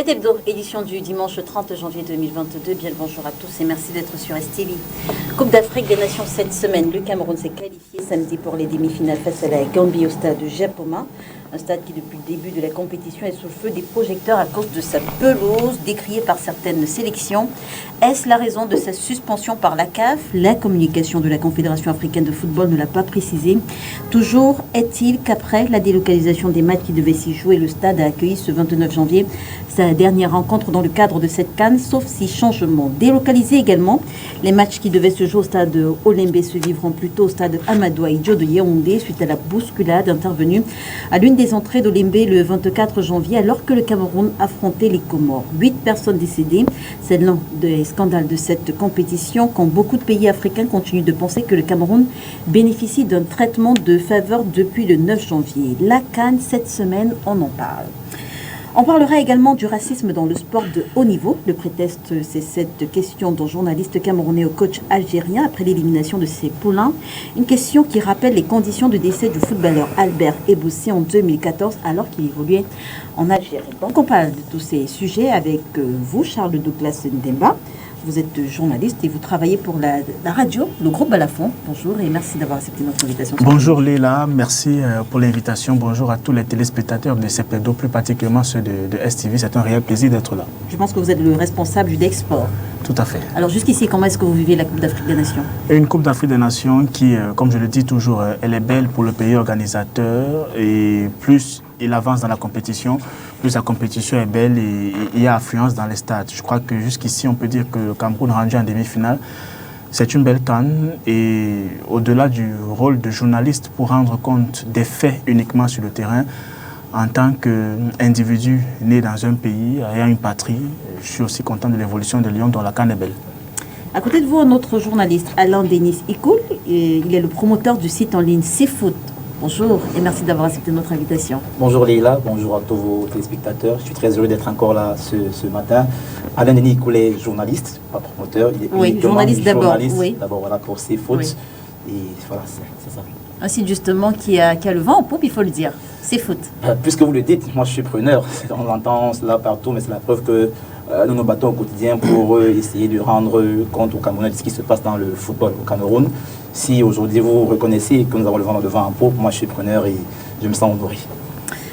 Cette hebdo, édition du dimanche 30 janvier 2022. Bien le bonjour à tous et merci d'être sur STV. Coupe d'Afrique des Nations cette semaine. Le Cameroun s'est qualifié samedi pour les demi-finales face à la Gambie au stade de Japoma. Un stade qui, depuis le début de la compétition, est sous le feu des projecteurs à cause de sa pelouse, décriée par certaines sélections. Est-ce la raison de sa suspension par la CAF? La communication de la Confédération africaine de football ne l'a pas précisé. Toujours est-il qu'après la délocalisation des matchs qui devaient s'y jouer, le stade a accueilli ce 29 janvier sa dernière rencontre dans le cadre de cette CAN, sauf si changement. Délocalisé également, les matchs qui devaient se jouer au stade Olembe se vivront plutôt au stade Amadou Ahidjo de Yaoundé suite à la bousculade intervenue à l'une des entrées d'Olembe le 24 janvier alors que le Cameroun affrontait les Comores. 8 personnes décédées, c'est l'un des scandales de cette compétition quand beaucoup de pays africains continuent de penser que le Cameroun bénéficie d'un traitement de faveur depuis le 9 janvier. La CAN, cette semaine, on en parle. On parlera également du racisme dans le sport de haut niveau. Le prétexte, c'est cette question d'un journaliste camerounais au coach algérien après l'élimination de ses poulains. Une question qui rappelle les conditions de décès du footballeur Albert Eboussi en 2014 alors qu'il évoluait en Algérie. Donc on parle de tous ces sujets avec vous, Charles Douglas Ndemba. Vous êtes journaliste et vous travaillez pour la radio, le groupe Balafon. Bonjour et merci d'avoir accepté notre invitation. Bonjour Léla, merci pour l'invitation. Bonjour à tous les téléspectateurs de CEPEDO, plus particulièrement ceux de STV. C'est un réel plaisir d'être là. Je pense que vous êtes le responsable du DEXPORT. Tout à fait. Alors jusqu'ici, comment est-ce que vous vivez la Coupe d'Afrique des Nations? Une Coupe d'Afrique des Nations qui, comme je le dis toujours, elle est belle pour le pays organisateur et plus il avance dans la compétition, plus la compétition est belle et il y a affluence dans les stades. Je crois que jusqu'ici, on peut dire que le Cameroun rendu en demi-finale, c'est une belle CAN et au-delà du rôle de journaliste pour rendre compte des faits uniquement sur le terrain, en tant qu'individu né dans un pays, ayant une patrie, je suis aussi content de l'évolution de Lyon dont la CAN est belle. À côté de vous, un autre journaliste, Alain Denis Ikoul, il est le promoteur du site en ligne CFoot. Bonjour et merci d'avoir accepté notre invitation. Bonjour Leïla, bonjour à tous vos téléspectateurs. Je suis très heureux d'être encore là ce matin. Alain Denis Ikoul est journaliste, pas promoteur. Oui, journaliste d'abord. Oui. D'abord voilà, pour CFoot. Oui. Et voilà, c'est ça. Un site justement qui a le vent en poupe, il faut le dire. CFoot. Puisque vous le dites, moi je suis preneur. On l'entend cela partout, mais c'est la preuve que nous nous battons au quotidien pour essayer de rendre compte aux Camerounais de ce qui se passe dans le football au Cameroun. Si aujourd'hui vous reconnaissez que nous avons le vent en poupe, moi je suis preneur et je me sens honoré.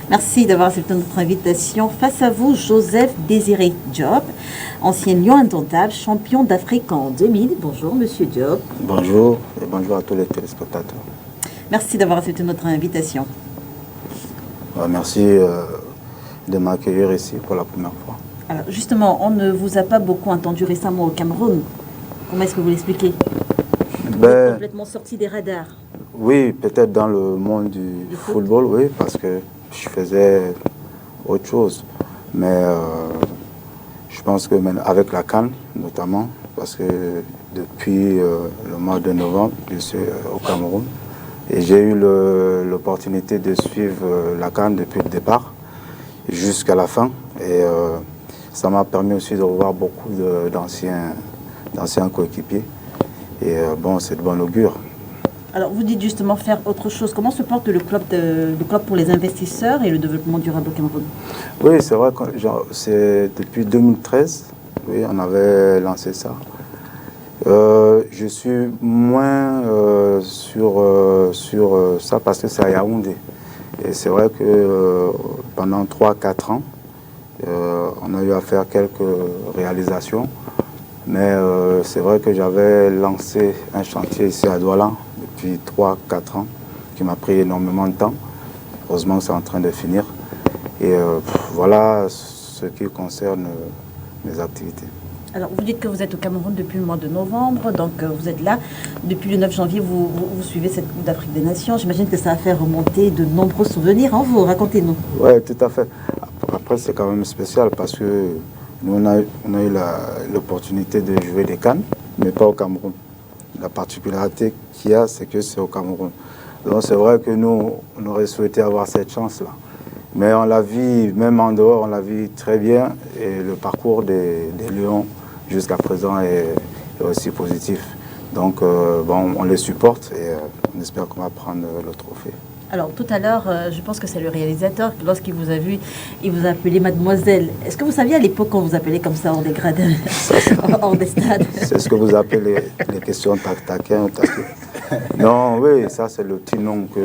Merci d'avoir accepté notre invitation. Face à vous, Joseph Désiré Diop, ancien lion indomptable, champion d'Afrique en 2000. Bonjour Monsieur Diop. Bonjour et bonjour à tous les téléspectateurs. Merci d'avoir accepté notre invitation. Merci de m'accueillir ici pour la première fois. Alors justement, on ne vous a pas beaucoup entendu récemment au Cameroun. Comment est-ce que vous l'expliquez? Vous êtes complètement sorti des radars. Oui, peut-être dans le monde du football, oui, parce que je faisais autre chose. Mais je pense que avec la CAN, notamment, parce que depuis le mois de novembre, je suis au Cameroun. Et j'ai eu l'opportunité de suivre la CAN depuis le départ jusqu'à la fin. Et ça m'a permis aussi de revoir beaucoup d'anciens coéquipiers. Et bon, c'est de bon augure. Alors, vous dites justement faire autre chose. Comment se porte le club pour les investisseurs et le développement durable au Cameroun? Oui, c'est vrai que c'est depuis 2013, oui, on avait lancé ça. Je suis moins sur ça parce que c'est à Yaoundé. Et c'est vrai que pendant 3-4 ans, on a eu à faire quelques réalisations. Mais c'est vrai que j'avais lancé un chantier ici à Douala depuis 3-4 ans qui m'a pris énormément de temps. Heureusement que c'est en train de finir. Et voilà ce qui concerne mes activités. Alors, vous dites que vous êtes au Cameroun depuis le mois de novembre, donc vous êtes là. Depuis le 9 janvier, vous suivez cette Coupe d'Afrique des Nations. J'imagine que ça a fait remonter de nombreux souvenirs. Hein, vous, racontez-nous. Oui, tout à fait. Après, c'est quand même spécial parce que nous, on a eu l'opportunité de jouer des CAN, mais pas au Cameroun. La particularité qu'il y a, c'est que c'est au Cameroun. Donc, c'est vrai que nous, on aurait souhaité avoir cette chance-là. Mais on la vit, même en dehors, on la vit très bien. Et le parcours des Lions, jusqu'à présent, est aussi positif. Donc, bon, on les supporte et on espère qu'on va prendre le trophée. Alors, tout à l'heure, je pense que c'est le réalisateur, lorsqu'il vous a vu, il vous a appelé mademoiselle. Est-ce que vous saviez à l'époque qu'on vous appelait comme ça hors des gradins, hors des stades? C'est ce que vous appelez les questions taquin ou taquin. Non, oui, ça c'est le petit nom que...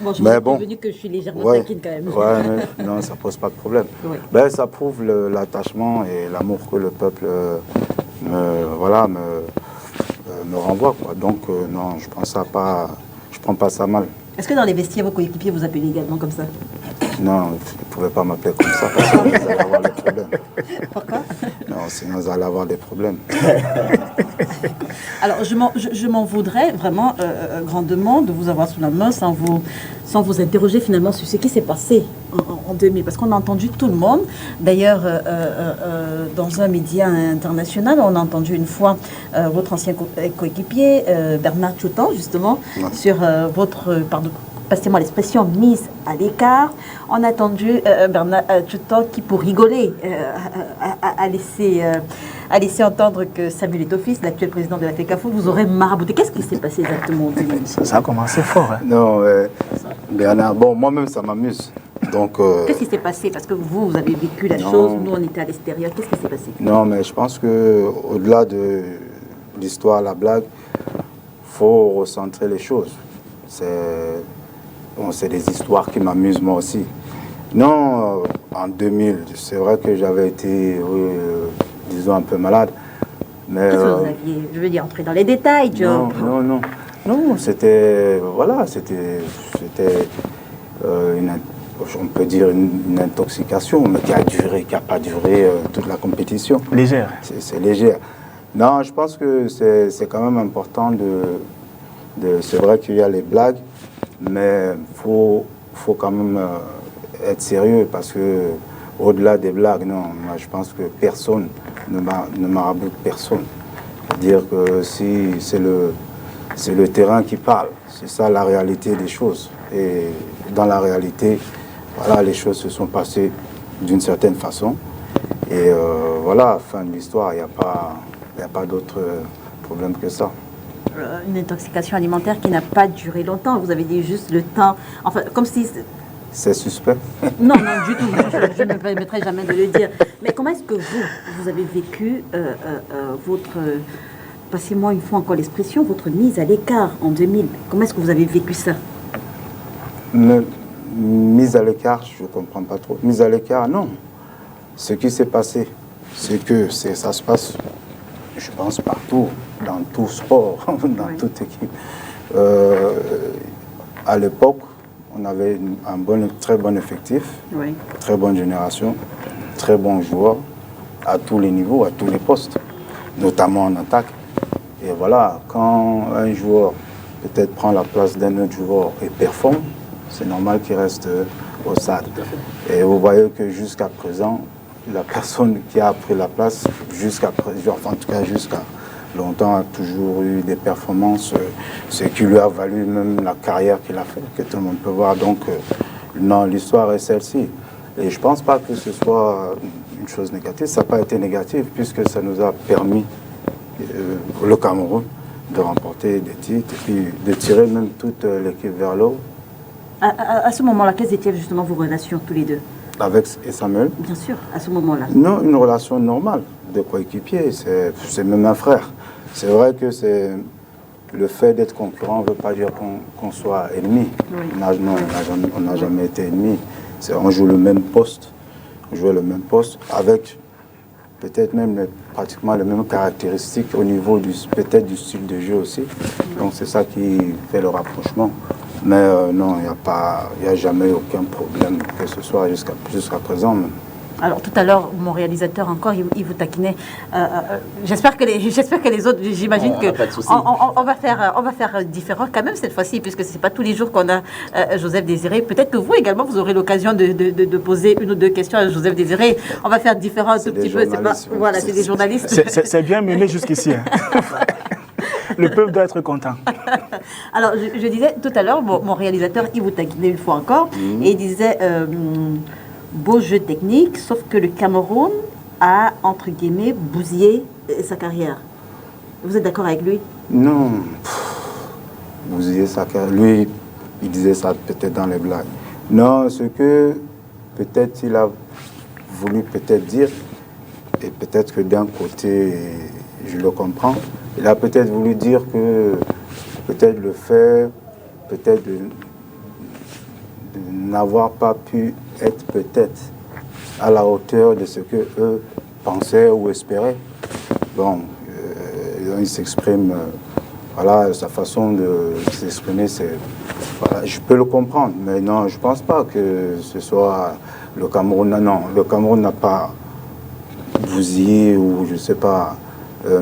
Bon, je vous ai prévenu que je suis légèrement taquine quand même. Ouais, non, ça pose pas de problème. Oui. Ben, ça prouve l'attachement et l'amour que le peuple me renvoie, quoi. Donc, non, je prends pas ça mal. Est-ce que dans les vestiaires, vos coéquipiers vous appellent également comme ça? Non, vous ne pouvez pas m'appeler comme ça parce que vous allez avoir des problèmes. Pourquoi? Non, sinon vous allez avoir des problèmes. Alors, je m'en voudrais vraiment grandement de vous avoir sous la main sans vous interroger finalement sur ce qui s'est passé en 2000. Parce qu'on a entendu tout le monde. D'ailleurs, dans un média international, on a entendu une fois votre ancien coéquipier, Bernard Tchoutan, justement, sur votre... passez-moi l'expression, mise à l'écart. On a entendu Bernard Tchoutan qui, pour rigoler, a laissé entendre que Samuel Eto'o, l'actuel président de la FECAFO, vous aurait marabouté. Qu'est-ce qui s'est passé exactement au début? Ça a commencé fort. Hein. Non, Bernard, bon, moi-même, ça m'amuse. Donc, qu'est-ce qui s'est passé? Parce que vous avez vécu la chose, nous, on était à l'extérieur. Qu'est-ce qui s'est passé? Non, mais je pense qu'au-delà de l'histoire, la blague, il faut recentrer les choses. C'est des histoires qui m'amusent moi aussi. Non, en 2000, c'est vrai que j'avais été, disons, un peu malade. Mais, qu'est-ce que vous aviez, je veux dire, entrer dans les détails, Joe? Non, c'était, voilà, c'était on peut dire une intoxication, mais qui n'a pas duré toute la compétition. Légère. C'est légère. Non, je pense que c'est quand même important c'est vrai qu'il y a les blagues, mais faut quand même être sérieux parce que au-delà des blagues, non, moi je pense que personne ne maraboute personne. C'est-à-dire que si c'est le terrain qui parle, c'est ça la réalité des choses. Et dans la réalité, voilà, les choses se sont passées d'une certaine façon. Et voilà, fin de l'histoire, il n'y a pas d'autre problème que ça. Une intoxication alimentaire qui n'a pas duré longtemps. Vous avez dit juste le temps. Enfin, comme si... C'est suspect. Non, du tout. Je ne me permettrai jamais de le dire. Mais comment est-ce que vous avez vécu votre... Passez-moi une fois encore l'expression, votre mise à l'écart en 2000. Comment est-ce que vous avez vécu ça? Mise à l'écart, je ne comprends pas trop. Mise à l'écart, non. Ce qui s'est passé, c'est que ça se passe, je pense, partout, dans tout sport, dans toute équipe. À l'époque, on avait un très bon effectif, très bonne génération, très bons joueurs, à tous les niveaux, à tous les postes, notamment en attaque. Et voilà, quand un joueur peut-être prend la place d'un autre joueur et performe, c'est normal qu'il reste au stade. Et vous voyez que jusqu'à présent, la personne qui a pris la place, en tout cas jusqu'à longtemps, a toujours eu des performances, ce qui lui a valu même la carrière qu'il a fait, que tout le monde peut voir. Donc, non, l'histoire est celle-ci. Et je ne pense pas que ce soit une chose négative. Ça n'a pas été négatif, puisque ça nous a permis, le Cameroun, de remporter des titres et puis de tirer même toute l'équipe vers l'eau. À ce moment-là, quelles étaient justement vos relations tous les deux? Avec Samuel? Bien sûr, à ce moment-là. Non, une relation normale de coéquipier, c'est même un frère. C'est vrai que le fait d'être concurrent ne veut pas dire qu'on soit ennemi. On n'a jamais été ennemi. On joue le même poste, avec peut-être même pratiquement les mêmes caractéristiques au niveau peut-être du style de jeu aussi. Donc c'est ça qui fait le rapprochement. Mais non, il n'y a jamais aucun problème que ce soit jusqu'à présent. Même. Alors tout à l'heure, mon réalisateur encore, il vous taquinait. J'espère que les autres, j'imagine que on va faire différent quand même cette fois-ci, puisque c'est pas tous les jours qu'on a Joseph Désiré. Peut-être que vous également, vous aurez l'occasion de poser une ou deux questions à Joseph Désiré. On va faire différent un tout petit peu. Voilà, c'est des journalistes. C'est bien mené jusqu'ici. Hein. Le peuple doit être content. Alors, je disais tout à l'heure, mon réalisateur, il vous taquinait une fois encore, et il disait beau jeu technique, sauf que le Cameroun a, entre guillemets, bousillé sa carrière. Vous êtes d'accord avec lui? Non. Bousillé sa carrière. Lui, il disait ça peut-être dans les blagues. Non, ce que peut-être il a voulu peut-être dire, et peut-être que d'un côté, je le comprends, il a peut-être voulu dire que peut-être le fait, peut-être de n'avoir pas pu être peut-être à la hauteur de ce que eux pensaient ou espéraient. Bon, il s'exprime, voilà, sa façon de s'exprimer, c'est, voilà, je peux le comprendre, mais non, je ne pense pas que ce soit le Cameroun. Non, le Cameroun n'a pas bousillé ou, je ne sais pas,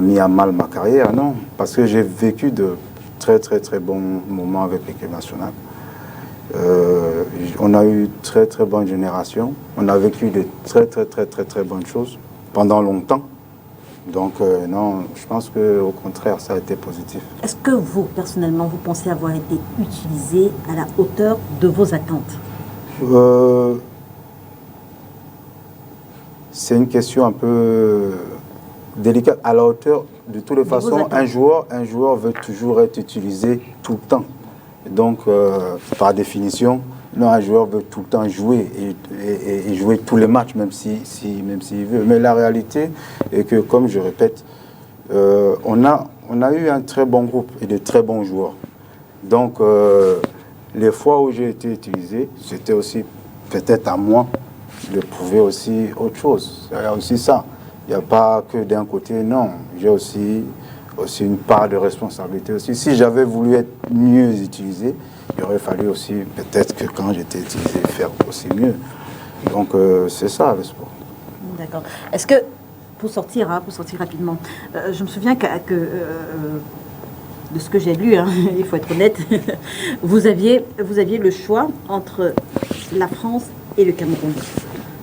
mis à mal ma carrière, non, parce que j'ai vécu de très, très, très bons moments avec l'équipe nationale. On a eu très très bonne génération, on a vécu de très très très très très bonnes choses pendant longtemps. Donc non, je pense qu'au contraire, ça a été positif. Est-ce que vous, personnellement, vous pensez avoir été utilisé à la hauteur de vos attentes? C'est une question un peu délicate. À la hauteur, de toutes les façons, un joueur veut toujours être utilisé tout le temps. Donc, par définition, non, un joueur veut tout le temps jouer et jouer tous les matchs, même s'il veut. Mais la réalité est que, comme je répète, on a eu un très bon groupe et de très bons joueurs. Donc, les fois où j'ai été utilisé, c'était aussi peut-être à moi de prouver aussi autre chose. Il y a aussi ça. Il n'y a pas que d'un côté, non. J'ai aussi une part de responsabilité aussi. Si j'avais voulu être mieux utilisé, il aurait fallu aussi, peut-être que quand j'étais utilisé, faire aussi mieux. Donc, c'est ça le sport. D'accord. Est-ce que, pour sortir rapidement, je me souviens que de ce que j'ai lu, il faut être honnête, vous aviez le choix entre la France et le Cameroun.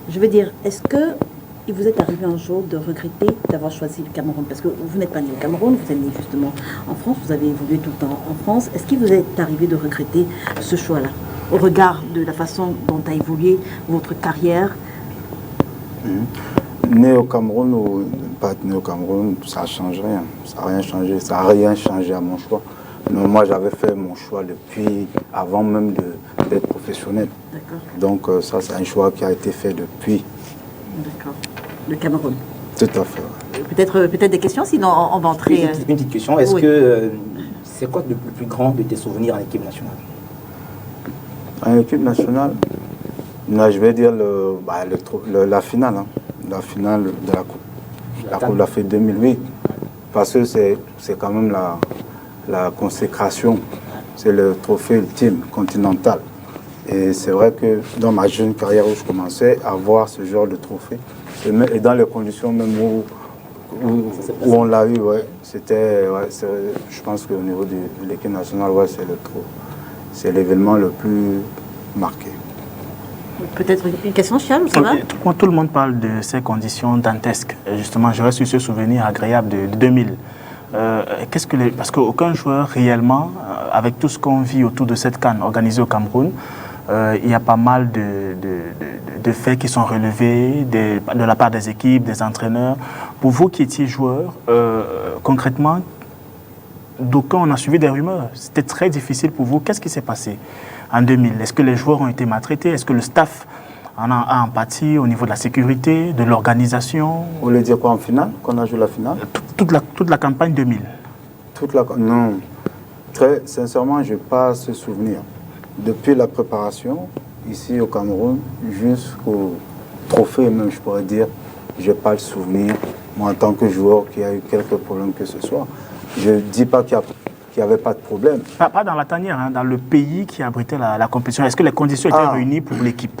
Je veux dire, est-ce que il vous est arrivé un jour de regretter d'avoir choisi le Cameroun? Parce que vous n'êtes pas né au Cameroun, vous êtes né justement en France, vous avez évolué tout le temps en France. Est-ce qu'il vous est arrivé de regretter ce choix-là, au regard de la façon dont a évolué votre carrière? Né au Cameroun ou pas né au Cameroun, ça ne change rien. Ça n'a rien changé. Ça n'a rien changé à mon choix. Non, moi, j'avais fait mon choix depuis, avant même d'être professionnel. Donc, ça, c'est un choix qui a été fait depuis. D'accord. Le Cameroun. Tout à fait. Ouais. Peut-être des questions, sinon on va entrer... Une petite question. Est-ce que c'est quoi le plus grand de tes souvenirs en équipe nationale? En équipe nationale, là, je vais dire la finale. La finale de la Coupe d'Afrique 2008. Parce que c'est quand même la consécration. C'est le trophée ultime continental. Et c'est vrai que dans ma jeune carrière où je commençais à voir ce genre de trophée, et dans les conditions même où on l'a eu, ouais, c'était, ouais, je pense qu'au niveau de l'équipe nationale, ouais, c'est l'événement le plus marqué. Peut-être une question, Charles, ça va? Tout le monde parle de ces conditions dantesques. Et justement, je reste sur ce souvenir agréable de 2000. Parce qu'aucun joueur réellement, avec tout ce qu'on vit autour de cette CAN organisée au Cameroun, il y a pas mal de faits qui sont relevés de la part des équipes, des entraîneurs. Pour vous qui étiez joueur, concrètement, d'aucuns on a suivi des rumeurs. C'était très difficile pour vous. Qu'est-ce qui s'est passé en 2000? Est-ce que les joueurs ont été maltraités? Est-ce que le staff en a empathie au niveau de la sécurité, de l'organisation? Vous voulez dire quoi en finale, qu'on a joué la finale? Toute la campagne 2000. Non. Très sincèrement, je n'ai pas ce souvenir. Depuis la préparation, ici au Cameroun, jusqu'au trophée même, je pourrais dire, je n'ai pas le souvenir, moi en tant que joueur, qu'il y a eu quelques problèmes que ce soit. Je ne dis pas qu'il n'y avait pas de problème. Pas dans la tanière, dans le pays qui abritait la compétition. Est-ce que les conditions étaient réunies pour l'équipe?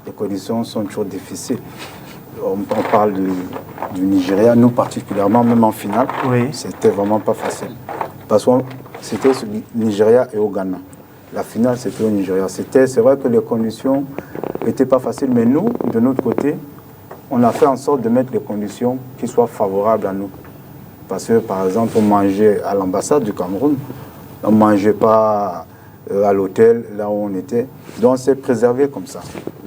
Les conditions sont toujours difficiles. On parle du Nigeria, nous particulièrement, même en finale, oui. C'était vraiment pas facile. Parce que c'était au Nigeria et au Ghana. La finale, c'était au Nigeria. C'est vrai que les conditions n'étaient pas faciles, mais nous, de notre côté, on a fait en sorte de mettre les conditions qui soient favorables à nous. Parce que, par exemple, on mangeait à l'ambassade du Cameroun, on ne mangeait pas à l'hôtel, là où on était. Donc, on s'est préservé comme ça.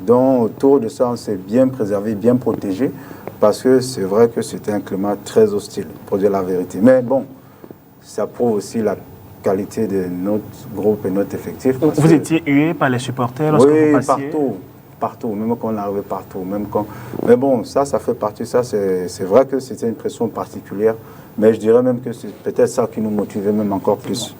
Donc, autour de ça, on s'est bien préservé, bien protégé, parce que c'est vrai que c'était un climat très hostile, pour dire la vérité. Mais bon, ça prouve aussi qualité de notre groupe et notre effectif. Vous étiez hué par les supporters lorsque vous passiez? Partout, même quand on arrivait partout. Mais bon, ça fait partie, ça c'est vrai que c'était une pression particulière, mais je dirais même que c'est peut-être ça qui nous motivait même encore plus.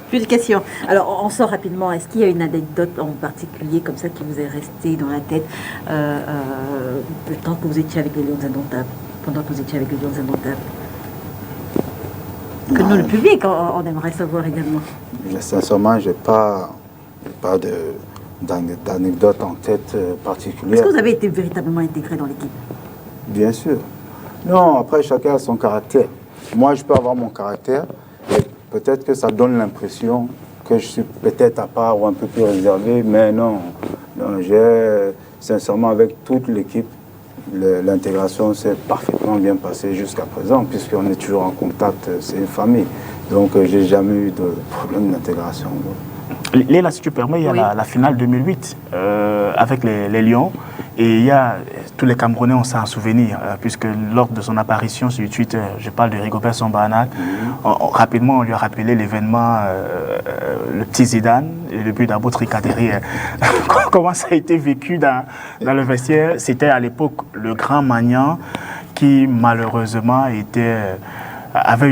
Plus de questions. Alors, on sort rapidement. Est-ce qu'il y a une anecdote en particulier comme ça qui vous est restée dans la tête le temps que vous étiez avec les Lions Indomptables, pendant que vous étiez avec les Lions Indomptables? Que nous, le public, on aimerait savoir également. Sincèrement, je n'ai pas d'anecdote en tête particulière. Est-ce que vous avez été véritablement intégré dans l'équipe? Bien sûr. Non, après, chacun a son caractère. Moi, je peux avoir mon caractère. Et peut-être que ça donne l'impression que je suis peut-être à part ou un peu plus réservé, mais non. J'ai, sincèrement, avec toute l'équipe, l'intégration s'est parfaitement bien passée jusqu'à présent, puisqu'on est toujours en contact, c'est une famille. Donc, j'ai jamais eu de problème d'intégration. Léla, si tu permets, il y a la finale 2008 avec les Lions. Et il y a tous les Camerounais ont ça en souvenir, puisque lors de son apparition sur Twitter, je parle de Rigobert Song-Bahanac, rapidement on lui a rappelé l'événement, le petit Zidane, et le but d'Abou Tricadéry. Comment ça a été vécu dans le vestiaire? C'était à l'époque le grand Magnan qui malheureusement avait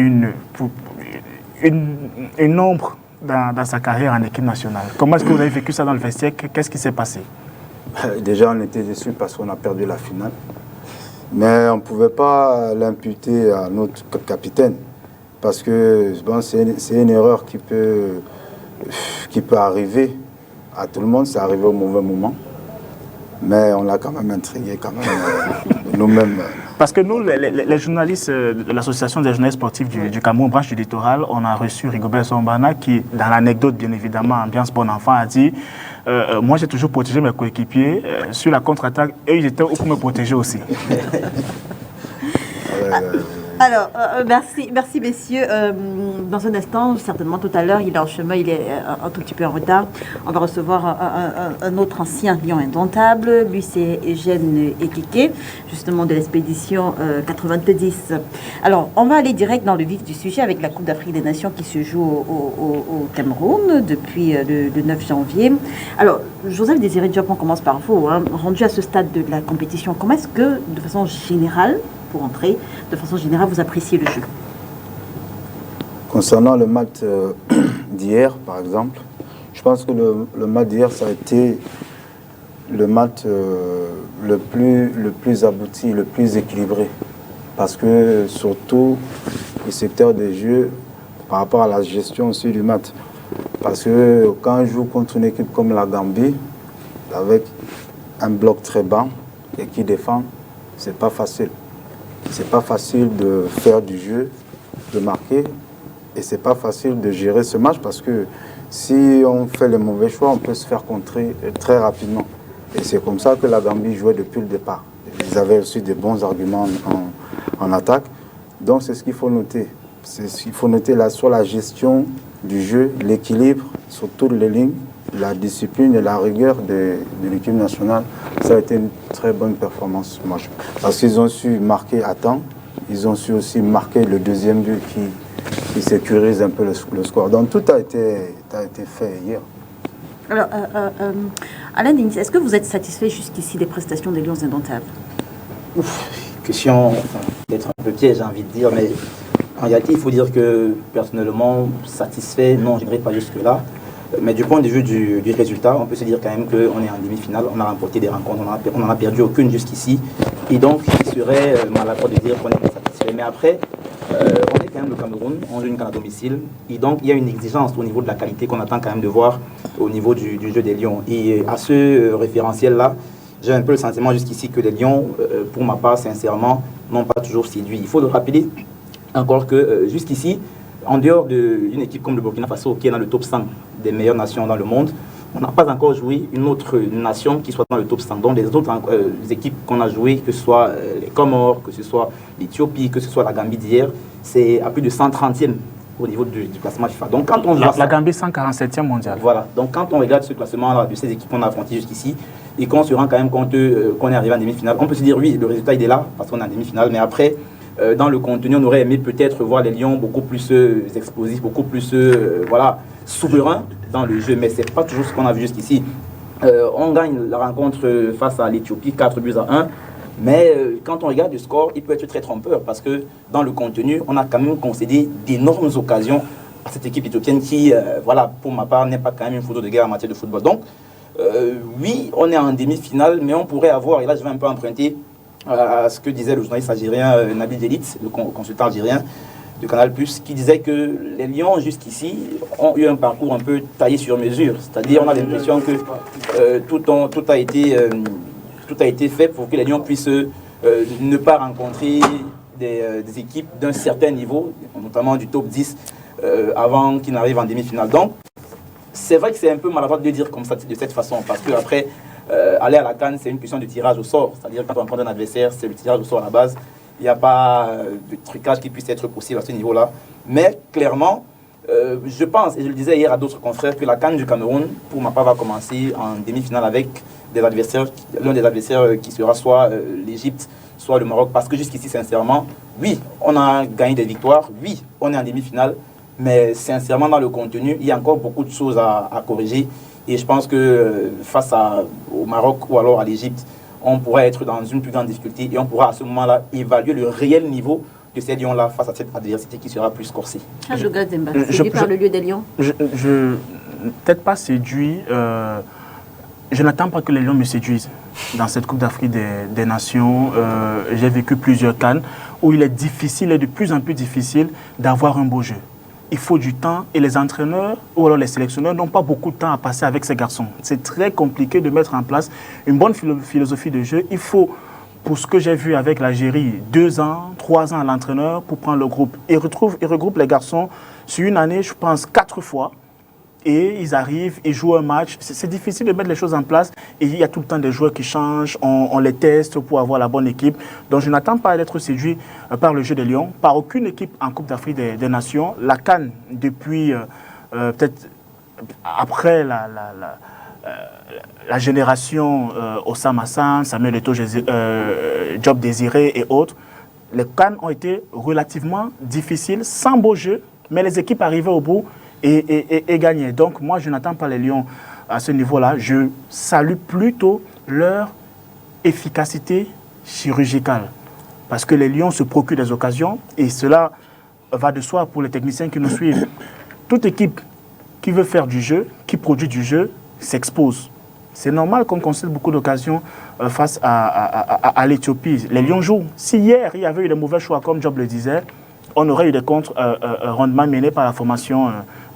une ombre dans sa carrière en équipe nationale. Comment est-ce que vous avez vécu ça dans le vestiaire? Qu'est-ce qui s'est passé? Déjà, on était déçus parce qu'on a perdu la finale. Mais on ne pouvait pas l'imputer à notre capitaine. Parce que bon, c'est une erreur qui peut arriver à tout le monde. C'est arrivé au mauvais moment. Mais on l'a quand même intrigué, nous-mêmes. Parce que nous, les journalistes de l'Association des journalistes sportifs du Cameroun, branche du littoral, on a reçu Rigobert Song-Bahanac qui, dans l'anecdote, bien évidemment, ambiance bon enfant, a dit moi, j'ai toujours protégé mes coéquipiers. Sur la contre-attaque, et ils étaient pour me protéger aussi. Alors, merci messieurs. Dans un instant, certainement tout à l'heure, il est en chemin, il est un tout petit peu en retard. On va recevoir un autre ancien lion indomptable. Lui, c'est Eugène Ekeke, justement de l'expédition 90. Alors, on va aller direct dans le vif du sujet avec la Coupe d'Afrique des Nations qui se joue au Cameroun depuis le 9 janvier. Alors, Joseph Désiré Diop, on commence par vous. Rendu à ce stade de la compétition, comment est-ce que, de façon générale, pour entrer, de façon générale, vous appréciez le jeu? Concernant le match d'hier, par exemple, je pense que le match d'hier, ça a été le match le plus abouti, le plus équilibré. Parce que, surtout, le secteur des jeux, par rapport à la gestion aussi du match. Parce que quand on joue contre une équipe comme la Gambie, avec un bloc très bas et qui défend, c'est pas facile. C'est pas facile de faire du jeu, de marquer, et c'est pas facile de gérer ce match parce que si on fait les mauvais choix, on peut se faire contrer très rapidement. Et c'est comme ça que la Gambie jouait depuis le départ. Ils avaient aussi des bons arguments en attaque. Donc c'est ce qu'il faut noter. C'est ce qu'il faut noter là sur la gestion du jeu, l'équilibre sur toutes les lignes, la discipline et la rigueur de l'équipe nationale. Ça a été une très bonne performance, moi. Parce qu'ils ont su marquer à temps, ils ont su aussi marquer le deuxième but qui sécurise un peu le score. Donc tout a été fait hier. Alors, Alain Denis, est-ce que vous êtes satisfait jusqu'ici des prestations des Lions indomptables? Question peut-être un peu piège, j'ai envie de dire, mais en réalité, il faut dire que personnellement, satisfait, non, je ne dirais pas jusque-là. Mais du point de vue du résultat, on peut se dire quand même qu'on est en demi-finale, on a remporté des rencontres, on n'en a perdu aucune jusqu'ici. Et donc, il serait maladroit de dire qu'on est satisfait. Mais après, on est quand même le Cameroun, on joue une canne à domicile. Et donc, il y a une exigence au niveau de la qualité qu'on attend quand même de voir au niveau du jeu des Lions. Et à ce référentiel-là, j'ai un peu le sentiment jusqu'ici que les Lions, pour ma part, sincèrement, n'ont pas toujours séduit. Il faut le rappeler encore que jusqu'ici, en dehors d'une équipe comme le Burkina Faso, qui est dans le top 100 des meilleures nations dans le monde, on n'a pas encore joué une autre nation qui soit dans le top 100. Donc les autres équipes qu'on a jouées, que ce soit les Comores, que ce soit l'Éthiopie, que ce soit la Gambie d'hier, c'est à plus de 130e au niveau du classement FIFA. Donc quand on la Gambie 147e mondiale. Voilà. Donc quand on regarde ce classement-là de ces équipes qu'on a affrontées jusqu'ici, et qu'on se rend quand même compte qu'on est arrivé en demi-finale, on peut se dire oui, le résultat il est là, parce qu'on est en demi-finale, mais après, dans le contenu, on aurait aimé peut-être voir les Lions beaucoup plus explosifs, beaucoup plus souverains dans le jeu, mais ce n'est pas toujours ce qu'on a vu jusqu'ici. On gagne la rencontre face à l'Éthiopie, 4-1, mais quand on regarde le score, il peut être très trompeur parce que dans le contenu, on a quand même concédé d'énormes occasions à cette équipe éthiopienne qui, voilà, pour ma part, n'est pas quand même une photo de guerre en matière de football. Donc, oui, on est en demi-finale, mais on pourrait avoir, et là je vais un peu emprunter à ce que disait le journaliste algérien Nabil Delit, le consultant algérien de Canal+, qui disait que les Lions jusqu'ici ont eu un parcours un peu taillé sur mesure. C'est-à-dire on a l'impression que tout a été fait pour que les Lions puissent ne pas rencontrer des équipes d'un certain niveau, notamment du top 10, avant qu'ils n'arrivent en demi-finale. Donc, c'est vrai que c'est un peu maladroit de dire comme ça, de cette façon, parce qu'après, aller à la CAN, c'est une question de tirage au sort. C'est-à-dire quand on rencontre un adversaire, c'est le tirage au sort à la base. Il n'y a pas de trucage qui puisse être possible à ce niveau-là. Mais clairement, je pense, et je le disais hier à d'autres confrères, que la CAN du Cameroun, pour ma part, va commencer en demi-finale avec des adversaires, l'un des adversaires qui sera soit l'Égypte, soit le Maroc. Parce que jusqu'ici, sincèrement, oui, on a gagné des victoires, oui, on est en demi-finale, mais sincèrement, dans le contenu, il y a encore beaucoup de choses à corriger. Et je pense que face au Maroc ou alors à l'Égypte, on pourrait être dans une plus grande difficulté et on pourra à ce moment-là évaluer le réel niveau de ces Lions-là face à cette adversité qui sera plus corsée. Charles Demba, séduit par le lieu des Lions. Peut-être pas séduit. Je n'attends pas que les Lions me séduisent dans cette Coupe d'Afrique des Nations. J'ai vécu plusieurs CAN où il est difficile et de plus en plus difficile d'avoir un beau jeu. Il faut du temps et les entraîneurs ou alors les sélectionneurs n'ont pas beaucoup de temps à passer avec ces garçons. C'est très compliqué de mettre en place une bonne philosophie de jeu. Il faut, pour ce que j'ai vu avec l'Algérie, 2 ans, 3 ans à l'entraîneur pour prendre le groupe. Il regroupe les garçons sur une année, je pense, 4 fois. Et ils arrivent, ils jouent un match. C'est difficile de mettre les choses en place. Et il y a tout le temps des joueurs qui changent. On les teste pour avoir la bonne équipe. Donc je n'attends pas d'être séduit par le jeu des Lions. Par aucune équipe en Coupe d'Afrique des Nations. La CAN, depuis peut-être après la génération Osama Hassan, Samuel Eto'o, Job Désiré et autres, les CAN ont été relativement difficiles, sans beau jeu. Mais les équipes arrivaient au bout et gagner. Donc moi, je n'attends pas les Lions à ce niveau-là. Je salue plutôt leur efficacité chirurgicale. Parce que les Lions se procurent des occasions et cela va de soi pour les techniciens qui nous suivent. Toute équipe qui veut faire du jeu, qui produit du jeu, s'expose. C'est normal qu'on concède beaucoup d'occasions face à l'Éthiopie. Les Lions jouent. Si hier, il y avait eu des mauvais choix, comme Job le disait, on aurait eu des contre-rendements menés par la formation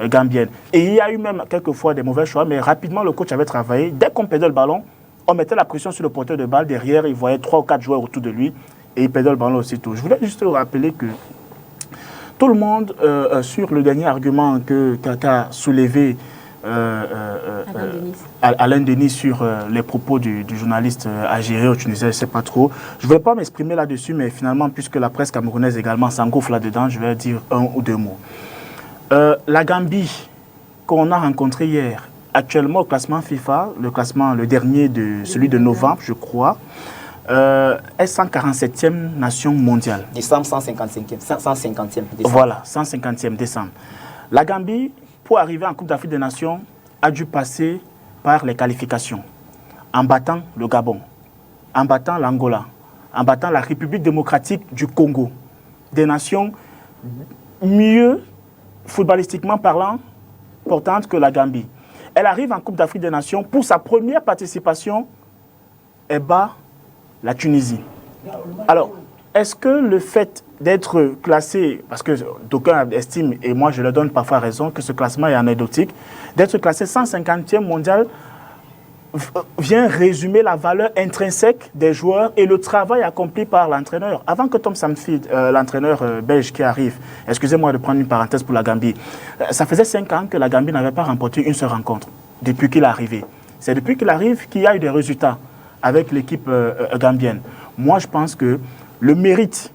gambienne. Et il y a eu même quelquefois des mauvais choix, mais rapidement le coach avait travaillé. Dès qu'on perdait le ballon, on mettait la pression sur le porteur de balle. Derrière, il voyait 3 ou 4 joueurs autour de lui et il perdait le ballon aussitôt. Je voulais juste rappeler que tout le monde, sur le dernier argument que Kaka soulevé, Alain Denis sur les propos du journaliste algérien au Tunisien, je ne sais pas trop. Je ne voulais pas m'exprimer là-dessus, mais finalement, puisque la presse camerounaise également s'engouffre là-dedans, je vais dire 1 ou 2 mots. La Gambie, qu'on a rencontrée hier, actuellement au classement FIFA, le dernier, celui de novembre, je crois, est 147e nation mondiale. Décembre 150e décembre. Voilà, 150e décembre. La Gambie, pour arriver en Coupe d'Afrique des Nations, a dû passer par les qualifications, en battant le Gabon, en battant l'Angola, en battant la République démocratique du Congo, des nations mieux, footballistiquement parlant, portantes que la Gambie. Elle arrive en Coupe d'Afrique des Nations, pour sa première participation, elle bat la Tunisie. Alors, est-ce que le fait d'être classé, parce que d'aucuns estiment, et moi je leur donne parfois raison, que ce classement est anecdotique, d'être classé 150e mondial vient résumer la valeur intrinsèque des joueurs et le travail accompli par l'entraîneur. Avant que Tom Samfield, l'entraîneur belge qui arrive, excusez-moi de prendre une parenthèse pour la Gambie, ça faisait 5 ans que la Gambie n'avait pas remporté une seule rencontre depuis qu'il est arrivé. C'est depuis qu'il arrive qu'il y a eu des résultats avec l'équipe gambienne. Moi je pense que le mérite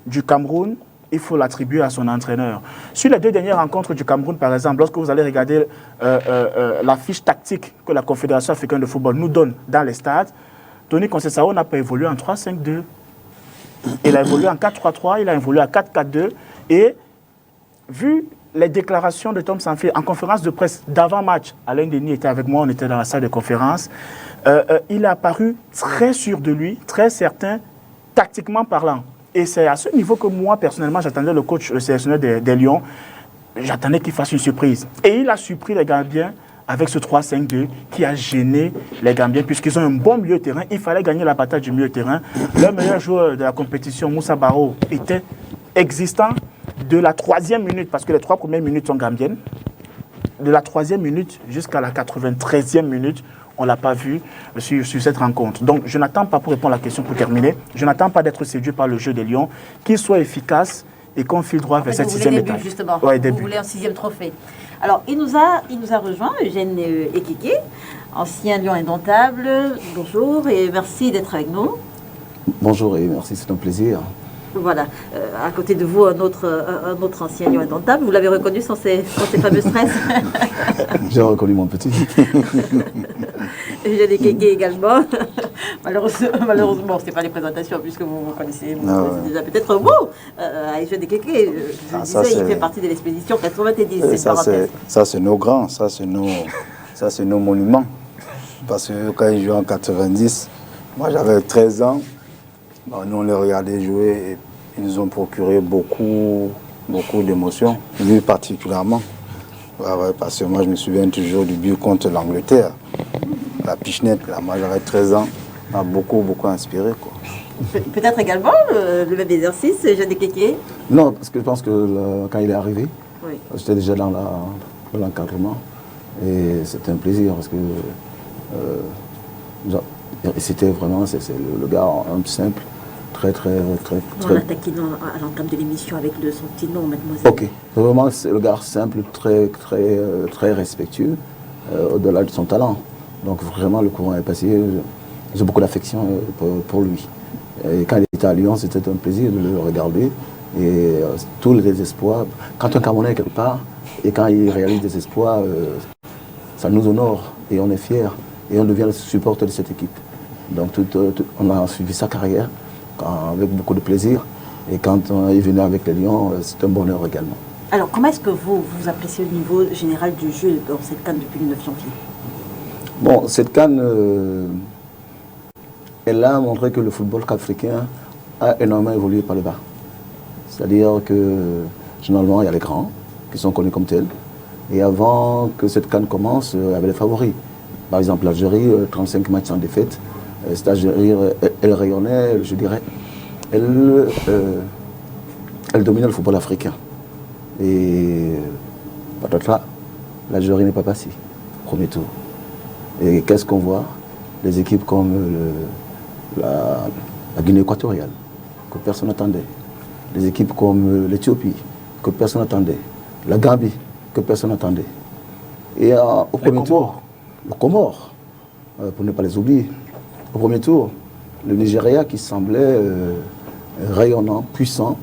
du Cameroun, il faut l'attribuer à son entraîneur. Sur les 2 dernières rencontres du Cameroun, par exemple, lorsque vous allez regarder la fiche tactique que la Confédération africaine de football nous donne dans les stades, Tony Conceição n'a pas évolué en 3-5-2. Il a évolué en 4-3-3, il a évolué à 4-4-2. Et vu les déclarations de Tom Saintfiet en conférence de presse d'avant-match, Alain Denis était avec moi, on était dans la salle de conférence, il a apparu très sûr de lui, très certain, tactiquement parlant. Et c'est à ce niveau que moi, personnellement, j'attendais le coach, le sélectionneur des Lions, j'attendais qu'il fasse une surprise. Et il a surpris les Gambiens avec ce 3-5-2 qui a gêné les Gambiens puisqu'ils ont un bon milieu de terrain. Il fallait gagner la bataille du milieu de terrain. Le meilleur joueur de la compétition, Moussa Barrow, était existant de la 3e minute, parce que les 3 premières minutes sont gambiennes. De la 3e minute jusqu'à la 93e minute, on ne l'a pas vu sur cette rencontre. Donc, je n'attends pas, pour répondre à la question, pour terminer, je n'attends pas d'être séduit par le jeu des Lions, qu'il soit efficace et qu'on file droit vers cette 6e étape. Justement, ouais, vous voulez un 6e trophée. Alors, il nous a rejoint, Eugène Ekeke, ancien Lion indomptable. Bonjour et merci d'être avec nous. Bonjour et merci, c'est un plaisir. Voilà, à côté de vous, un autre ancien Lion indomptable. Vous l'avez reconnu sans ces fameux stress. J'ai reconnu mon petit. Eugène Ekeke également. Malheureusement, ce n'est pas les présentations, puisque vous connaissez déjà peut-être un mot à Eugène Ekeke. Je disais, il fait partie de l'expédition 90. Ça, c'est nos grands, ça, c'est nos monuments. Parce que quand ils jouaient en 90, moi, j'avais 13 ans. Nous, on les regardait jouer et ils nous ont procuré beaucoup d'émotions, lui particulièrement. Parce que moi, je me souviens toujours du but contre l'Angleterre. La pichenette, là, moi, j'avais 13 ans, m'a beaucoup inspiré, quoi. Peut-être également le même exercice, Eugène Ekeke. Non, parce que je pense que quand il est arrivé, oui, j'étais déjà dans l'encadrement. Et c'était un plaisir parce que c'était vraiment, c'est le gars un simple, très. On l'a taquiné à l'entame de l'émission avec son petit nom, mademoiselle. Ok, vraiment, c'est le gars simple, très respectueux, au-delà de son talent. Donc vraiment, le courant est passé. J'ai beaucoup d'affection pour lui. Et quand il était à Lyon, c'était un plaisir de le regarder. Et tous les espoirs, quand un Camerounais est quelque part, et quand il réalise des espoirs, ça nous honore et on est fiers. Et on devient le supporter de cette équipe. Donc on a suivi sa carrière avec beaucoup de plaisir. Et quand il venait avec les Lions, c'est un bonheur également. Alors, comment est-ce que vous appréciez le niveau général du jeu dans cette CAN depuis le 9 janvier? Bon, cette CAN, elle a montré que le football africain a énormément évolué par le bas. C'est-à-dire que, généralement, il y a les grands qui sont connus comme tels. Et avant que cette CAN commence, il y avait les favoris. Par exemple, l'Algérie, 35 matchs sans défaite. Cette Algérie, elle rayonnait, je dirais. Elle dominait le football africain. Et patatras, l'Algérie n'est pas passée, premier tour. Et qu'est-ce qu'on voit? Des équipes comme la Guinée équatoriale, que personne n'attendait. Des équipes comme l'Éthiopie, que personne n'attendait. La Gambie, que personne n'attendait. Et au premier tour, le Comore, pour ne pas les oublier. Au premier tour, le Nigeria qui semblait rayonnant, puissant,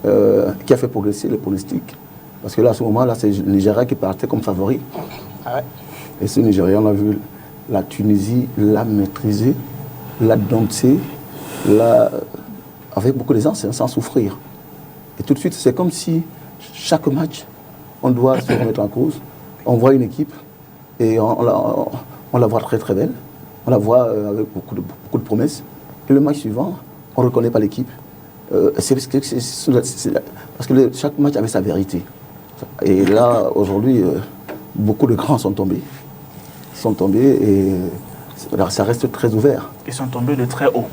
qui a fait progresser les pronostics. Parce que là, à ce moment-là, c'est le Nigeria qui partait comme favori. Ah ouais. Et ce Nigeria, on a vu la Tunisie l'a maîtriser, l'a dompter, avec beaucoup d'aisance, sans souffrir. Et tout de suite, c'est comme si chaque match, on doit se remettre en cause. On voit une équipe et on la voit très très belle. On la voit avec beaucoup de promesses. Et le match suivant, on ne reconnaît pas l'équipe. Parce que chaque match avait sa vérité. Et là, aujourd'hui, beaucoup de grands sont tombés. Et ça reste très ouvert. Ils sont tombés de très haut.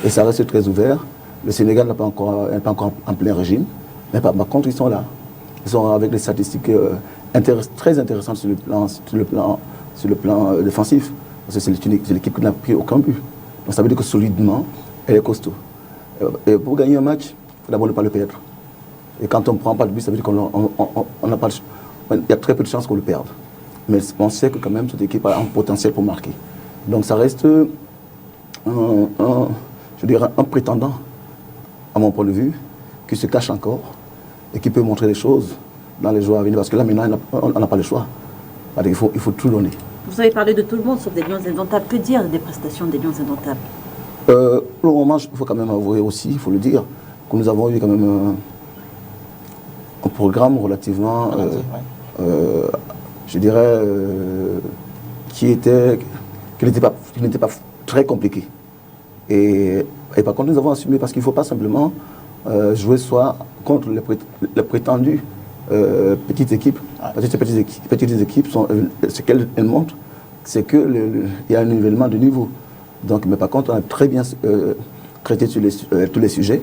Et ça reste très ouvert. Le Sénégal n'est pas encore en plein régime. Mais par contre, ils sont là. Ils sont avec des statistiques très intéressantes sur le plan défensif. Parce que c'est l'équipe qui n'a pris aucun but. Donc ça veut dire que solidement, elle est costaud. Et pour gagner un match, il faut d'abord ne pas le perdre. Et quand on ne prend pas de but, ça veut dire qu'on n'a pas il y a très peu de chances qu'on le perde. Mais on sait que quand même cette équipe a un potentiel pour marquer. Donc ça reste un prétendant, à mon point de vue, qui se cache encore et qui peut montrer des choses dans les jours à venir. Parce que là maintenant, on n'a pas le choix. Il faut tout donner. Vous avez parlé de tout le monde sauf des Lions indomptables. Que dire des prestations des Lions indomptables? Pour le moment, il faut quand même avouer aussi, il faut le dire, que nous avons eu quand même un programme relativement, je dirais, qui n'était pas très compliqué. Et par contre, nous avons assumé parce qu'il ne faut pas simplement jouer soit contre les prétendues petites équipes. Parce que ces petites équipes, ce qu'elles montrent, c'est qu'il y a un nivellement de niveau. Donc, mais par contre, on a très bien traité tous les sujets,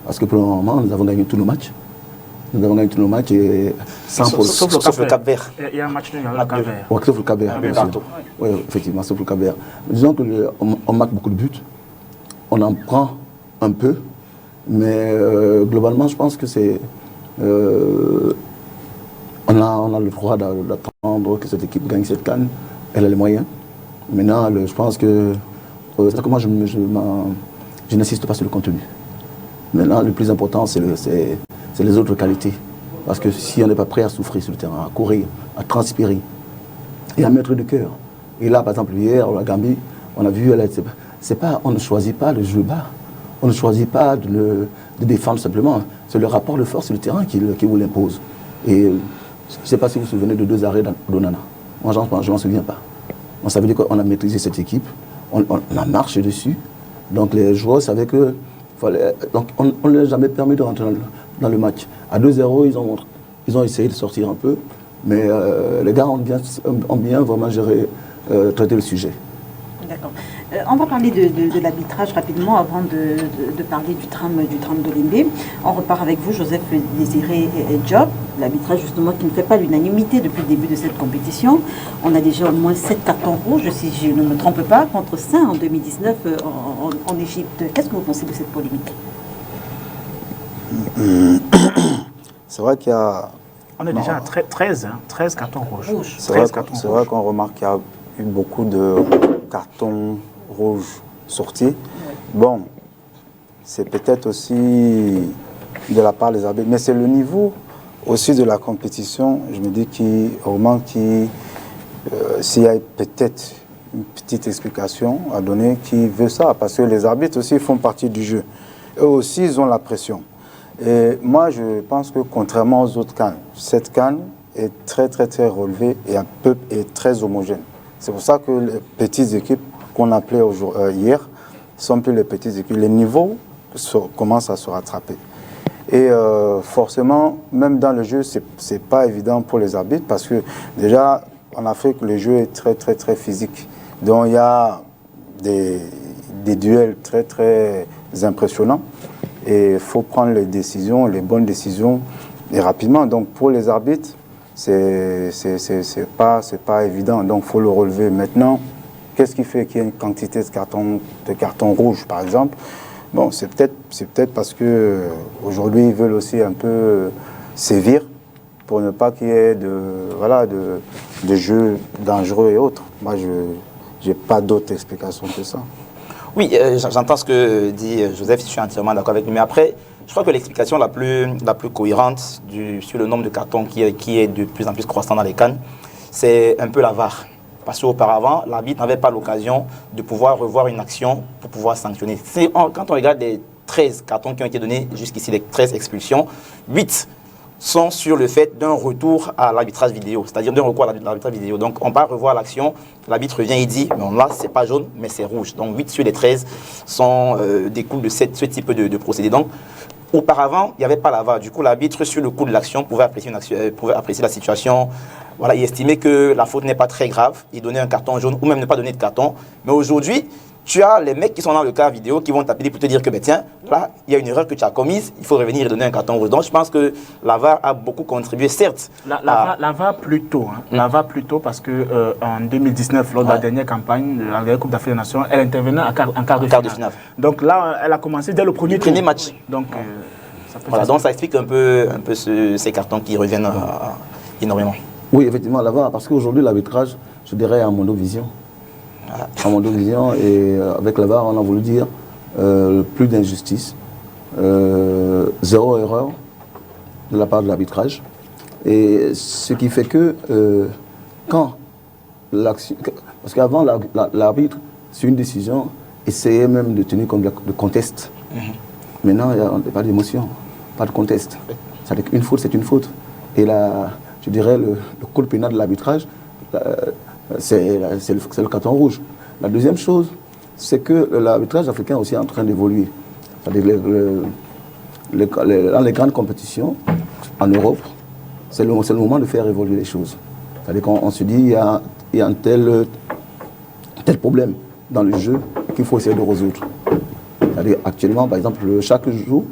parce que pour le moment, nous avons gagné tous nos matchs. Nous avons gagné tous nos matchs et sauf le Cap-Vert. Il y a un match nul avec le Cap-Vert. Ouais, sauf le Cap-Vert, bien sûr. Oui, effectivement, sauf le Cap-Vert. Disons qu'on marque beaucoup de buts, on en prend un peu, mais globalement, je pense que c'est... on a le droit d'attendre que cette équipe gagne cette CAN. Elle a les moyens. Maintenant, je pense que... c'est que moi, je n'insiste pas sur le contenu. Maintenant, le plus important, c'est les autres qualités. Parce que si on n'est pas prêt à souffrir sur le terrain, à courir, à transpirer et à mettre du cœur. Et là, par exemple, hier, la Gambie, on a vu, on ne choisit pas de jouer bas. On ne choisit pas de défendre simplement. C'est le rapport de force sur le terrain qui vous l'impose. Et je ne sais pas si vous vous souvenez de 2 arrêts d'Onana. Moi, je ne m'en souviens pas. Ça veut dire qu'on a maîtrisé cette équipe, on a marché dessus. Donc les joueurs savaient que... Donc on ne leur a jamais permis de rentrer dans le match. À 2-0, ils ont essayé de sortir un peu, mais les gars ont bien vraiment traité le sujet. D'accord. On va parler de l'arbitrage rapidement avant de parler du tram de Limbé. On repart avec vous, Joseph Désiré Diop. L'arbitrage justement qui ne fait pas l'unanimité depuis le début de cette compétition. On a déjà au moins 7 cartons rouges, si je ne me trompe pas, contre 5 en 2019 en Égypte. Qu'est-ce que vous pensez de cette polémique? C'est vrai qu'il y a... On est déjà à 13 cartons rouges. C'est vrai qu'on remarque qu'il y a eu beaucoup de cartons rouges sortis. Bon, c'est peut-être aussi de la part des arbitres, mais c'est le niveau aussi de la compétition. Je me dis s'il y a peut-être une petite explication à donner qui veut ça, parce que les arbitres aussi font partie du jeu. Eux aussi, ils ont la pression. Et moi, je pense que contrairement aux autres CAN, cette CAN est très, très, très relevée et très homogène. C'est pour ça que les petites équipes qu'on appelait hier sont plus les petites équipes. Les niveaux commencent à se rattraper. Et forcément, même dans le jeu, c'est pas évident pour les arbitres parce que déjà, en Afrique, le jeu est très, très, très physique. Donc, il y a des duels très, très impressionnants. Et il faut prendre les bonnes décisions, et rapidement. Donc, pour les arbitres, c'est pas évident. Donc, il faut le relever. Maintenant, qu'est-ce qui fait qu'il y a une quantité de cartons rouges, par exemple? Bon, c'est peut-être parce qu'aujourd'hui, ils veulent aussi un peu sévir pour ne pas qu'il y ait de jeux dangereux et autres. Moi, je n'ai pas d'autre explication que ça. Oui, j'entends ce que dit Joseph, je suis entièrement d'accord avec lui. Mais après, je crois que l'explication la plus cohérente sur le nombre de cartons qui est de plus en plus croissant dans les CAN, c'est un peu la VAR. Parce qu'auparavant, l'arbitre n'avait pas l'occasion de pouvoir revoir une action pour pouvoir sanctionner. Quand on regarde les 13 cartons qui ont été donnés jusqu'ici, les 13 expulsions, 8 sont sur le fait d'un retour à l'arbitrage vidéo, c'est-à-dire d'un recours à l'arbitrage vidéo. Donc, on va revoir l'action, l'arbitre revient et dit, bon, là, c'est pas jaune, mais c'est rouge. Donc, 8 sur les 13 découlent de ce type de procédé. Donc, auparavant, il n'y avait pas la VAR. Du coup, l'arbitre, sur le coup de l'action, pouvait apprécier la situation. Voilà, il estimait que la faute n'est pas très grave. Il donnait un carton jaune ou même ne pas donner de carton. Mais aujourd'hui, tu as les mecs qui sont dans le cas vidéo qui vont t'appeler pour te dire que, tiens, là, il y a une erreur que tu as commise, il faut revenir et donner un carton rouge. Donc, je pense que la VAR a beaucoup contribué, certes. La VAR plutôt. La VAR plutôt parce que en 2019, lors de la dernière campagne de la dernière Coupe d'Afrique des Nations, elle intervenait en quart de finale. Donc là, elle a commencé dès le premier match. Donc, donc, ça explique un peu ces cartons qui reviennent énormément. Oui, effectivement, la VAR, parce qu'aujourd'hui, l'arbitrage, je dirais, en monovision. En monovision, et avec la VAR, on a voulu dire plus d'injustice, 0 erreur de la part de l'arbitrage. Et ce qui fait que quand l'action... Parce qu'avant, l'arbitre, sur une décision, essayaient même de tenir comme de conteste. Maintenant, il n'y a pas d'émotion, pas de conteste. C'est-à-dire qu'une faute, c'est une faute. Et là, je dirais, le code pénal de l'arbitrage, c'est le carton rouge. La deuxième chose, c'est que l'arbitrage africain aussi est en train d'évoluer. C'est-à-dire dans les grandes compétitions, en Europe, c'est le moment de faire évoluer les choses. C'est-à-dire qu'on se dit, il y a un tel problème dans le jeu qu'il faut essayer de résoudre. C'est-à-dire actuellement, par exemple, chaque jour,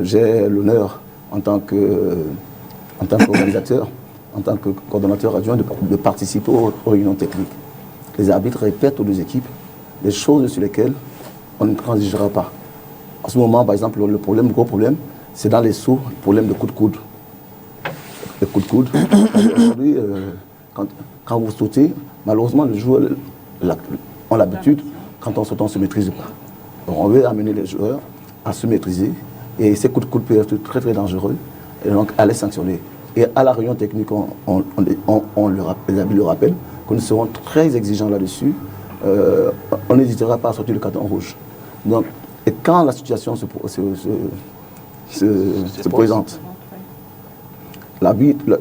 j'ai l'honneur en tant qu'organisateur, en tant que coordonnateur adjoint, de participer aux réunions techniques. Les arbitres répètent aux deux équipes des choses sur lesquelles on ne transigera pas. En ce moment, par exemple, le gros problème, c'est dans les sauts, le problème de coup de coude. Le coup de coude, aujourd'hui, quand vous sautez, malheureusement, les joueurs ont l'habitude, quand on saute, on ne se maîtrise pas. Donc, on veut amener les joueurs à se maîtriser, et ces coups de coude peuvent être très très dangereux, et donc à les sanctionner. Et à la réunion technique, les arbitres le rappellent, que nous serons très exigeants là-dessus. On n'hésitera pas à sortir le carton rouge. Donc, et quand la situation se présente, l'arbitre,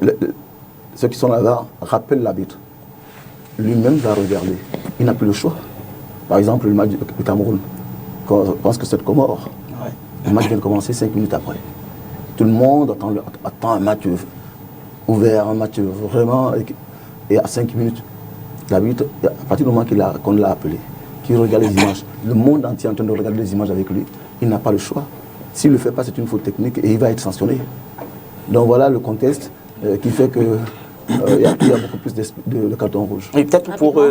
ceux qui sont là-bas rappellent l'arbitre. Lui-même va regarder. Il n'a plus le choix. Par exemple, le match du Cameroun, je pense que c'est le Comore. Ouais. Le match vient de commencer 5 minutes après. Tout le monde attend un match ouvert, un match vraiment. Et à 5 minutes, l'arbitre, à partir du moment qu'on l'a appelé, qu'il regarde les images, le monde entier est en train de regarder les images avec lui, il n'a pas le choix. S'il ne le fait pas, c'est une faute technique et il va être sanctionné. Donc voilà le contexte qui fait que il y a beaucoup plus de cartons rouges. Oui, peut-être pour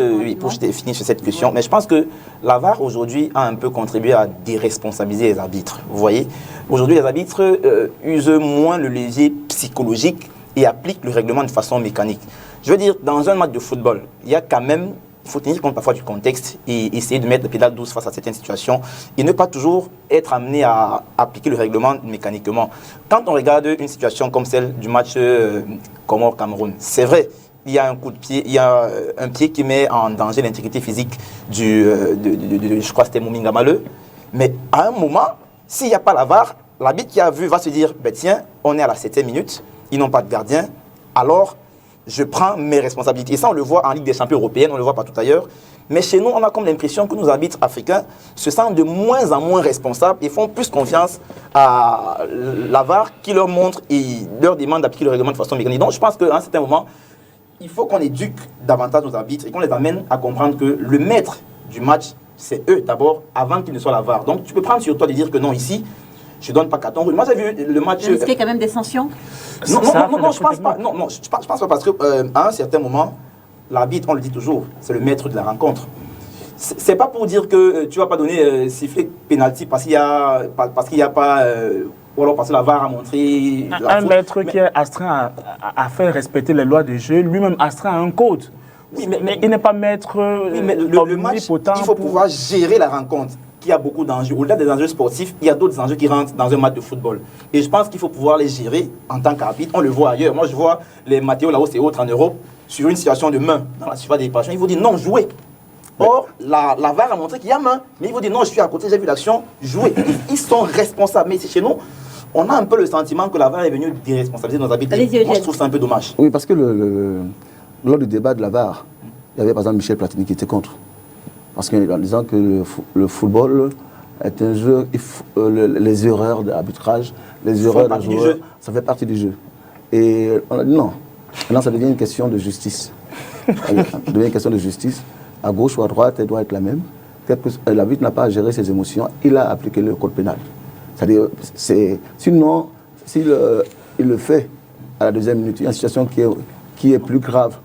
finir sur cette question, mais je pense que la VAR aujourd'hui a un peu contribué à déresponsabiliser les arbitres. Vous voyez, aujourd'hui les arbitres usent moins le levier psychologique et appliquent le règlement de façon mécanique. Je veux dire, dans un match de football, il y a quand même, il faut tenir compte parfois du contexte et essayer de mettre le pédale douce face à certaines situations et ne pas toujours être amené à appliquer le règlement mécaniquement. Quand on regarde une situation comme celle du match Comore-Cameroun, c'est vrai, il y a un coup de pied, il y a un pied qui met en danger l'intégrité physique je crois que c'était Mominga Maleu, mais à un moment, s'il n'y a pas la VAR, l'arbitre qui a vu va se dire, ben tiens, on est à la 7e minute, ils n'ont pas de gardien, alors je prends mes responsabilités. Et ça, on le voit en Ligue des champions européenne, on le voit partout ailleurs. Mais chez nous, on a comme l'impression que nos arbitres africains se sentent de moins en moins responsables et font plus confiance à la VAR qui leur montre et leur demande d'appliquer le règlement de façon mécanique. Donc, je pense qu'à un certain moment, il faut qu'on éduque davantage nos arbitres et qu'on les amène à comprendre que le maître du match, c'est eux d'abord, avant qu'ils ne soient la VAR. Donc, tu peux prendre sur toi de dire que non, ici, je ne donne pas carton rouge. Moi, j'ai vu le match. Vous risquez quand même des sanctions? Non, je pense pas. Non, je pense pas parce que à un certain moment, l'arbitre, on le dit toujours, c'est le maître de la rencontre. C'est pas pour dire que tu vas pas donner sifflet penalty parce qu'il y a pas ou alors parce que la VAR a montré. Un maître qui est astreint à faire respecter les lois du jeu, lui-même astreint à un code. Oui, mais il n'est pas maître. Oui, mais le match, il faut pouvoir gérer la rencontre. Il y a beaucoup d'enjeux. Au-delà des enjeux sportifs, il y a d'autres enjeux qui rentrent dans un match de football. Et je pense qu'il faut pouvoir les gérer en tant qu'arbitre. On le voit ailleurs. Moi, je vois les Matteo Laos et autres en Europe sur une situation de main dans la surface des dépassements. Il faut dire non, jouer. Or, la VAR a montré qu'il y a main. Mais il faut dire non, je suis à côté, j'ai vu l'action, jouer. Ils sont responsables. Mais chez nous, on a un peu le sentiment que la VAR est venue déresponsabiliser nos arbitres. Moi, je trouve ça un peu dommage. Oui, parce que lors du débat de la VAR, il y avait par exemple Michel Platini qui était contre. Parce qu'en disant que le football est un jeu, les erreurs d'arbitrage, les erreurs de joueurs, ça fait partie du jeu. Et on a dit non. Maintenant, ça devient une question de justice. Ça devient une question de justice. À gauche ou à droite, elle doit être la même. L'arbitre n'a pas à gérer ses émotions, il a appliqué le code pénal. C'est-à-dire, sinon, s'il le fait à la 2e minute, il y a une situation qui est plus grave,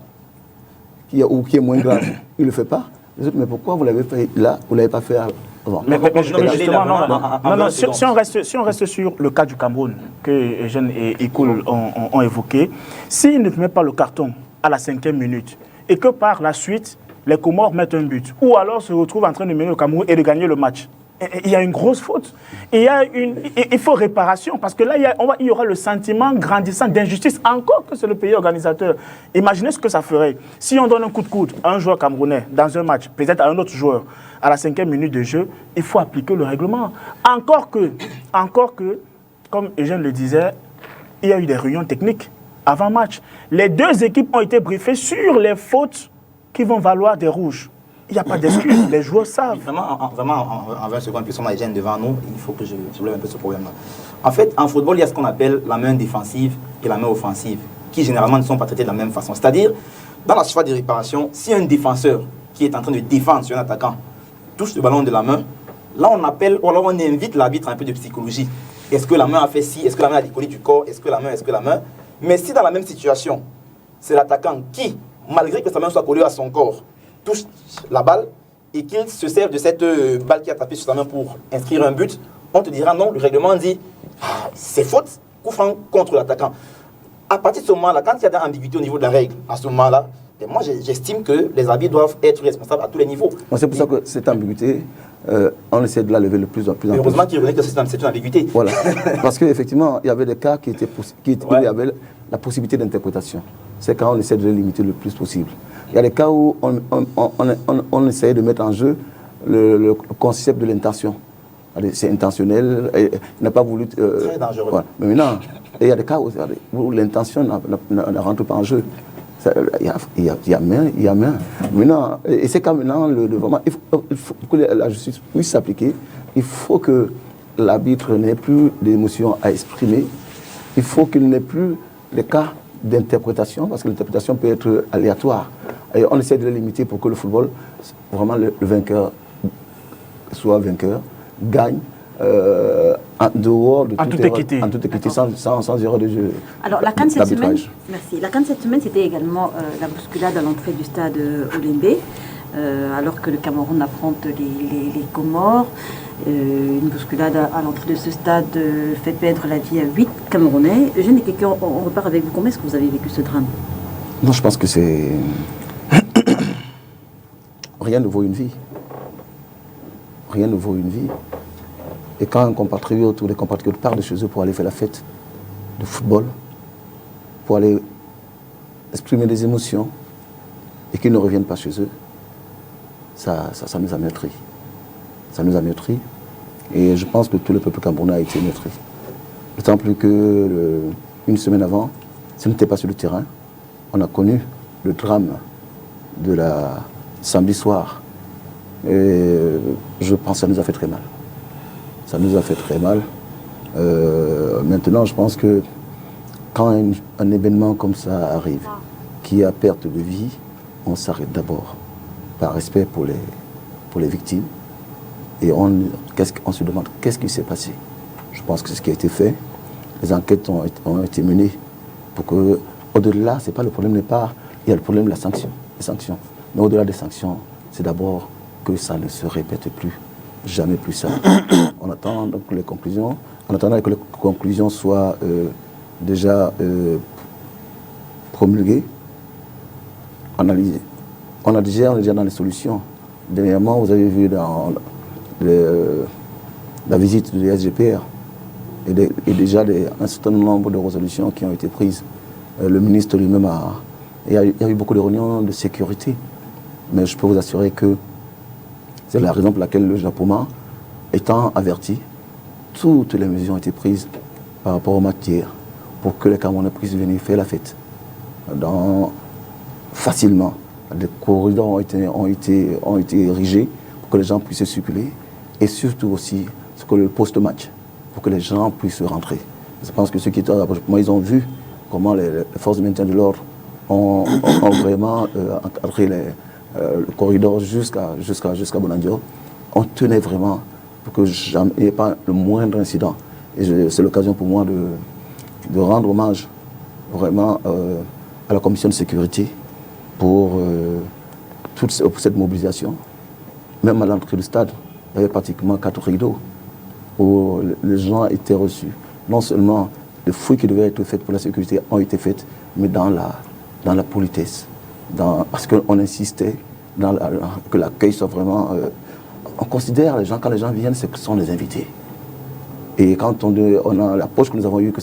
ou qui est moins grave, il ne le fait pas. Mais pourquoi vous l'avez fait là, vous ne l'avez pas fait avant? Si on reste sur le cas du Cameroun, que Eugène et Koul ont évoqué, s'il ne met pas le carton à la 5e minute, et que par la suite, les Comores mettent un but, ou alors se retrouvent en train de mener le Cameroun et de gagner le match, il y a une grosse faute. Il faut réparation, parce que là, il y aura le sentiment grandissant d'injustice, encore que c'est le pays organisateur. Imaginez ce que ça ferait. Si on donne un coup de coude à un joueur camerounais dans un match, peut-être à un autre joueur, à la 5e minute de jeu, il faut appliquer le règlement. Encore que, comme Eugène le disait, il y a eu des réunions techniques avant match. Les deux équipes ont été briefées sur les fautes qui vont valoir des rouges. Il n'y a pas d'excuse, les joueurs savent. Vraiment, en 20 secondes, puisqu'on a Eugène devant nous, il faut que je soulève un peu ce problème-là. En fait, en football, il y a ce qu'on appelle la main défensive et la main offensive, qui généralement ne sont pas traitées de la même façon. C'est-à-dire, dans la surface de réparation, si un défenseur qui est en train de défendre sur un attaquant touche le ballon de la main, là on appelle, ou alors on invite l'arbitre à un peu de psychologie. Est-ce que la main a fait ci? Est-ce que la main a décollé du corps? Est-ce que la main? Mais si dans la même situation, c'est l'attaquant qui, malgré que sa main soit collée à son corps, touche la balle et qu'il se sert de cette balle qui a tapé sur sa main pour inscrire un but, on te dira non, le règlement dit c'est faute, coup franc contre l'attaquant. À partir de ce moment-là, quand il y a de l'ambiguïté au niveau de la règle, à ce moment-là, moi j'estime que les arbitres doivent être responsables à tous les niveaux. C'est pour ça que cette ambiguïté, on essaie de la lever le plus en plus. Heureusement qu'il reconnaît que c'est une ambiguïté. Voilà. Parce qu'effectivement, il y avait des cas où il y avait la possibilité d'interprétation. C'est quand on essaie de les limiter le plus possible. Il y a des cas où on essaie de mettre en jeu le concept de l'intention. C'est intentionnel, il n'a pas voulu... Très dangereux. Voilà. Mais maintenant, il y a des cas où l'intention ne rentre pas en jeu. Il y a main. Maintenant, et c'est quand maintenant, vraiment, il faut que la justice puisse s'appliquer. Il faut que l'arbitre n'ait plus d'émotions à exprimer. Il faut qu'il n'ait plus les cas d'interprétation, parce que l'interprétation peut être aléatoire. Et on essaie de le limiter pour que le football, vraiment le vainqueur soit vainqueur, gagne en dehors de toute équité, sans erreur de jeu. Alors la CAN cette semaine, merci. La CAN cette semaine, c'était également la bousculade à l'entrée du stade Olembe, alors que le Cameroun affronte les Comores. Une bousculade à l'entrée de ce stade fait perdre la vie à 8 Camerounais. Eugène et quelqu'un, on repart avec vous. Comment est-ce que vous avez vécu ce drame? Non, je pense que c'est... Rien ne vaut une vie. Rien ne vaut une vie. Et quand un compatriote ou des compatriotes partent de chez eux pour aller faire la fête de football, pour aller exprimer des émotions, et qu'ils ne reviennent pas chez eux, ça nous a meurtris. Ça nous a meurtris. Et je pense que tout le peuple camerounais a été meurtri. D'autant plus que une semaine avant, ce n'était pas sur le terrain. On a connu le drame de la samedi soir. Et je pense que ça nous a fait très mal. Ça nous a fait très mal. Maintenant, je pense que quand un événement comme ça arrive, qui a perte de vie, on s'arrête d'abord par respect pour les victimes. Et on se demande qu'est-ce qui s'est passé. Je pense que c'est ce qui a été fait. Les enquêtes ont été menées pour que, au-delà, c'est pas le problème n'est pas, il y a le problème de la sanction, les sanctions. Mais au-delà des sanctions, c'est d'abord que ça ne se répète plus, jamais plus ça. On attend donc les conclusions. En attendant que les conclusions soient déjà promulguées, analysées. On est déjà dans les solutions. Dernièrement, vous avez vu dans la visite du SGPR et déjà un certain nombre de résolutions qui ont été prises. Le ministre lui-même il y a eu beaucoup de réunions de sécurité. Mais je peux vous assurer que c'est la raison pour laquelle le Japoma, étant averti, toutes les mesures ont été prises par rapport aux matières pour que les Camerounais puissent venir faire la fête. Facilement. Les corridors ont été érigés pour que les gens puissent circuler et surtout aussi le post-match pour que les gens puissent rentrer. Je pense que ceux qui étaient à moi, ils ont vu comment les forces de maintien de l'ordre ont vraiment encadré le corridor jusqu'à Bonandio. On tenait vraiment pour qu'il n'y ait pas le moindre incident. Et c'est l'occasion pour moi de rendre hommage vraiment à la commission de sécurité pour toute cette mobilisation. Même à l'entrée du stade, il y avait pratiquement 4 rideaux où les gens étaient reçus. Non seulement les fouilles qui devaient être faites pour la sécurité ont été faites, mais dans la politesse. Parce qu'on insistait que l'accueil soit vraiment on considère les gens, quand les gens viennent, ce sont des invités. Et quand on a l'approche que nous avons eue, que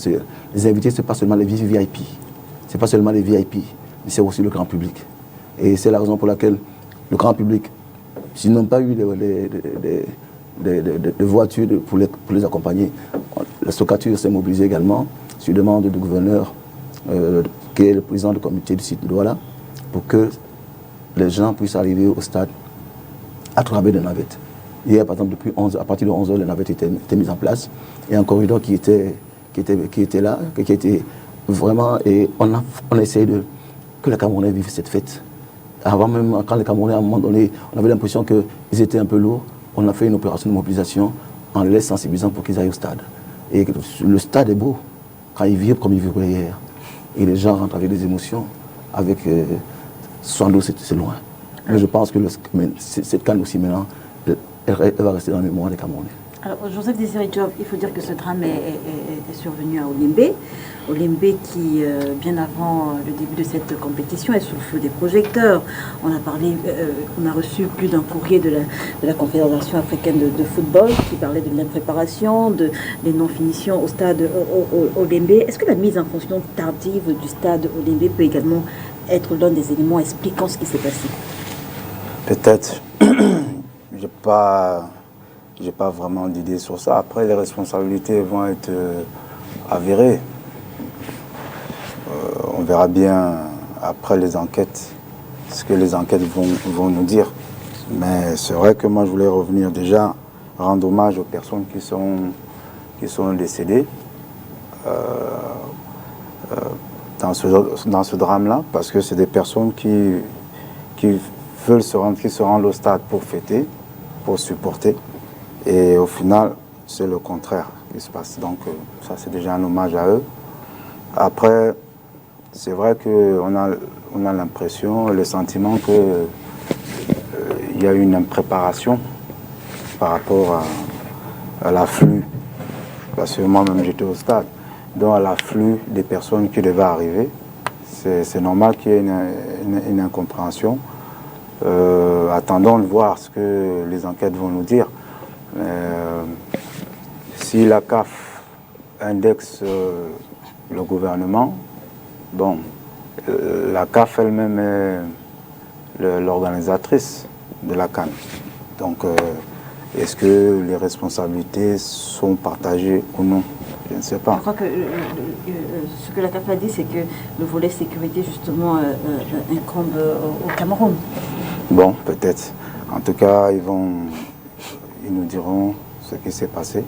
les invités, ce n'est pas seulement les VIP, ce n'est pas seulement les VIP, mais c'est aussi le grand public. Et c'est la raison pour laquelle le grand public, s'ils n'ont pas eu des voitures pour les accompagner, la Socatur s'est mobilisée également, sur demande du gouverneur, qui est le président du comité du site de Douala, pour que les gens puissent arriver au stade à travers des navettes. Hier, par exemple, à partir de 11h, les navettes étaient mises en place. Il y a un corridor qui était là, qui était vraiment... Et on a essayé que les Camerounais vivent cette fête. Avant même, quand les Camerounais, à un moment donné, on avait l'impression qu'ils étaient un peu lourds, on a fait une opération de mobilisation en les sensibilisant pour qu'ils aillent au stade. Et le stade est beau, quand il vibre comme il vibrait hier. Et les gens rentrent avec des émotions, avec... 72, c'est loin. Mais je pense que cette canne aussi maintenant, elle va rester dans la mémoire des Camerounais. Alors, Joseph Désiré Diop, il faut dire que ce drame est survenu à Olimbe. Olimbe qui, bien avant le début de cette compétition, est sous le feu des projecteurs. On a reçu plus d'un courrier de la Confédération africaine de football qui parlait de l'impréparation, des non-finitions au stade Olimbe. Est-ce que la mise en fonction tardive du stade Olimbe peut également être l'un des éléments expliquant ce qui s'est passé? Peut-être. J'ai pas vraiment d'idée sur ça. Après, les responsabilités vont être avérées. On verra bien après les enquêtes, ce que les enquêtes vont nous dire. Mais c'est vrai que moi, je voulais revenir déjà, rendre hommage aux personnes qui sont décédées dans ce drame-là, parce que c'est des personnes qui veulent se rendent au stade pour fêter, pour supporter. Et au final, c'est le contraire qui se passe. Donc ça, c'est déjà un hommage à eux. Après, c'est vrai qu'on a l'impression, le sentiment qu'il y a eu une impréparation par rapport à l'afflux. Parce que moi-même, j'étais au stade. Donc à l'afflux des personnes qui devaient arriver, c'est normal qu'il y ait une incompréhension. Attendons de voir ce que les enquêtes vont nous dire. Si la CAF indexe le gouvernement, bon, la CAF elle-même est l'organisatrice de la CAN. Donc, est-ce que les responsabilités sont partagées ou non? Je ne sais pas. Je crois que ce que la CAF a dit, c'est que le volet sécurité, justement, incombe au Cameroun. Bon, peut-être. En tout cas, ils nous diront ce qui s'est passé.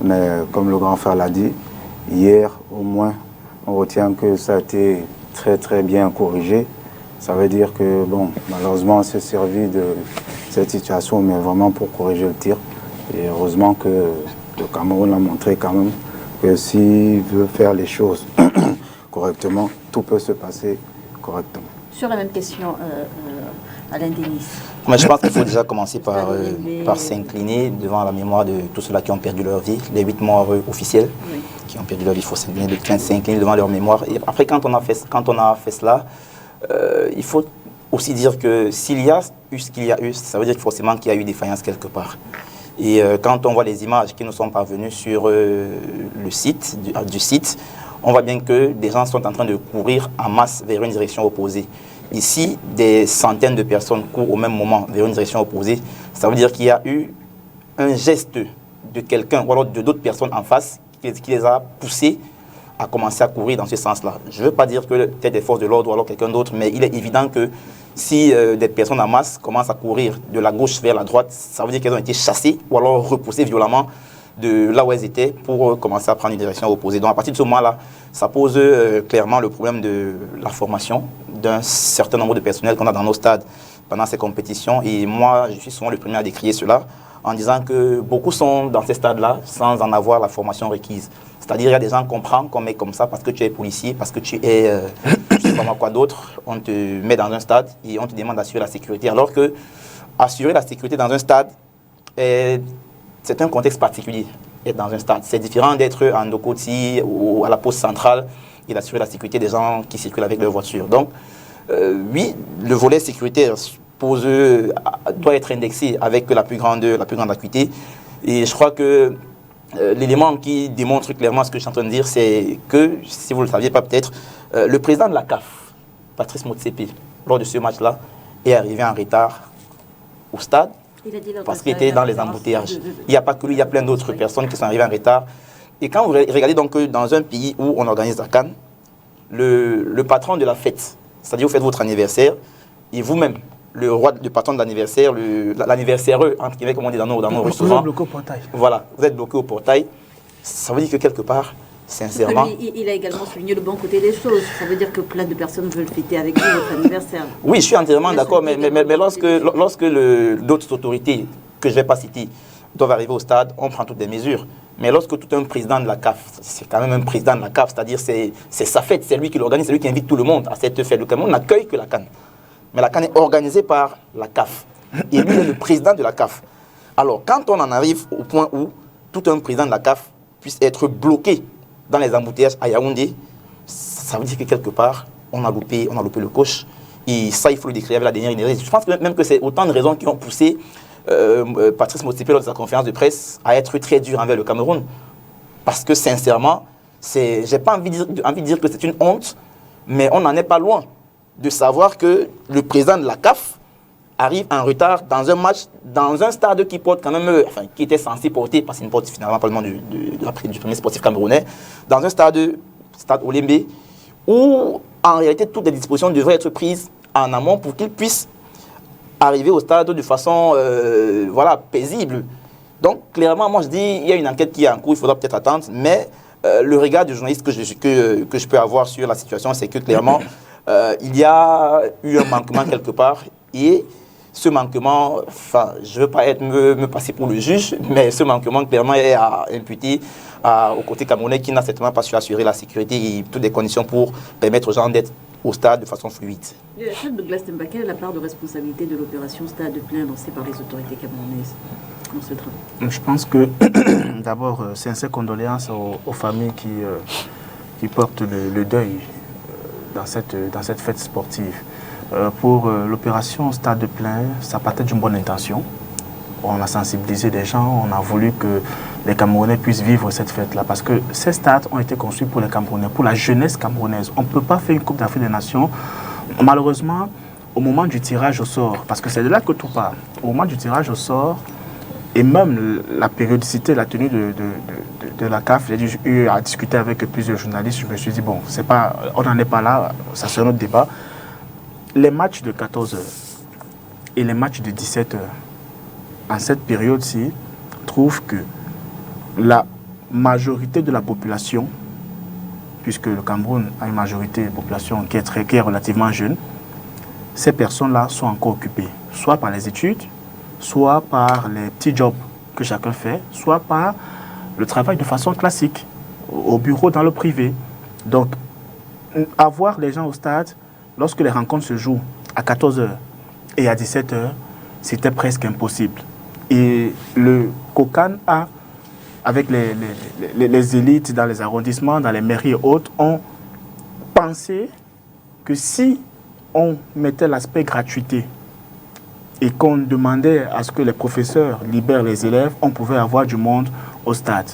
Mais comme le grand frère l'a dit, hier, au moins, on retient que ça a été très, très bien corrigé. Ça veut dire que, bon, malheureusement, on s'est servi de cette situation, mais vraiment pour corriger le tir. Et heureusement que le Cameroun a montré quand même que s'il veut faire les choses correctement, tout peut se passer correctement. Sur la même question, Alain Denis. Mais je pense qu'il faut déjà commencer par s'incliner devant la mémoire de tous ceux-là qui ont perdu leur vie, les 8 morts officiels qui ont perdu leur vie. Il faut s'incliner devant leur mémoire. Et après, quand on a fait cela, il faut aussi dire que s'il y a eu ce qu'il y a eu, ça veut dire forcément qu'il y a eu des défaillance quelque part. Et quand on voit les images qui nous sont parvenues sur le site, du site, on voit bien que des gens sont en train de courir en masse vers une direction opposée. Ici, des centaines de personnes courent au même moment vers une direction opposée. Ça veut dire qu'il y a eu un geste de quelqu'un ou alors de d'autres personnes en face qui les a poussés à commencer à courir dans ce sens-là. Je ne veux pas dire que peut-être des forces de l'ordre ou alors quelqu'un d'autre, mais il est évident que si des personnes en masse commencent à courir de la gauche vers la droite, ça veut dire qu'elles ont été chassées ou alors repoussées violemment de là où elles étaient pour commencer à prendre une direction opposée. Donc à partir de ce moment-là, ça pose clairement le problème de la formation d'un certain nombre de personnels qu'on a dans nos stades pendant ces compétitions. Et moi, je suis souvent le premier à décrier cela en disant que beaucoup sont dans ces stades-là sans en avoir la formation requise. C'est-à-dire qu'il y a des gens qu'on prend, qu'on met comme ça parce que tu es policier, parce que tu es, je ne sais pas moi quoi d'autre, on te met dans un stade et on te demande d'assurer la sécurité. Alors que assurer la sécurité dans un stade, c'est un contexte particulier, être dans un stade. C'est différent d'être en Dokoti ou à la poste centrale et d'assurer la sécurité des gens qui circulent avec leur voiture. Donc, oui, le volet sécuritaire, doit être indexé avec la plus grande acuité. Et je crois que l'élément qui démontre clairement ce que je suis en train de dire, c'est que, si vous ne le saviez pas peut-être, le président de la CAF, Patrice Motsepe, lors de ce match-là, est arrivé en retard au stade parce qu'il était dans les embouteillages. Il n'y a pas que lui, il y a plein d'autres personnes qui sont arrivées en retard. Et quand vous regardez donc dans un pays où on organise la CAN, le patron de la fête, c'est-à-dire vous faites votre anniversaire, et vous-même, le patron de l'anniversaire, l'anniversaireux, entre guillemets, comme on dit dans nos restaurants. Vous êtes bloqué au portail. Voilà, vous êtes bloqué au portail. Ça veut dire que quelque part, sincèrement... Il a également souligné le bon côté des choses. Ça veut dire que plein de personnes veulent fêter avec vous votre anniversaire. Oui, je suis entièrement d'accord, mais lorsque d'autres autorités, que je ne vais pas citer, doivent arriver au stade, on prend toutes les mesures. Mais lorsque tout un président de la CAF, c'est quand même un président de la CAF, c'est-à-dire c'est sa fête, c'est lui qui l'organise, c'est lui qui invite tout le monde à cette fête. Le Cameroun n'accueille que la CAN. Mais la CAN est organisée par la CAF. Et lui est le président de la CAF. Alors, quand on en arrive au point où tout un président de la CAF puisse être bloqué dans les embouteillages à Yaoundé, ça veut dire que quelque part, on a loupé le coche. Et ça, il faut le décrire avec la dernière énergie. Je pense même que c'est autant de raisons qui ont poussé Patrice Motsepe, lors de sa conférence de presse, à être très dur envers le Cameroun. Parce que sincèrement, j'ai pas envie de dire que c'est une honte, mais on n'en est pas loin de savoir que le président de la CAF arrive en retard dans un match, dans un stade qui porte quand même, qui était censé porter, parce qu'il ne porte finalement pas le nom du premier sportif camerounais, dans un stade Olembe, où en réalité toutes les dispositions devraient être prises en amont pour qu'il puisse arriver au stade de façon paisible. Donc clairement, moi je dis, il y a une enquête qui est en cours, il faudra peut-être attendre, mais le regard du journaliste que je peux avoir sur la situation, c'est que clairement, il y a eu un manquement quelque part, et ce manquement, je ne veux pas me passer pour le juge, mais ce manquement clairement est à imputer au côté camerounais qui n'a certainement pas su assurer la sécurité et toutes les conditions pour permettre aux gens d'être au stade de façon fluide. Le chef de Glass Temba, quelle est la part de responsabilité de l'opération Stade plein lancée par les autorités camerounaises dans ce drame? Je pense que, d'abord, sincères condoléances aux familles qui portent le deuil dans cette fête sportive. Pour l'opération Stade plein, ça partait d'une bonne intention. On a sensibilisé des gens, on a voulu que les Camerounais puissent vivre cette fête-là. Parce que ces stades ont été construits pour les Camerounais, pour la jeunesse camerounaise. On ne peut pas faire une Coupe d'Afrique des Nations. Malheureusement, au moment du tirage au sort, parce que c'est de là que tout part, au moment du tirage au sort, et même la périodicité, la tenue de la CAF, j'ai eu à discuter avec plusieurs journalistes, je me suis dit, bon, on n'en est pas là, ça sera notre débat. Les matchs de 14h et les matchs de 17h, en cette période-ci, trouvent que la majorité de la population, puisque le Cameroun a une majorité de population qui est relativement jeune, ces personnes-là sont encore occupées, soit par les études, soit par les petits jobs que chacun fait, soit par le travail de façon classique, au bureau, dans le privé. Donc, avoir les gens au stade, lorsque les rencontres se jouent à 14h et à 17h, c'était presque impossible. Et le COCAN a, avec les élites dans les arrondissements, dans les mairies et autres, ont pensé que si on mettait l'aspect gratuité et qu'on demandait à ce que les professeurs libèrent les élèves, on pouvait avoir du monde au stade.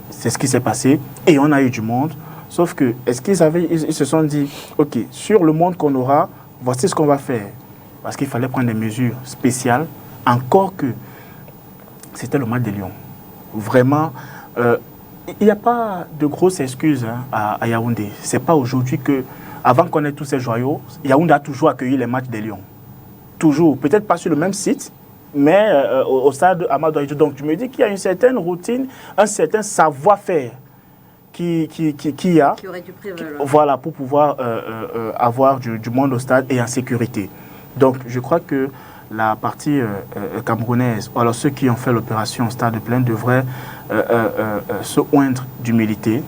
C'est ce qui s'est passé et on a eu du monde. Sauf que, est-ce ils se sont dit, ok, sur le monde qu'on aura, voici ce qu'on va faire. Parce qu'il fallait prendre des mesures spéciales, encore que c'était le match des Lions. Vraiment, il n'y a pas de grosses excuses à Yaoundé. Ce n'est pas aujourd'hui que, avant qu'on ait tous ces joyaux, Yaoundé a toujours accueilli les matchs des Lions. Toujours. Peut-être pas sur le même site, mais au stade Amadou Ahidjo. Donc, je me dis qu'il y a une certaine routine, un certain savoir-faire qui aurait dû prévaloir. Voilà, pour pouvoir avoir du monde au stade et en sécurité. Donc, je crois que la partie camerounaise, ou alors ceux qui ont fait l'opération Stade plein, devraient se oindre d'humilité,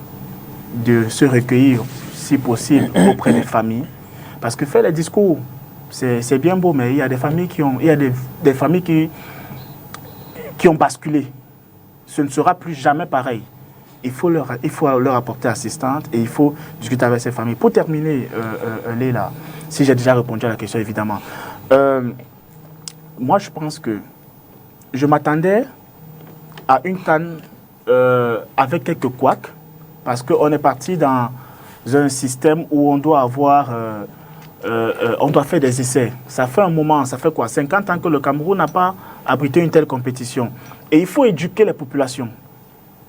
de se recueillir, si possible, auprès des familles. Parce que faire les discours, c'est bien beau, mais il y a des familles qui ont basculé. Ce ne sera plus jamais pareil. Il faut leur apporter assistance et il faut discuter avec ces familles. Pour terminer, Léla, si j'ai déjà répondu à la question, évidemment, moi, je pense que je m'attendais à une CAN avec quelques couacs, parce qu'on est parti dans un système où on doit avoir... on doit faire des essais. Ça fait un moment, ça fait quoi, 50 ans que le Cameroun n'a pas abrité une telle compétition. Et il faut éduquer les populations.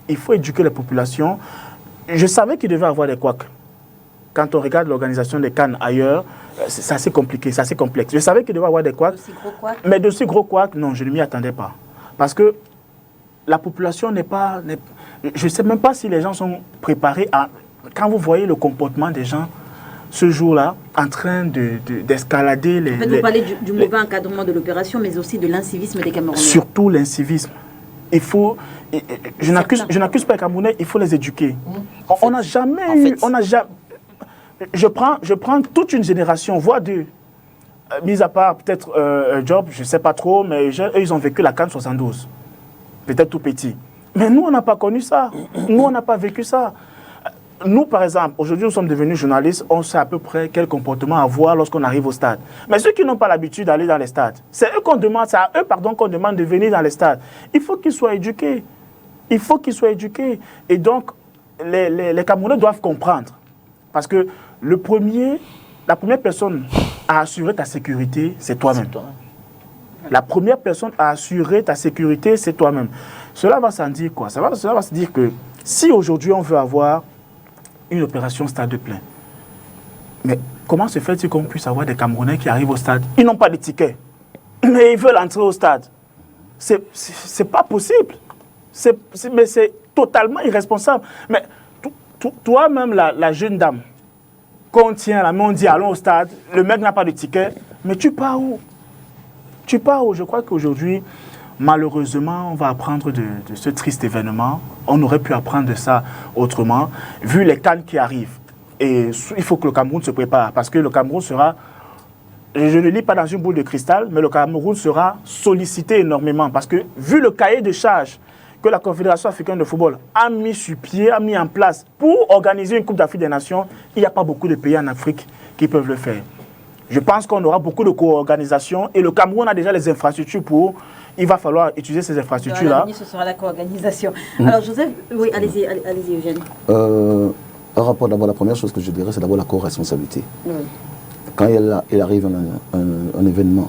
Il faut éduquer les populations. Je savais qu'il devait y avoir des couacs. Quand on regarde l'organisation des CAN ailleurs, c'est assez compliqué, c'est assez complexe. Je savais qu'il devait y avoir des couacs. Mais de si gros couacs, non, je ne m'y attendais pas. Parce que la population n'est pas... je ne sais même pas si les gens sont préparés à... Quand vous voyez le comportement des gens, ce jour-là, en train d'escalader les... En fait, vous parlez du mauvais encadrement de l'opération, mais aussi de l'incivisme des Camerounais. Surtout l'incivisme. Il faut... Je n'accuse pas les Camerounais, il faut les éduquer. On n'a jamais eu... Je prends toute une génération, voire deux. Mis à part peut-être Job, je ne sais pas trop, mais eux, ils ont vécu la CAN 72. Peut-être tout petit. Mais nous, on n'a pas connu ça. Nous, on n'a pas vécu ça. Nous, par exemple, aujourd'hui, nous sommes devenus journalistes, on sait à peu près quel comportement avoir lorsqu'on arrive au stade. Mais ceux qui n'ont pas l'habitude d'aller dans les stades, c'est eux qu'on demande, c'est à eux, qu'on demande de venir dans les stades. Il faut qu'ils soient éduqués. Il faut qu'ils soient éduqués. Et donc, les Camerounais doivent comprendre. Parce que la première personne à assurer ta sécurité, c'est toi-même. La première personne à assurer ta sécurité, c'est toi-même. Cela va s'en dire quoi? Cela va se dire que si aujourd'hui on veut avoir une opération stade plein, mais comment se fait-il qu'on puisse avoir des Camerounais qui arrivent au stade? Ils n'ont pas de ticket, mais ils veulent entrer au stade. C'est pas possible. Mais c'est totalement irresponsable. Mais toi-même, la jeune dame, quand on tient la main, on dit allons au stade, le mec n'a pas de ticket, mais tu pars où? Tu pars où? Je crois qu'aujourd'hui, malheureusement, on va apprendre de ce triste événement. On aurait pu apprendre de ça autrement, vu les CAN qui arrivent. Et il faut que le Cameroun se prépare, parce que le Cameroun sera, je ne lis pas dans une boule de cristal, mais le Cameroun sera sollicité énormément, parce que vu le cahier de charges que la Confédération africaine de football a mis sur pied, a mis en place pour organiser une Coupe d'Afrique des Nations, il n'y a pas beaucoup de pays en Afrique qui peuvent le faire. Je pense qu'on aura beaucoup de co-organisation et le Cameroun a déjà les infrastructures pour... Il va falloir utiliser ces infrastructures-là. Ce sera la co-organisation. Alors Joseph, oui, allez-y Eugène. Par rapport d'abord, la première chose que je dirais, c'est d'abord la co-responsabilité. Oui. Quand il arrive un événement,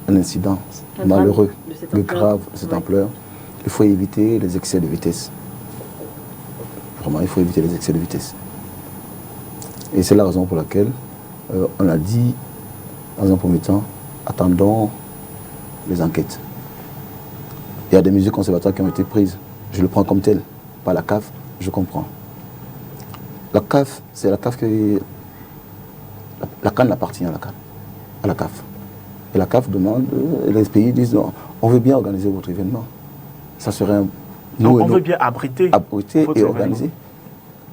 un incident malheureux, grave, de cette ampleur, il faut éviter les excès de vitesse. Vraiment, il faut éviter les excès de vitesse. Et c'est la raison pour laquelle on a dit, dans un premier temps, attendons les enquêtes. Il y a des mesures conservatoires qui ont été prises. Je le prends comme tel. Pas la CAF, je comprends. La CAF, c'est la CAF qui... La CAN appartient à la CAF. Et la CAF demande, les pays disent, non, on veut bien organiser votre événement. Ça serait un... Donc on veut bien abriter et organiser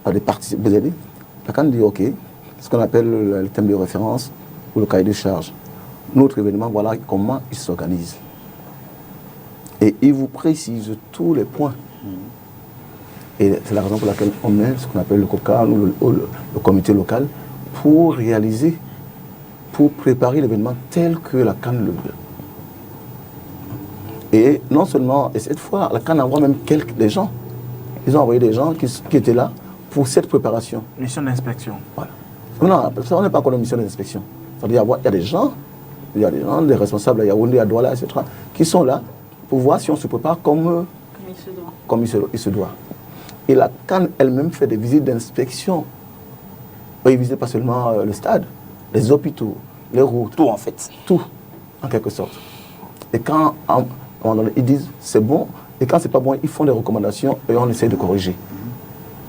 par des parties. Vous avez, la CAN dit, OK, ce qu'on appelle le thème de référence ou le cahier de charge. Notre événement, voilà comment il s'organise. Et il vous précise tous les points. Et c'est la raison pour laquelle on met ce qu'on appelle le COCAN ou le comité local pour réaliser, pour préparer l'événement tel que la CAN le veut. Et non seulement, et cette fois, la CAN envoie même des gens. Ils ont envoyé des gens qui étaient là pour cette préparation. Mission d'inspection. Voilà. Non, ça, on n'est pas encore en mission d'inspection. C'est-à-dire qu'il y a des gens, des responsables à Yaoundé, à Douala, etc., qui sont là pour voir si on se prépare comme il se doit. Et la CAN elle-même fait des visites d'inspection. Ils visitent pas seulement le stade, les hôpitaux, les routes. Tout en fait. Tout, en quelque sorte. Et quand ils disent c'est bon, et quand c'est pas bon, ils font des recommandations et on essaie de corriger.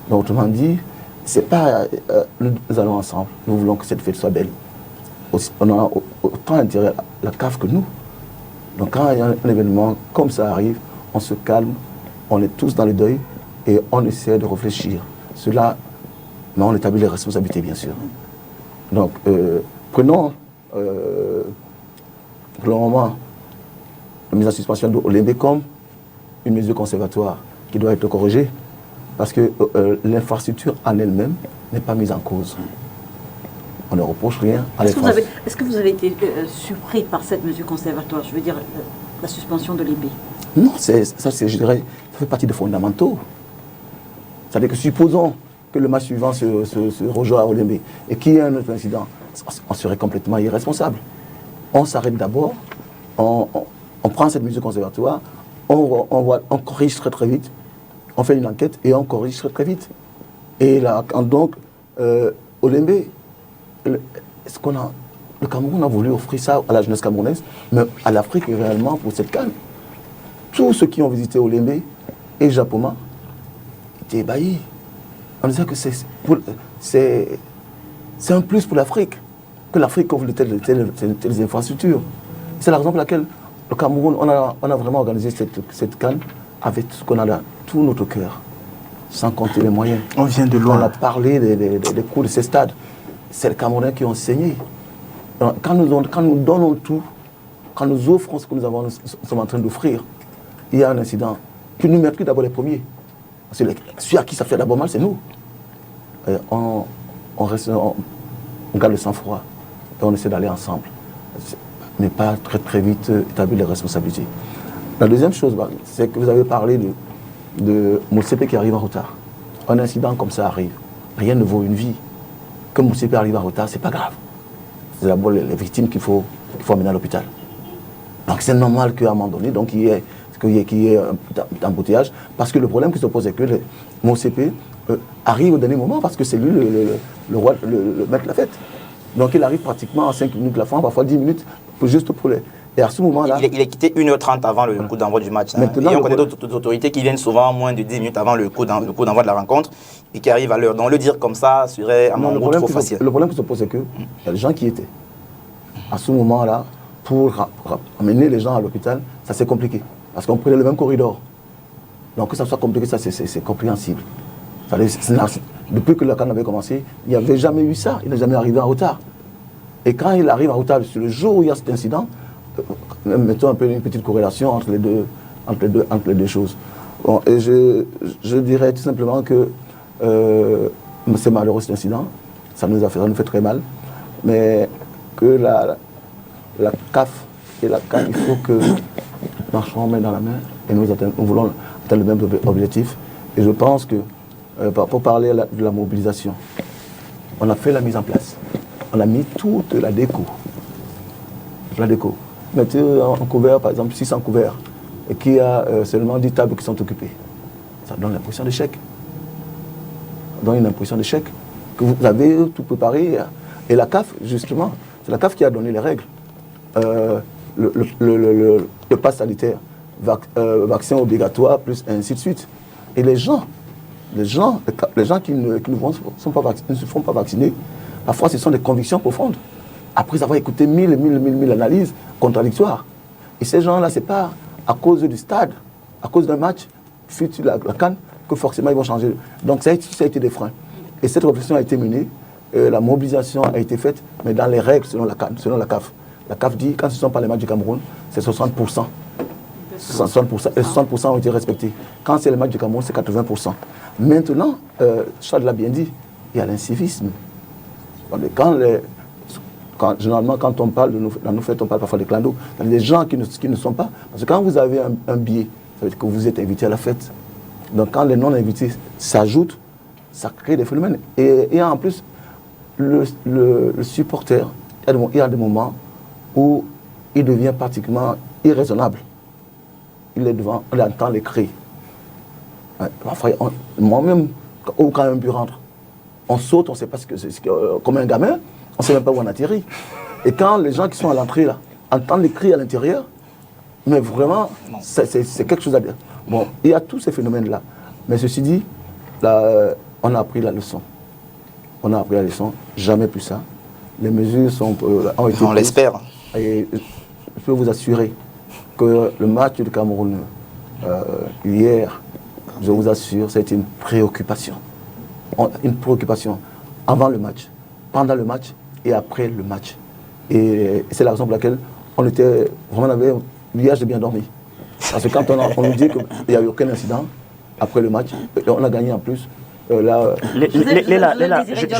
Donc autrement dit, c'est pas nous allons ensemble, nous voulons que cette fête soit belle. On a autant intérêt à la CAF que nous. Donc quand il y a un événement comme ça arrive, on se calme, on est tous dans le deuil et on essaie de réfléchir. Cela, mais on établit les responsabilités bien sûr. Donc prenons pour le moment la mise en suspension de l'Olympique comme une mesure conservatoire qui doit être corrigée parce que l'infrastructure en elle-même n'est pas mise en cause. On ne reproche rien à Est-ce l'effort. que vous avez été surpris par cette mesure conservatoire, je veux dire la suspension de l'EB? Non, je dirais, ça fait partie des fondamentaux. C'est-à-dire que supposons que le match suivant se rejoue à Olembe et qu'il y ait un autre incident, on serait complètement irresponsable. On s'arrête d'abord, on prend cette mesure conservatoire, on corrige très très vite, on fait une enquête et on corrige très très vite. Et là, donc, Olembe, le Cameroun a voulu offrir ça à la jeunesse camerounaise, mais à l'Afrique réellement pour cette CAN. Tous ceux qui ont visité Olembe et Japoma étaient ébahis. On disait que c'est un plus pour l'Afrique, que l'Afrique offre de telles infrastructures. C'est la raison pour laquelle le Cameroun, on a vraiment organisé cette CAN avec ce qu'on a là, tout notre cœur, sans compter les moyens. On vient de loin. On a parlé des coûts de ces stades. C'est les Camerounais qui ont saigné. Quand nous donnons tout, quand nous offrons ce que nous sommes en train d'offrir, il y a un incident qui nous met d'abord les premiers. Celui à qui ça fait d'abord mal, c'est nous. Et on garde le sang-froid et on essaie d'aller ensemble. Mais pas très très vite établir les responsabilités. La deuxième chose, c'est que vous avez parlé de Motsepe qui arrive en retard. Un incident comme ça arrive. Rien ne vaut une vie. Que Motsepe arrive en retard, c'est pas grave. C'est d'abord les victimes qu'il faut amener à l'hôpital. Donc c'est normal qu'à un moment donné, donc, qu'il y ait un embouteillage, parce que le problème qui se pose, c'est que Motsepe arrive au dernier moment, parce que c'est lui le roi, le maître de la fête. Donc il arrive pratiquement à 5 minutes la fin, parfois 10 minutes, juste pour les... Et à ce moment-là... Il est quitté 1h30 avant le coup d'envoi du match. Maintenant, et on connaît d'autres autorités qui viennent souvent moins de 10 minutes avant le coup d'envoi de la rencontre et qui arrivent à l'heure. Donc le dire comme ça serait à mon goût trop facile. Le problème qui se pose, c'est qu'il y a des gens qui étaient. À ce moment-là, pour amener les gens à l'hôpital, ça c'est compliqué. Parce qu'on prenait le même corridor. Donc que ça soit compliqué, ça c'est compréhensible. Depuis que la CAN avait commencé, il n'y avait jamais eu ça. Il n'est jamais arrivé en retard. Et quand il arrive en retard, sur le jour où il y a cet incident, mettons un peu une petite corrélation entre les deux choses. Bon, et je dirais tout simplement que c'est malheureux cet incident. Ça nous fait très mal. Mais que la CAF et la CAN, il faut que nous marchons main dans la main et nous voulons atteindre le même objectif. Et je pense que, pour parler de la mobilisation, on a fait la mise en place. On a mis toute la déco. Mettez en couvert, par exemple, 600 couverts, et qu'il y a seulement 10 tables qui sont occupées. Ça donne l'impression d'échec. Ça donne une impression d'échec. Que vous avez tout préparé. Et la CAF, justement, c'est la CAF qui a donné les règles. Le pass sanitaire, vaccin obligatoire, plus ainsi de suite. Et les gens qui ne se font pas vacciner, parfois ce sont des convictions profondes. Après avoir écouté mille analyses contradictoires. Et ces gens-là, c'est pas à cause du stade, à cause d'un match, futur la CAN, que forcément ils vont changer. Donc ça a été des freins. Et cette réflexion a été menée, la mobilisation a été faite, mais dans les règles selon la CAN, selon la CAF. La CAF dit, quand ce ne sont pas les matchs du Cameroun, c'est 60%. 60%. Et 60% ont été respectés. Quand c'est les matchs du Cameroun, c'est 80%. Maintenant, Chad l'a bien dit, il y a l'incivisme. Généralement, quand on parle dans nos fêtes, on parle parfois des clandos. Il y a des gens qui ne sont pas. Parce que quand vous avez un billet, ça veut dire que vous êtes invité à la fête. Donc quand les non-invités s'ajoutent, ça crée des phénomènes. Et en plus, le supporter, il y a des moments où il devient pratiquement irraisonnable. Il est devant, on entend les cris. Moi-même, quand un but rentre, on saute, on ne sait pas ce que c'est. Comme un gamin, on ne sait même pas où on atterrit. Et quand les gens qui sont à l'entrée, là, entendent les cris à l'intérieur, mais vraiment, c'est quelque chose à dire. Bon, il y a tous ces phénomènes-là. Mais ceci dit, là, on a appris la leçon. Jamais plus ça. Les mesures ont été prises. On l'espère. Et je peux vous assurer que le match du Cameroun, hier, je vous assure, c'était une préoccupation. Une préoccupation avant le match, pendant le match et après le match. Et c'est la raison pour laquelle hier j'ai bien dormi. Parce que quand on nous dit qu'il n'y a eu aucun incident après le match, on a gagné en plus, Je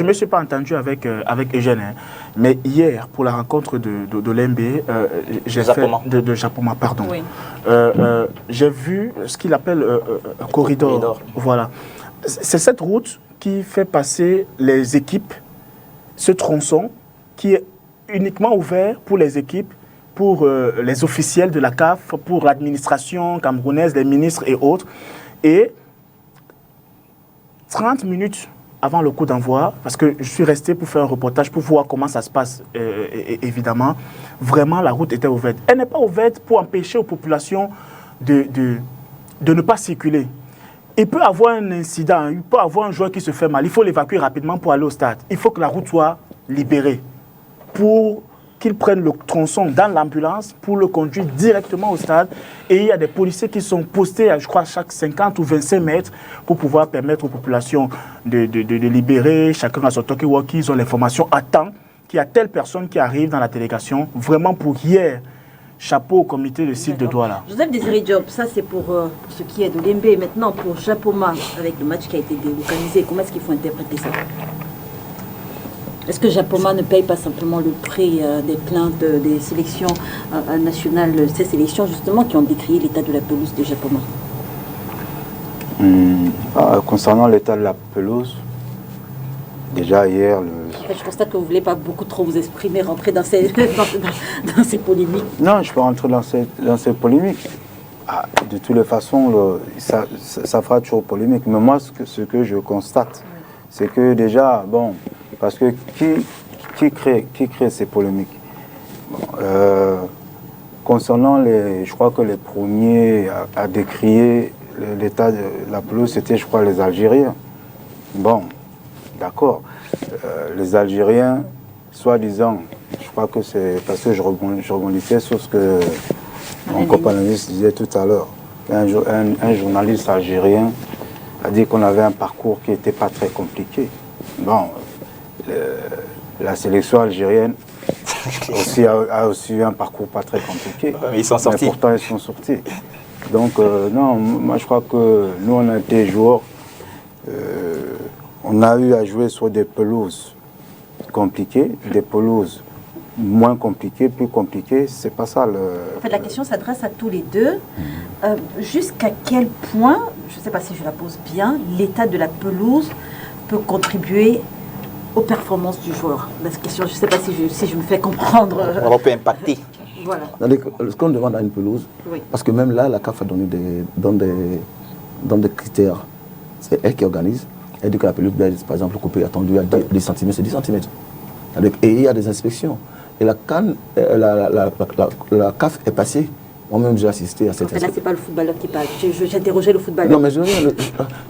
ne me suis pas entendu avec Eugène, hein, mais hier, pour la rencontre de l'NB, de Japoma, pardon, oui. J'ai vu ce qu'il appelle un corridor. Voilà. C'est cette route qui fait passer les équipes, ce tronçon qui est uniquement ouvert pour les équipes, pour les officiels de la CAF, pour l'administration camerounaise, les ministres et autres. Et 30 minutes avant le coup d'envoi, parce que je suis resté pour faire un reportage, pour voir comment ça se passe, évidemment, vraiment la route était ouverte. Elle n'est pas ouverte pour empêcher aux populations de ne pas circuler. Il peut y avoir un incident, il peut y avoir un joueur qui se fait mal, il faut l'évacuer rapidement pour aller au stade. Il faut que la route soit libérée pour qu'ils prennent le tronçon dans l'ambulance pour le conduire directement au stade. Et il y a des policiers qui sont postés, je crois, chaque 50 ou 25 mètres pour pouvoir permettre aux populations de libérer. Chacun a son talkie-walkie, ils ont l'information à temps qu'il y a telle personne qui arrive dans la délégation. Vraiment pour hier, chapeau au comité de site de Douala. Joseph Désiré Diop, ça c'est pour ce qui est de l'Embe. Maintenant, pour Japoma, avec le match qui a été délocalisé, comment est-ce qu'il faut interpréter ça? Est-ce que Japoma ne paye pas simplement le prix des plaintes des sélections nationales, ces sélections justement qui ont décrié l'état de la pelouse de Japoma? Concernant l'état de la pelouse, déjà hier... En fait, je constate que vous ne voulez pas beaucoup trop vous exprimer, rentrer dans ces, dans ces polémiques. Non, je peux rentrer dans ces polémiques. De toutes les façons, ça fera toujours polémique. Mais moi, ce que je constate, c'est que déjà, bon... Parce que qui crée ces polémiques? Concernant je crois que les premiers à décrier l'état de la pelouse, c'était, je crois, les Algériens. Bon, d'accord. Les Algériens, soi-disant, je crois que c'est parce que je rebondissais sur ce que mon compagnoniste disait tout à l'heure. Un journaliste algérien a dit qu'on avait un parcours qui n'était pas très compliqué. Bon. La sélection algérienne a aussi eu un parcours pas très compliqué. Mais ils sont sortis. Mais pourtant, ils sont sortis. Donc, non, moi je crois que nous, on a été joueurs. On a eu à jouer sur des pelouses compliquées, des pelouses moins compliquées, plus compliquées. C'est pas ça le... En fait, la question s'adresse à tous les deux. Jusqu'à quel point, je ne sais pas si je la pose bien, l'état de la pelouse peut contribuer aux performances du joueur? La question, je ne sais pas si je me fais comprendre. On peut impacter. Voilà. Ce qu'on demande à une pelouse, oui. Parce que même là, la CAF a donné des critères. C'est elle qui organise. Elle dit que la pelouse doit être, par exemple, coupée, attendue à 10 cm, c'est 10 cm. Et il y a des inspections. Et la CAF est passée. Moi-même, j'ai assisté à cette inspection. Là, ce n'est pas le footballeur qui parle. J'interrogeais le footballeur. Non, mais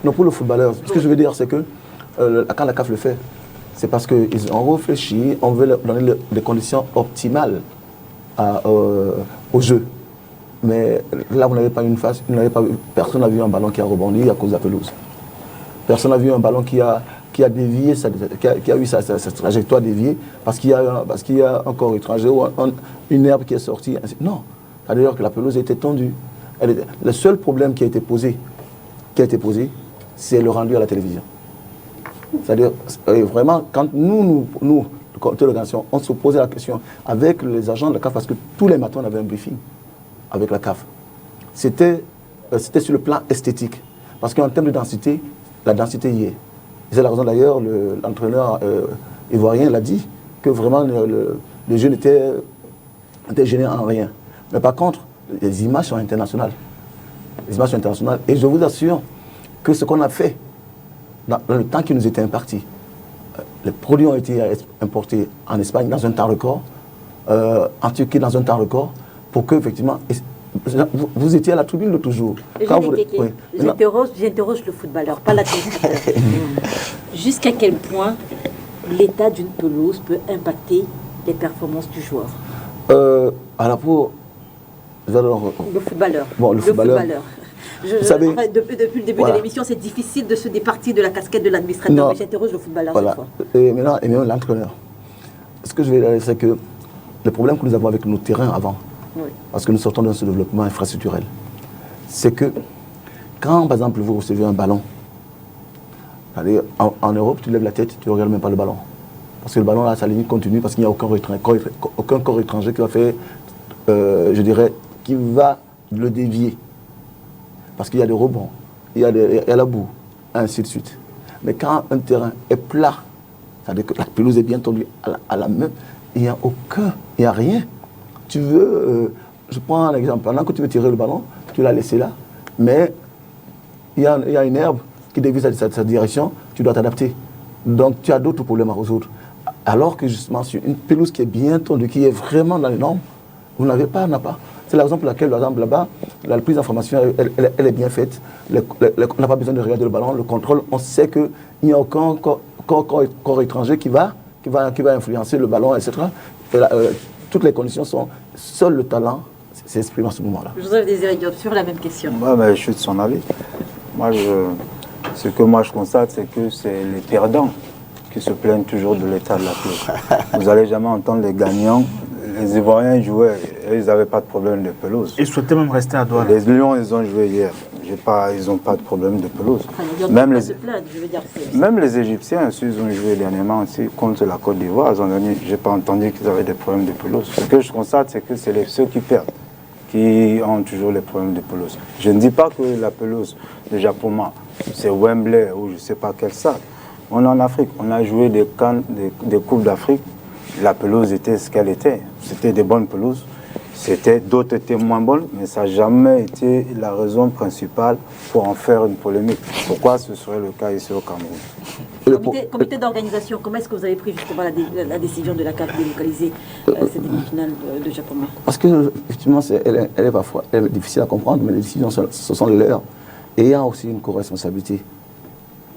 non, pour le footballeur. Ce que je veux dire, c'est que quand la CAF le fait, c'est parce qu'ils ont réfléchi, on veut leur donner des conditions optimales au jeu. Mais là, vous n'avez pas une phase, personne n'a vu un ballon qui a rebondi à cause de la pelouse. Personne n'a vu un ballon qui a dévié, qui a eu sa trajectoire déviée parce qu'il y a un corps étranger ou une herbe qui est sortie. Non, c'est-à-dire que la pelouse était tendue. Le seul problème qui a été posé, c'est le rendu à la télévision. C'est-à-dire, vraiment, quand nous comité d'organisation, on se posait la question avec les agents de la CAF, parce que tous les matins, on avait un briefing avec la CAF. C'était sur le plan esthétique. Parce qu'en termes de densité, la densité y est. C'est la raison d'ailleurs, l'entraîneur ivoirien l'a dit, que vraiment le jeu n'était gêné en rien. Mais par contre, les images sont internationales. Les images sont internationales. Et je vous assure que ce qu'on a fait, dans le temps qui nous était imparti, les produits ont été importés en Espagne dans un temps record, en Turquie dans un temps record, pour que, effectivement, vous étiez à la tribune de toujours. J'interroge le footballeur, pas la téléspectateur. Jusqu'à quel point l'état d'une pelouse peut impacter les performances du joueur? Alors pour... Le footballeur. Bon, le footballeur. Vous savez, enfin, depuis le début de l'émission, c'est difficile de se départir de la casquette de l'administrateur, mais j'interroge le footballeur cette fois. Et maintenant l'entraîneur. Ce que je vais dire, c'est que le problème que nous avons avec nos terrains avant, parce que nous sortons d'un sous-développement infrastructurel, c'est que quand, par exemple, vous recevez un ballon, C'est-à-dire, en Europe, tu lèves la tête, tu ne regardes même pas le ballon. Parce que le ballon, là, sa limite continue, parce qu'il n'y a aucun corps étranger qui va faire, je dirais, qui va le dévier. Parce qu'il y a des rebonds, il y a la boue, ainsi de suite. Mais quand un terrain est plat, c'est-à-dire que la pelouse est bien tendue à la main, il n'y a rien. Tu veux, je prends un exemple, pendant que tu veux tirer le ballon, tu l'as laissé là, mais il y a une herbe qui dévie sa direction, tu dois t'adapter. Donc tu as d'autres problèmes à résoudre. Alors que justement sur une pelouse qui est bien tendue, qui est vraiment dans les normes, vous n'avez pas, C'est la raison pour laquelle, par exemple, là-bas, la prise d'information, elle est bien faite. On n'a pas besoin de regarder le ballon, le contrôle, on sait qu'il n'y a aucun corps étranger qui va influencer le ballon, etc. Et là, toutes les conditions sont... Seul le talent s'exprime à ce moment-là. Joseph Désiré Diop, sur la même question. Je suis de son avis. Ce que moi je constate, c'est que c'est les perdants qui se plaignent toujours de l'état de la pelouse. Vous n'allez jamais entendre les gagnants. Les Ivoiriens jouaient, et ils n'avaient pas de problème de pelouse. Ils souhaitaient même rester à Douala. Les Lions, ils ont joué hier. Ils n'ont pas de problème de pelouse. Enfin, même les Égyptiens, ils ont joué dernièrement aussi contre la Côte d'Ivoire. Je n'ai pas entendu qu'ils avaient des problèmes de pelouse. Ce que je constate, c'est que c'est ceux qui perdent qui ont toujours les problèmes de pelouse. Je ne dis pas que la pelouse de Japoma, c'est Wembley ou je ne sais pas quel stade. On est en Afrique. On a joué des Coupes d'Afrique. La pelouse était ce qu'elle était. C'était des bonnes pelouses. D'autres étaient moins bonnes, mais ça n'a jamais été la raison principale pour en faire une polémique. Pourquoi ce serait le cas ici au Cameroun? Comité d'organisation, comment est-ce que vous avez pris justement la décision de la CAF de délocaliser cette demi-finale de Japoma? Parce que, effectivement, elle est parfois difficile à comprendre, mais les décisions, ce sont les leurs. Et il y a aussi une co-responsabilité.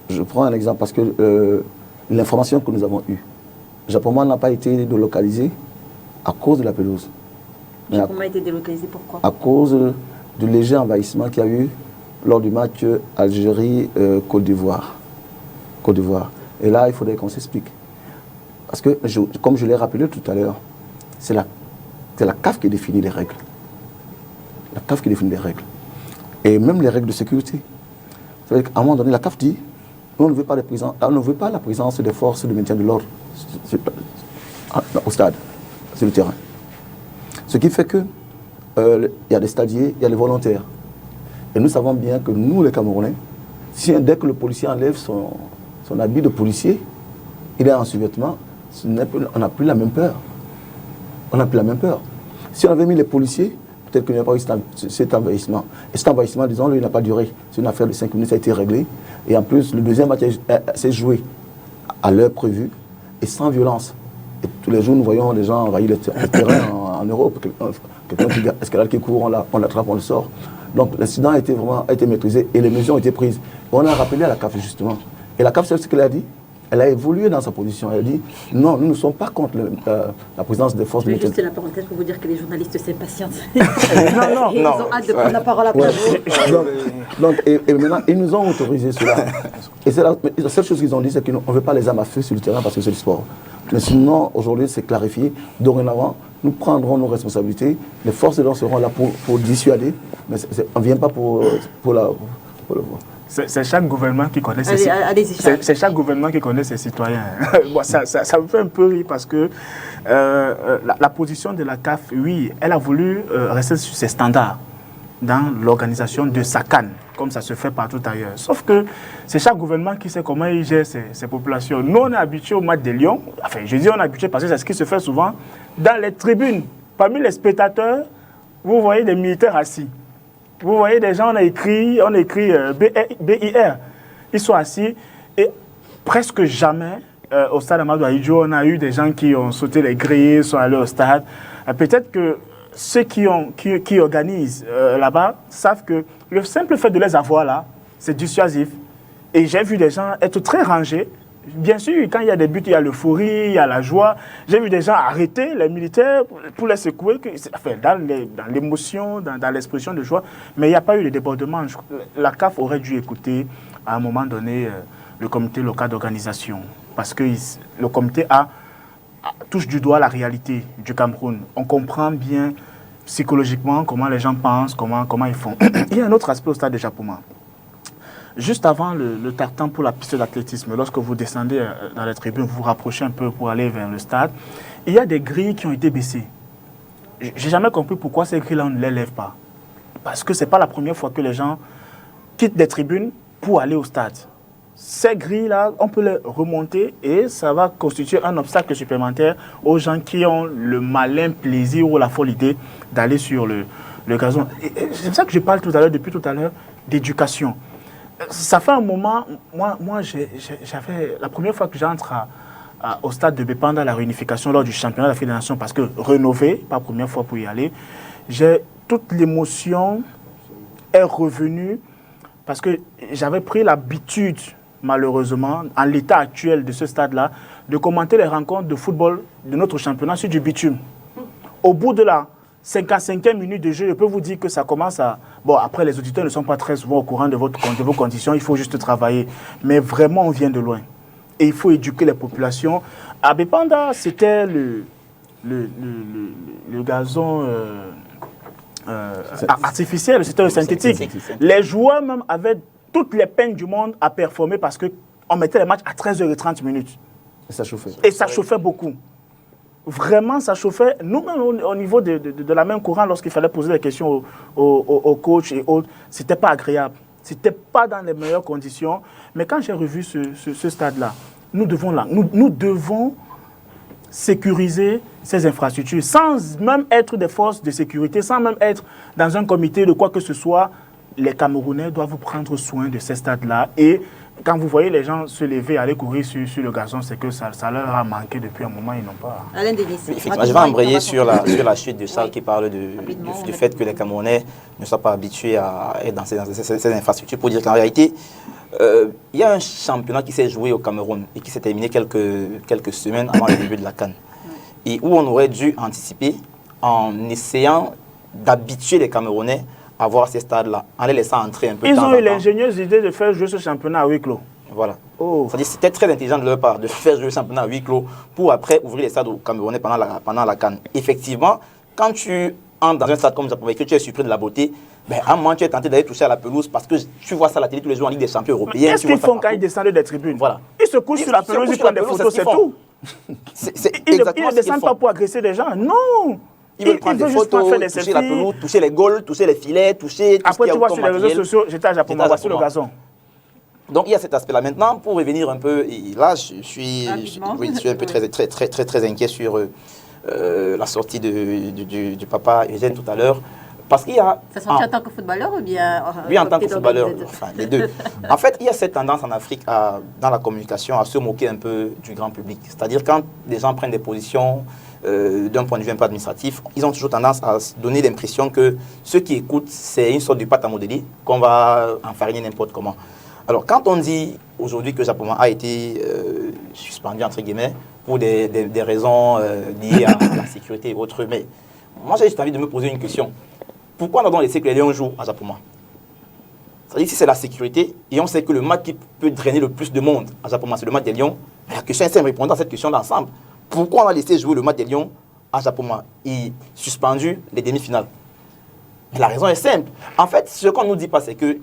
Je prends un exemple parce que l'information que nous avons eue, Japoma n'a pas été délocalisé à cause de la pelouse. Japoma a été délocalisé pourquoi? À cause du léger envahissement qu'il y a eu lors du match Algérie-Côte d'Ivoire. Et là, il faudrait qu'on s'explique. Parce que, comme je l'ai rappelé tout à l'heure, c'est la CAF qui définit les règles. La CAF qui définit les règles. Et même les règles de sécurité. C'est-à-dire qu'à un moment donné, la CAF dit on ne veut pas la présence des forces de maintien de l'ordre au stade, sur le terrain. Ce qui fait que y a des stadiers, il y a les volontaires. Et nous savons bien que nous, les Camerounais, dès que le policier enlève son habit de policier, il est en survêtement, on n'a plus la même peur. On n'a plus la même peur. Si on avait mis les policiers, peut-être qu'il n'y a pas eu cet envahissement. Et cet envahissement, disons-le, il n'a pas duré. C'est une affaire de 5 minutes, ça a été réglé. Et en plus, le deuxième match s'est joué à l'heure prévue et sans violence. Et tous les jours, nous voyons les gens envahir le terrain en Europe. Quelqu'un qui court, on l'attrape, on le sort. Donc l'incident a été maîtrisé et les mesures ont été prises. On a rappelé à la CAF justement. Et la CAF, c'est ce qu'elle a dit. Elle a évolué dans sa position. Elle a dit non, nous ne sommes pas contre la présence des forces militaires. Juste la parenthèse pour vous dire que les journalistes s'impatientent. Non. Ils ont hâte de prendre la parole après vous. Et maintenant, ils nous ont autorisé cela. Et c'est la seule chose qu'ils ont dit, c'est qu'on ne veut pas les armes à feu sur le terrain parce que c'est du sport. Mais sinon, aujourd'hui, c'est clarifié. Dorénavant, nous prendrons nos responsabilités. Les forces de l'ordre seront là pour dissuader. Mais on ne vient pas pour le voir. C'est chaque gouvernement qui connaît c'est chaque gouvernement qui connaît ses citoyens. Bon, ça me fait un peu rire parce que la position de la CAF, oui, elle a voulu rester sur ses standards dans l'organisation de sa CAN, comme ça se fait partout ailleurs. Sauf que c'est chaque gouvernement qui sait comment il gère ses populations. Nous, on est habitués au match des Lions. Enfin, je dis on est habitués parce que c'est ce qui se fait souvent dans les tribunes. Parmi les spectateurs, vous voyez des militaires assis. Vous voyez des gens, on a écrit BIR. Ils sont assis et presque jamais au stade Amadou Ahidjo, on a eu des gens qui ont sauté les grilles, sont allés au stade. Peut-être que ceux qui organisent là-bas savent que le simple fait de les avoir là, c'est dissuasif. Et j'ai vu des gens être très rangés. Bien sûr, quand il y a des buts, il y a l'euphorie, il y a la joie. J'ai vu des gens arrêter les militaires pour les secouer, enfin, dans l'émotion, dans l'expression de joie. Mais il n'y a pas eu de débordement. La CAF aurait dû écouter, à un moment donné, le comité local d'organisation. Parce que le comité touche du doigt la réalité du Cameroun. On comprend bien psychologiquement comment les gens pensent, comment ils font. Il y a un autre aspect au stade de Japoma. Juste avant le tartan pour la piste d'athlétisme, lorsque vous descendez dans les tribunes, vous vous rapprochez un peu pour aller vers le stade, il y a des grilles qui ont été baissées. J'ai jamais compris pourquoi ces grilles-là, on ne les lève pas. Parce que ce n'est pas la première fois que les gens quittent des tribunes pour aller au stade. Ces grilles-là, on peut les remonter et ça va constituer un obstacle supplémentaire aux gens qui ont le malin plaisir ou la folle idée d'aller sur le gazon. C'est pour ça que je parle depuis tout à l'heure, d'éducation. Ça fait un moment, moi j'avais, la première fois que j'entre au stade de Bépanda, la réunification lors du championnat d'Afrique des Nations, parce que rénové, pas la première fois pour y aller, toute l'émotion est revenue parce que j'avais pris l'habitude, malheureusement, en l'état actuel de ce stade-là, de commenter les rencontres de football de notre championnat sur du bitume. Au bout de la 55e minute de jeu, je peux vous dire que ça commence à... Bon, après, les auditeurs ne sont pas très souvent au courant de vos conditions, il faut juste travailler. Mais vraiment, on vient de loin. Et il faut éduquer les populations. À Bépanda, c'était le gazon artificiel, c'était le synthétique. Les joueurs même avaient toutes les peines du monde à performer parce qu'on mettait les matchs à 13h30 minutes. Et ça chauffait. Et ça chauffait beaucoup. Vraiment, ça chauffait. Nous-mêmes, au niveau de la main courante, lorsqu'il fallait poser des questions aux coachs et autres, ce n'était pas agréable. Ce n'était pas dans les meilleures conditions. Mais quand j'ai revu ce stade-là, nous devons sécuriser ces infrastructures sans même être des forces de sécurité, sans même être dans un comité de quoi que ce soit. Les Camerounais doivent prendre soin de ces stades-là. Et quand vous voyez les gens se lever, aller courir sur le gazon, c'est que ça leur a manqué depuis un moment, ils n'ont pas... Alain Denis. Effectivement, je vais embrayer sur la chute de Charles qui parle du fait que les Camerounais ne soient pas habitués à être dans ces infrastructures. Pour dire qu'en réalité, il y a un championnat qui s'est joué au Cameroun et qui s'est terminé quelques semaines avant le début de la CAN. Et où on aurait dû anticiper en essayant d'habituer les Camerounais à voir ces stades-là, en les laissant entrer un peu. Ils ont eu l'ingénieuse idée de faire jouer ce championnat à huis clos. Voilà. C'est-à-dire c'était très intelligent de leur part de faire jouer le championnat à huis clos pour après ouvrir les stades aux Camerounais pendant la CAN. Effectivement, quand tu entres dans un stade comme Japon et que tu es surpris de la beauté, à un moment tu es tenté d'aller toucher à la pelouse parce que tu vois ça à la télé tous les jours en Ligue des Champions européenne. Qu'est-ce qu'ils font quand ils descendent des tribunes? Voilà. Ils se couchent sur la pelouse, ils prennent des photos, c'est tout. Ils ne descendent pas pour agresser les gens, non. Ils veulent prendre des photos, toucher la pelouse, toucher les goals, toucher les filets, toucher tout après, ce qui tu vois sur les réseaux sociaux, j'étais à Japon, sur le gazon. Donc il y a cet aspect-là. Maintenant, pour revenir un peu, et là je suis un peu très inquiet sur la sortie du papa Eugène tout à l'heure. Parce qu'il y a... Ça sortit en tant que footballeur ou bien... Oui, en tant que footballeur, enfin les deux. En fait, il y a cette tendance en Afrique, dans la communication, à se moquer un peu du grand public. C'est-à-dire quand des gens prennent des positions d'un point de vue un peu administratif, ils ont toujours tendance à donner l'impression que ceux qui écoutent, c'est une sorte de pâte à modeler qu'on va enfariner n'importe comment. Alors, quand on dit aujourd'hui que Japon a été suspendu, entre guillemets, pour des raisons liées à la sécurité et autres, mais moi j'ai juste envie de me poser une question. Pourquoi on a donc laissé que les Lions jouent à Japon? C'est-à-dire si c'est la sécurité, et on sait que le match qui peut drainer le plus de monde à Japon, c'est le match des Lions, la question est simple, répondant à cette question d'ensemble. Pourquoi on a laissé jouer le match des Lions à Japon et suspendu les demi-finales? La raison est simple. En fait, ce qu'on ne nous dit pas, c'est que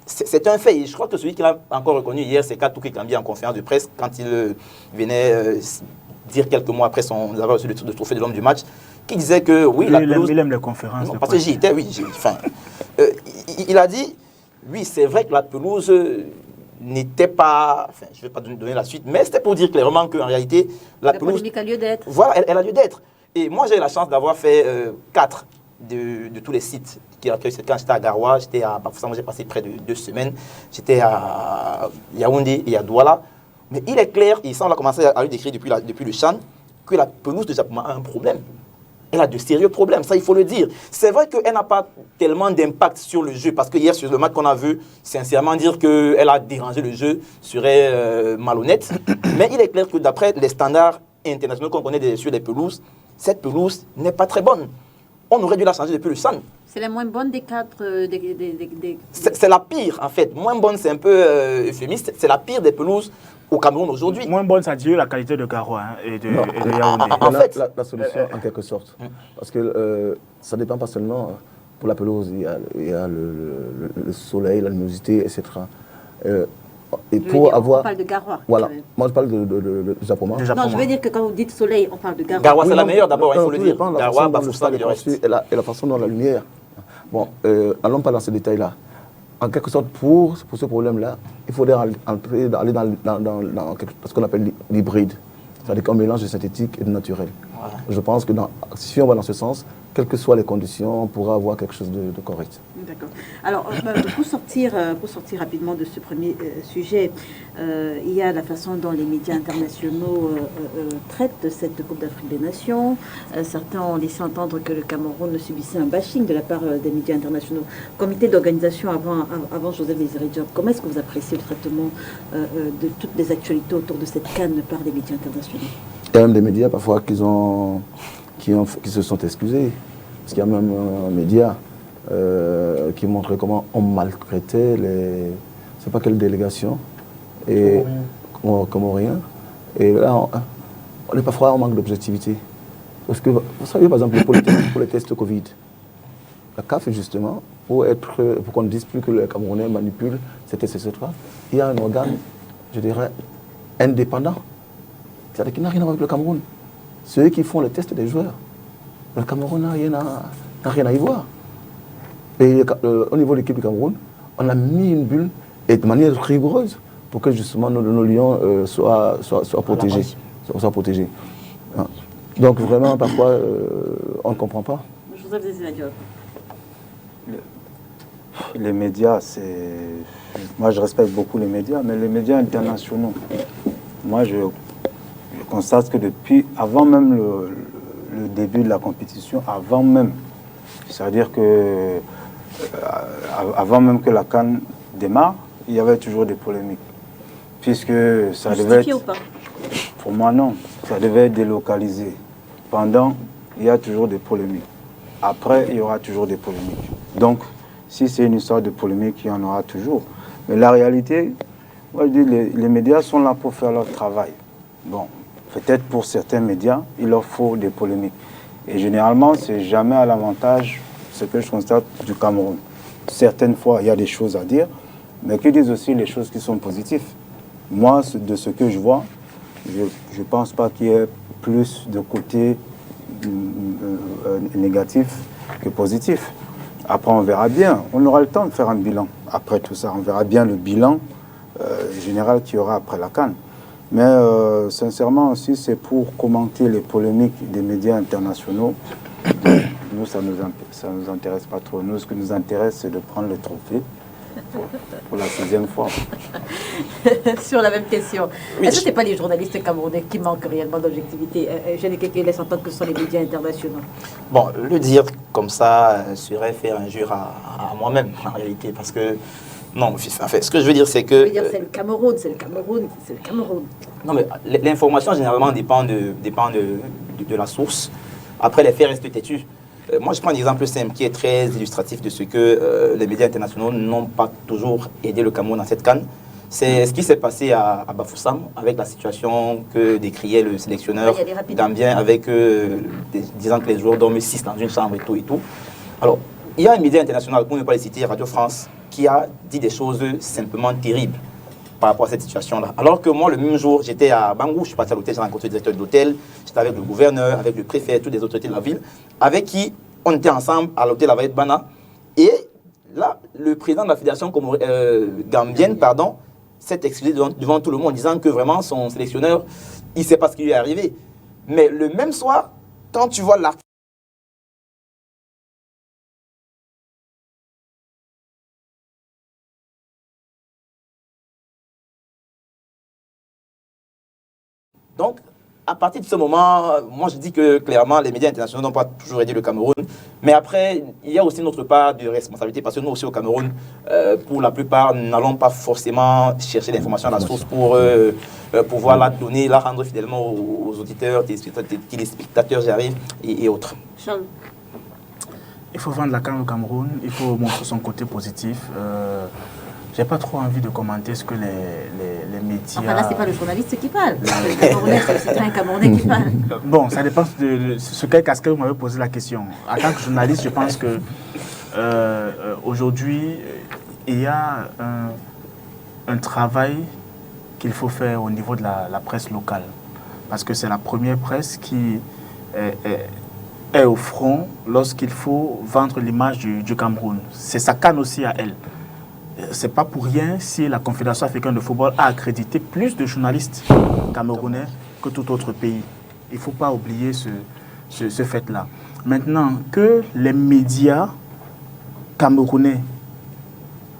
c'est un fait. Et je crois que celui qui l'a encore reconnu hier, c'est Katouki Kambi en conférence de presse, quand il venait dire quelques mois après son avoir reçu le trophée de l'homme du match, qui disait que oui, la pelouse... Il aime les conférences. Non, parce que j'y étais, oui. Il a dit, oui, c'est vrai que la pelouse n'était pas... Enfin, je ne vais pas donner la suite, mais c'était pour dire clairement qu'en réalité, la pelouse... La polémique a lieu d'être. Voilà, elle a lieu d'être. Et moi, j'ai eu la chance d'avoir fait 4 de tous les sites qui accueillent cette CAN. J'étais à Garoua, j'étais à Bafoussam, j'ai passé près de 2 semaines. J'étais à Yaoundé et à Douala. Mais il est clair, et ça on a commencé à lui décrire depuis le CHAN, que la pelouse de Japon a un problème. Elle a de sérieux problèmes, ça il faut le dire. C'est vrai qu'elle n'a pas tellement d'impact sur le jeu, parce que hier sur le match qu'on a vu, sincèrement dire qu'elle a dérangé le jeu serait malhonnête. Mais il est clair que d'après les standards internationaux qu'on connaît sur les pelouses, cette pelouse n'est pas très bonne. On aurait dû la changer depuis le CHAN. C'est la moins bonne des 4 C'est la pire en fait. Moins bonne, c'est un peu euphémiste. C'est la pire des pelouses au Cameroun aujourd'hui. Moins bonne, ça dit la qualité de Garoua et de Yaoundé. En fait, la solution en quelque sorte. Parce que ça ne dépend pas seulement pour la pelouse, il y a le soleil, la luminosité, etc. Et pour avoir... On parle de Garoua. Voilà, moi je parle de Japoma. Non, je veux dire que quand vous dites soleil, on parle de Garoua. Garoua, c'est la meilleure d'abord, il faut le dire. Garoua, Bafoussam et le reste. Et la façon dont la lumière. Bon, allons pas dans ces détails-là. En quelque sorte, pour ce problème-là, il faudrait aller dans ce qu'on appelle l'hybride. C'est-à-dire qu'un mélange de synthétique et de naturel. Voilà. Je pense que si on va dans ce sens, quelles que soient les conditions, on pourra avoir quelque chose de correct. D'accord. Alors, pour sortir rapidement de ce premier sujet, il y a la façon dont les médias internationaux traitent cette Coupe d'Afrique des Nations. Certains ont laissé entendre que le Cameroun subissait un bashing de la part des médias internationaux. Comité d'organisation avant Joseph Désiré Diop, comment est-ce que vous appréciez le traitement de toutes les actualités autour de cette CAN par les médias internationaux? Il y a même des médias parfois qui se sont excusés. Parce qu'il y a même un média qui montrait comment on maltraitait les... Je ne sais pas quelle délégation. Et Comoriens. Et là, on est parfois en manque d'objectivité. Parce que, vous savez, par exemple, pour les tests Covid, la CAF, justement, pour qu'on ne dise plus que les Camerounais manipulent ces tests, etc., il y a un organe, je dirais, indépendant. C'est-à-dire qu'il n'a rien à voir avec le Cameroun. Ceux qui font les tests des joueurs. Le Cameroun n'a rien à y voir. Et au niveau de l'équipe du Cameroun, on a mis une bulle et de manière rigoureuse pour que justement nos lions soient protégés. Soient protégés. Donc vraiment, parfois, on ne comprend pas. Joseph Désiré Diop. Les médias, moi je respecte beaucoup les médias, mais les médias internationaux, moi je constate que avant même le début de la compétition, c'est-à-dire que avant même que la CAN démarre, il y avait toujours des polémiques. Puisque ça devait être... ou pas? Pour moi, non. Ça devait être délocalisé. Pendant, il y a toujours des polémiques. Après, il y aura toujours des polémiques. Donc, si c'est une histoire de polémique, il y en aura toujours. Mais la réalité, moi je dis, les médias sont là pour faire leur travail. Bon, peut-être pour certains médias, il leur faut des polémiques. Et généralement, c'est jamais à l'avantage, ce que je constate, du Cameroun. Certaines fois, il y a des choses à dire, mais qui disent aussi les choses qui sont positives. Moi, de ce que je vois, je ne pense pas qu'il y ait plus de côté négatif que positif. Après, on verra bien. On aura le temps de faire un bilan. Après tout ça, on verra bien le bilan général qu'il y aura après la CAN. Mais sincèrement aussi, c'est pour commenter les polémiques des médias internationaux. Nous, ça nous intéresse pas trop. Nous, ce qui nous intéresse, c'est de prendre le trophée pour la 6e fois. Sur la même question. Oui, Est-ce que ce n'est pas les journalistes camerounais qui manquent réellement d'objectivité? J'ai des quelqu'un qui laisse entendre que ce sont les médias internationaux. Bon, le dire comme ça serait faire injure à moi-même, en réalité, parce que... Non, en fait, ce que je veux dire, c'est que... Je veux dire, c'est le Cameroun, c'est le Cameroun, c'est le Cameroun. Non, mais l'information, généralement, dépend de la source. Après, les faits restent têtus. Moi, je prends un exemple simple qui est très illustratif de ce que les médias internationaux n'ont pas toujours aidé le Cameroun dans cette CAN. C'est ce qui s'est passé à Bafoussam, avec la situation que décriait le sélectionneur gambien, avec disant que les joueurs dorment 6 dans une chambre et tout et tout. Alors, il y a un média international, pour ne pas le citer, Radio France, qui a dit des choses simplement terribles par rapport à cette situation-là. Alors que moi, le même jour, j'étais à Bangou, je suis parti à l'hôtel, j'ai rencontré le directeur de l'hôtel, j'étais avec le gouverneur, avec le préfet, toutes les autorités de la ville, avec qui on était ensemble à l'hôtel La Vallée de Bana. Et là, le président de la fédération gambienne, s'est excusé devant tout le monde, disant que vraiment son sélectionneur, il ne sait pas ce qui lui est arrivé. Mais le même soir, quand tu vois l'article, donc, à partir de ce moment, moi je dis que clairement, les médias internationaux n'ont pas toujours aidé le Cameroun. Mais après, il y a aussi notre part de responsabilité, parce que nous aussi au Cameroun, pour la plupart, nous n'allons pas forcément chercher l'information à la source pour pouvoir la donner, la rendre fidèlement aux auditeurs, téléspectateurs, j'arrive, et autres. Charles. Il faut vendre la CAN au Cameroun, il faut montrer son côté positif. J'ai pas trop envie de commenter ce que les médias... Enfin là, c'est pas le journaliste qui parle, c'est le Camerounais, c'est un Camerounais qui parle. Bon, ça dépend de ce quel casquette vous m'avez posé la question. En tant que journaliste, je pense que aujourd'hui, il y a un travail qu'il faut faire au niveau de la presse locale. Parce que c'est la première presse qui est au front lorsqu'il faut vendre l'image du Cameroun. C'est sa canne aussi à elle. Ce n'est pas pour rien si la Confédération africaine de football a accrédité plus de journalistes camerounais que tout autre pays. Il ne faut pas oublier ce fait-là. Maintenant, que les médias camerounais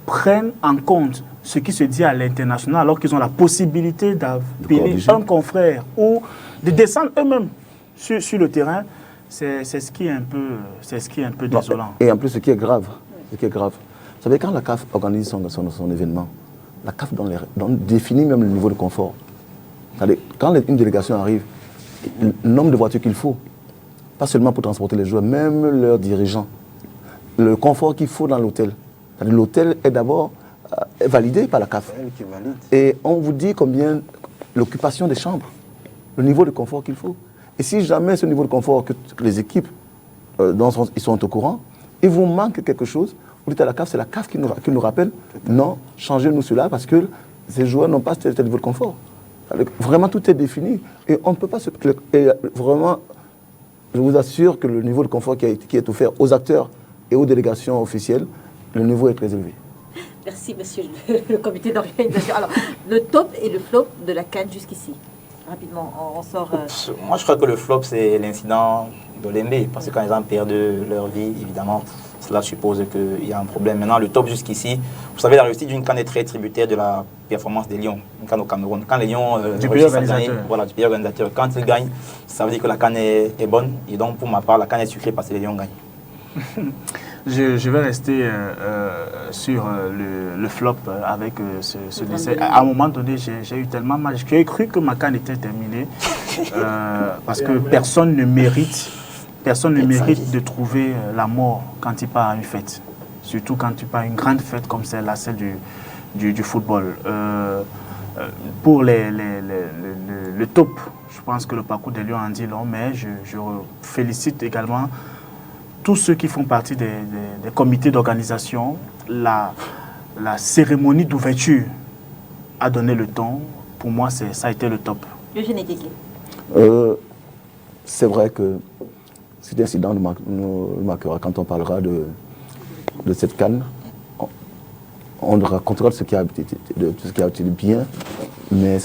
prennent en compte ce qui se dit à l'international alors qu'ils ont la possibilité d'appeler un confrère ou de descendre eux-mêmes sur le terrain, c'est ce qui est un peu désolant. Et en plus, ce qui est grave, vous savez, quand la CAF organise son événement, la CAF définit même le niveau de confort. Quand une délégation arrive, le nombre de voitures qu'il faut, pas seulement pour transporter les joueurs, même leurs dirigeants, le confort qu'il faut dans l'hôtel. L'hôtel est d'abord validé par la CAF. Et on vous dit combien l'occupation des chambres, le niveau de confort qu'il faut. Et si jamais ce niveau de confort que les équipes ils sont au courant, il vous manque quelque chose, vous dites à la CAF, c'est la CAF qui nous rappelle, non, changez-nous cela parce que ces joueurs n'ont pas tel niveau de confort. Vraiment, tout est défini. Et on ne peut pas se... Et vraiment, je vous assure que le niveau de confort qui est offert aux acteurs et aux délégations officielles, le niveau est très élevé. Merci, monsieur le comité d'organisation. Alors, le top et le flop de la CAN jusqu'ici. Rapidement, on sort... Moi, je crois que le flop, c'est l'incident d'Olembe. Parce que quand ils ont perdu leur vie, évidemment, cela suppose qu'il y a un problème. Maintenant, le top jusqu'ici, vous savez, la réussite d'une CAN est très tributaire de la performance des Lions, une CAN au Cameroun. Quand les Lions du pays organisateur. Voilà, du pays organisateur. Quand ils gagnent, ça veut dire que la CAN est bonne. Et donc, pour ma part, la CAN est sucrée parce que les Lions gagnent. Je vais rester sur le flop avec ce décès. À un moment donné, j'ai eu tellement mal. J'ai cru que ma CAN était terminée parce que personne ne mérite de trouver la mort quand il part à une fête. Surtout quand tu pars à une grande fête comme celle du football. Pour le top, je pense que le parcours des Lions en dit long, mais je félicite également tous ceux qui font partie des comités d'organisation. La cérémonie d'ouverture a donné le ton. Pour moi, ça a été le top. Eugène Ekeke. C'est vrai que cet incident nous marquera quand on parlera de cette CAN. On racontera tout ce qui a été bien, mais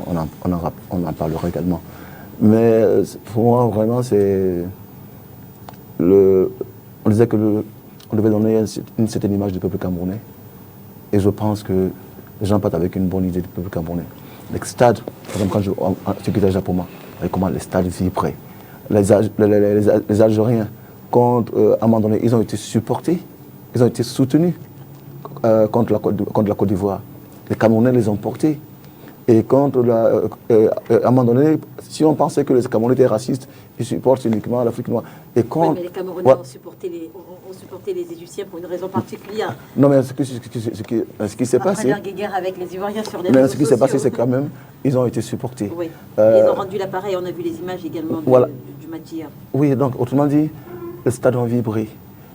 on en parlera également. Mais pour moi, vraiment, c'est... on disait qu'on devait donner une certaine image du peuple camerounais. Et je pense que les gens partent avec une bonne idée du peuple camerounais. Les stades, par exemple, quand je quittais Japoma, comment les stades vibraient. Les Algériens, à un moment donné, ils ont été supportés, ils ont été soutenus contre la Côte d'Ivoire. Les Camerounais les ont portés. Et à un moment donné, si on pensait que les Camerounais étaient racistes, ils supportent uniquement l'Afrique noire. Oui, mais les Camerounais ont supporté les Égyptiens pour une raison particulière. Non, mais ce qui s'est passé... Après la guerre avec les Ivoiriens sur les mais réseaux ce qui s'est passé, sociaux. c'est quand même, ils ont été supportés. Oui, ils ont rendu l'appareil, on a vu les images également du match hier. Oui, donc autrement dit, le stade a vibré.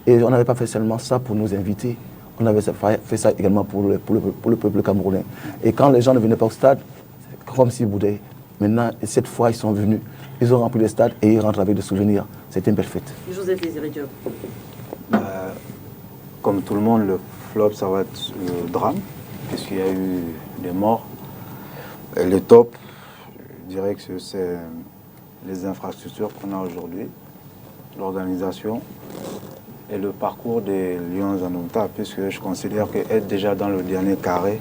Et on n'avait pas fait seulement ça pour nous inviter. On avait fait ça également pour le peuple camerounais. Et quand les gens ne venaient pas au stade, c'est comme s'ils boudaient. Maintenant, cette fois, ils sont venus. Ils ont rempli le stade et ils rentrent avec des souvenirs. C'était une belle fête. Joseph Désiré Diop. Comme tout le monde, le flop, ça va être le drame, puisqu'il y a eu des morts. Et le top, je dirais que c'est les infrastructures qu'on a aujourd'hui, l'organisation et le parcours des Lions en Ontario, puisque je considère qu'être déjà dans le dernier carré,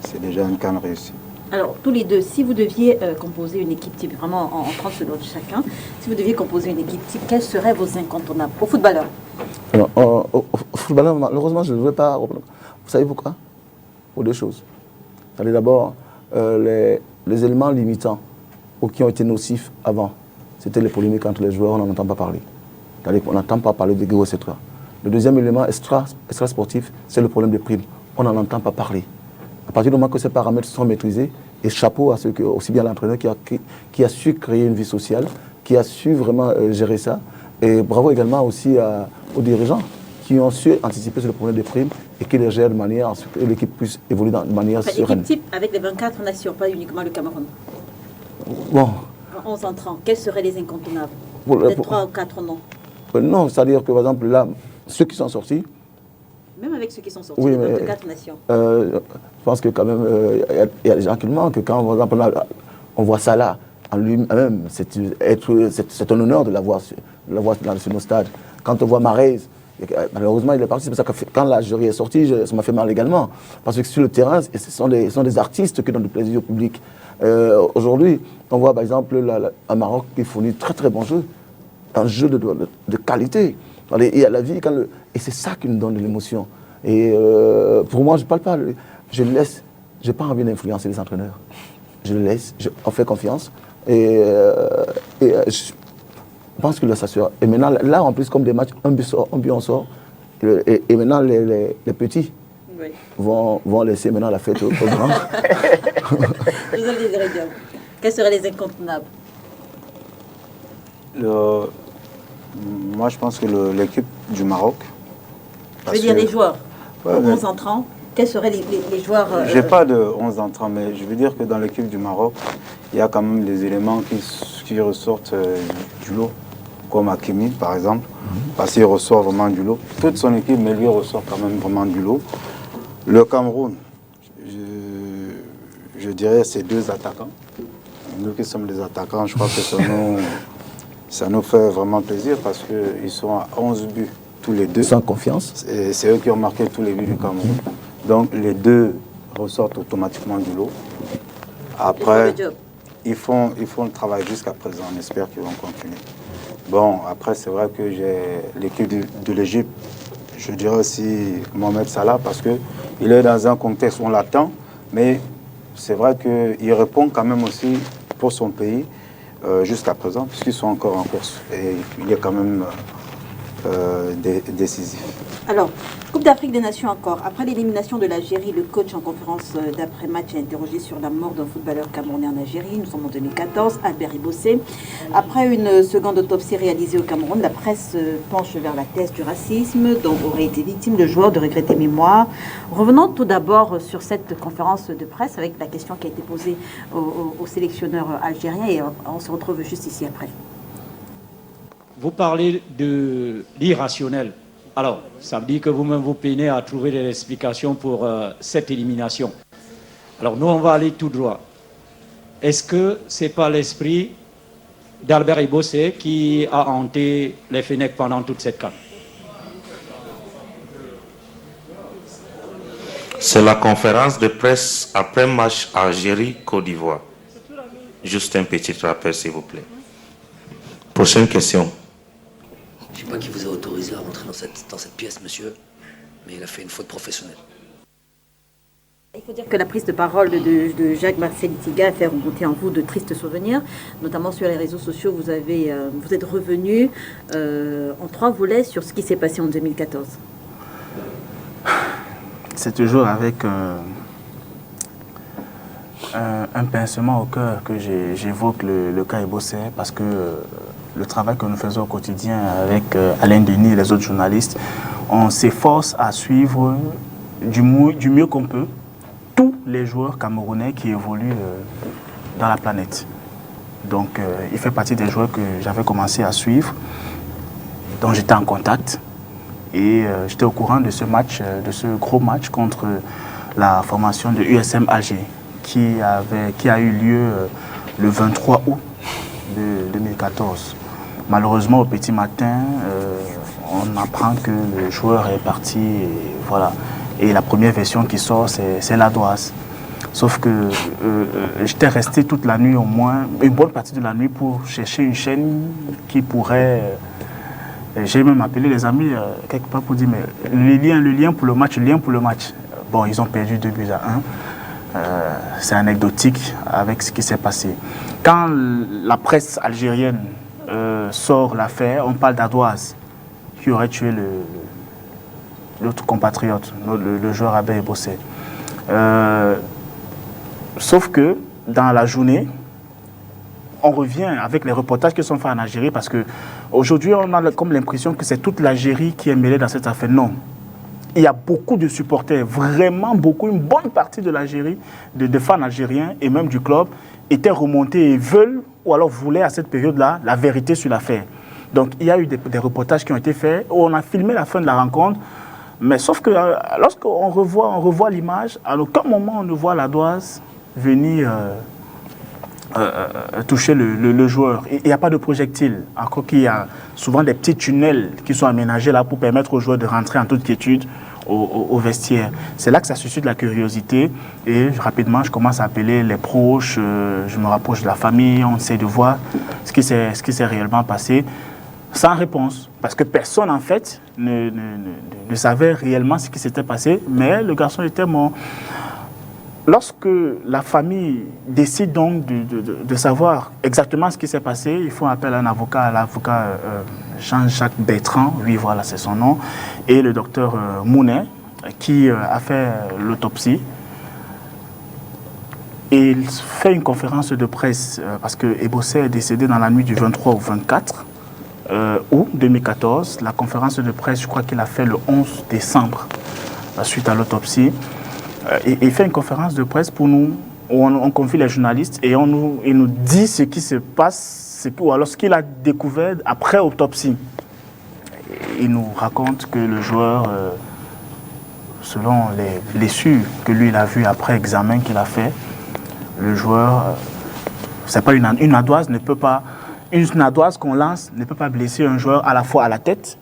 c'est déjà une CAN réussie. Alors, tous les deux, si vous deviez composer une équipe type, vraiment en 30 secondes chacun, si vous deviez composer une équipe type, quels seraient vos incontournables au footballeur? Alors, au footballeur, malheureusement, je ne veux pas... Vous savez pourquoi? Pour deux choses. D'abord, les éléments limitants ou qui ont été nocifs avant, c'était les polémiques entre les joueurs, on n'en entend pas parler. On n'entend pas parler de Guéo, etc. Le deuxième élément extra-sportif, c'est le problème des primes. On n'en entend pas parler. À partir du moment que ces paramètres sont maîtrisés, et chapeau à aussi bien l'entraîneur qui a su créer une vie sociale, qui a su vraiment gérer ça, et bravo également aussi aux dirigeants qui ont su anticiper sur le problème des primes et qui les gèrent de manière à ce que l'équipe puisse évoluer de manière sereine. Équipe type avec les 24 nations, pas uniquement le Cameroun. Bon. 11 entrants, quels seraient les incontournables? Pour- Peut-être 3 ou 4 noms. Non, c'est-à-dire que par exemple là, ceux qui sont sortis, Même avec ceux qui sont sortis, oui, les mais 24 nations. je pense que quand même, il y a des gens qui nous manquent. Quand par exemple, là, on voit ça là, en lui-même, c'est un honneur de l'avoir sur nos stades. Quand on voit Mahrez, malheureusement il est parti, c'est pour ça que quand la jury est sortie, ça m'a fait mal également. Parce que sur le terrain, ce sont des artistes qui donnent du plaisir au public. Aujourd'hui, on voit par exemple un Maroc qui fournit très très bon jeu, un jeu de qualité. Il y a la vie, et c'est ça qui nous donne de l'émotion. Et pour moi, je ne parle pas, je laisse, je n'ai pas envie d'influencer les entraîneurs. Je le laisse, on fait confiance. Et je pense que là, ça sera. Et maintenant, là, en plus, comme des matchs, un but on sort. Et maintenant, les petits Oui. vont laisser maintenant la fête aux grands. Vous allez dire, quels seraient les incontournables? Moi, je pense que l'équipe du Maroc. Je veux dire les joueurs. Ouais, 11 entrants, quels seraient les joueurs J'ai pas de 11 entrants, mais je veux dire que dans l'équipe du Maroc, il y a quand même des éléments qui ressortent du lot, comme Hakimi par exemple, parce qu'il ressort vraiment du lot. Toute son équipe, mais lui ressort quand même vraiment du lot. Le Cameroun, je dirais c'est 2 attaquants. Nous qui sommes des attaquants, je crois que ça nous fait vraiment plaisir parce qu'ils sont à 11 buts tous les deux. Sans confiance. C'est eux qui ont marqué tous les buts du Cameroun. Donc les deux ressortent automatiquement du lot. Après, ils font le travail jusqu'à présent. On espère qu'ils vont continuer. Bon, après, c'est vrai que j'ai l'équipe de l'Égypte. Je dirais aussi Mohamed Salah parce qu'il est dans un contexte où on l'attend. Mais c'est vrai qu'il répond quand même aussi pour son pays jusqu'à présent, puisqu'ils sont encore en course. Et il est quand même décisif. Alors, Coupe d'Afrique des Nations encore. Après l'élimination de l'Algérie, le coach en conférence d'après-match a interrogé sur la mort d'un footballeur camerounais en Algérie. Nous sommes en 2014, Albert Ibossé. Après une seconde autopsie réalisée au Cameroun, la presse penche vers la thèse du racisme dont aurait été victime le joueur de regretter mémoire. Revenons tout d'abord sur cette conférence de presse avec la question qui a été posée au sélectionneur algérien et on se retrouve juste ici après. Vous parlez de l'irrationnel. Alors, ça veut dire que vous-même vous peinez à trouver des explications pour cette élimination. Alors, nous, on va aller tout droit. Est-ce que ce n'est pas l'esprit d'Albert Ibossé qui a hanté les Fennecs pendant toute cette CAN? C'est la conférence de presse après match Algérie-Côte d'Ivoire. Juste un petit rappel, s'il vous plaît. Prochaine question. Je ne sais pas qui vous a autorisé à rentrer dans cette pièce, monsieur, mais il a fait une faute professionnelle. Il faut dire que la prise de parole de Jacques-Marcel Itiga a fait remonter en vous de tristes souvenirs, notamment sur les réseaux sociaux. Vous êtes revenu en 3 volets sur ce qui s'est passé en 2014. C'est toujours avec un pincement au cœur que j'évoque le cas Ibossé parce que le travail que nous faisons au quotidien avec Alain Denis et les autres journalistes, on s'efforce à suivre du mieux qu'on peut tous les joueurs camerounais qui évoluent dans la planète. Donc il fait partie des joueurs que j'avais commencé à suivre, dont j'étais en contact. Et j'étais au courant de ce match, de ce gros match contre la formation de USM Alger, qui a eu lieu le 23 août de 2014. Malheureusement, au petit matin, on apprend que le joueur est parti, et voilà. Et la première version qui sort, c'est l'Adoise. Sauf que j'étais resté toute la nuit, au moins une bonne partie de la nuit, pour chercher une chaîne qui pourrait... J'ai même appelé les amis quelque part pour dire, mais le lien pour le match. Bon, ils ont perdu 2-1. C'est anecdotique avec ce qui s'est passé. Quand la presse algérienne sort l'affaire, on parle d'Adoise, qui aurait tué l'autre compatriote, le joueur Albert Ibossé. Sauf que dans la journée, on revient avec les reportages qui sont faits en Algérie, parce qu'aujourd'hui, on a comme l'impression que c'est toute l'Algérie qui est mêlée dans cette affaire. Non. Il y a beaucoup de supporters, vraiment beaucoup, une bonne partie de l'Algérie, de fans algériens et même du club, étaient remontés et veulent, ou alors voulaient à cette période-là, la vérité sur l'affaire. Donc il y a eu des reportages qui ont été faits, où on a filmé la fin de la rencontre, mais sauf que lorsqu'on revoit l'image, à aucun moment on ne voit Ladoise venir toucher le joueur. Il n'y a pas de projectile, encore qu'il y a souvent des petits tunnels qui sont aménagés là pour permettre aux joueurs de rentrer en toute quiétude au vestiaire. C'est là que ça suscite la curiosité et rapidement je commence à appeler les proches, je me rapproche de la famille, on essaie de voir ce qui s'est réellement passé, sans réponse, parce que personne en fait ne savait réellement ce qui s'était passé, mais le garçon était mort. Lorsque la famille décide donc de savoir exactement ce qui s'est passé, il faut appeler un avocat, l'avocat Jean-Jacques Bertrand, lui voilà c'est son nom, et le docteur Mounet qui a fait l'autopsie. Et il fait une conférence de presse parce que Ebossé est décédé dans la nuit du 23 au 24 août 2014. La conférence de presse, je crois qu'il a fait le 11 décembre suite à l'autopsie. Il fait une conférence de presse pour nous, où on confie les journalistes et il nous dit ce qui se passe, alors ce qu'il a découvert après autopsie. Il nous raconte que le joueur, selon les blessures que lui il a vues après examen qu'il a fait, le joueur, c'est pas une ardoise une ardoise qu'on lance ne peut pas blesser un joueur à la fois à la tête,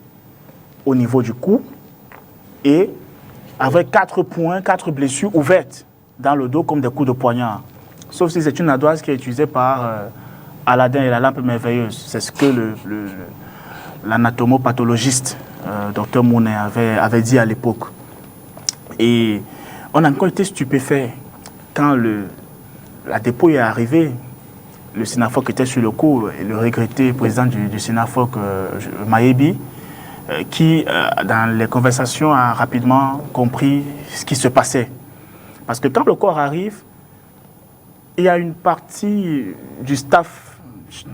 au niveau du cou et avec 4 points, 4 blessures ouvertes dans le dos comme des coups de poignard. Sauf si c'est une ardoise qui est utilisée par Aladdin et la lampe merveilleuse. C'est ce que l'anatomopathologiste, Dr Mounet, avait dit à l'époque. Et on a encore été stupéfait quand la dépouille est arrivée. Le Sénafoc était sur le coup, et le regretté président du Sénafoc, Maébi, qui, dans les conversations, a rapidement compris ce qui se passait. Parce que quand le corps arrive, il y a une partie du staff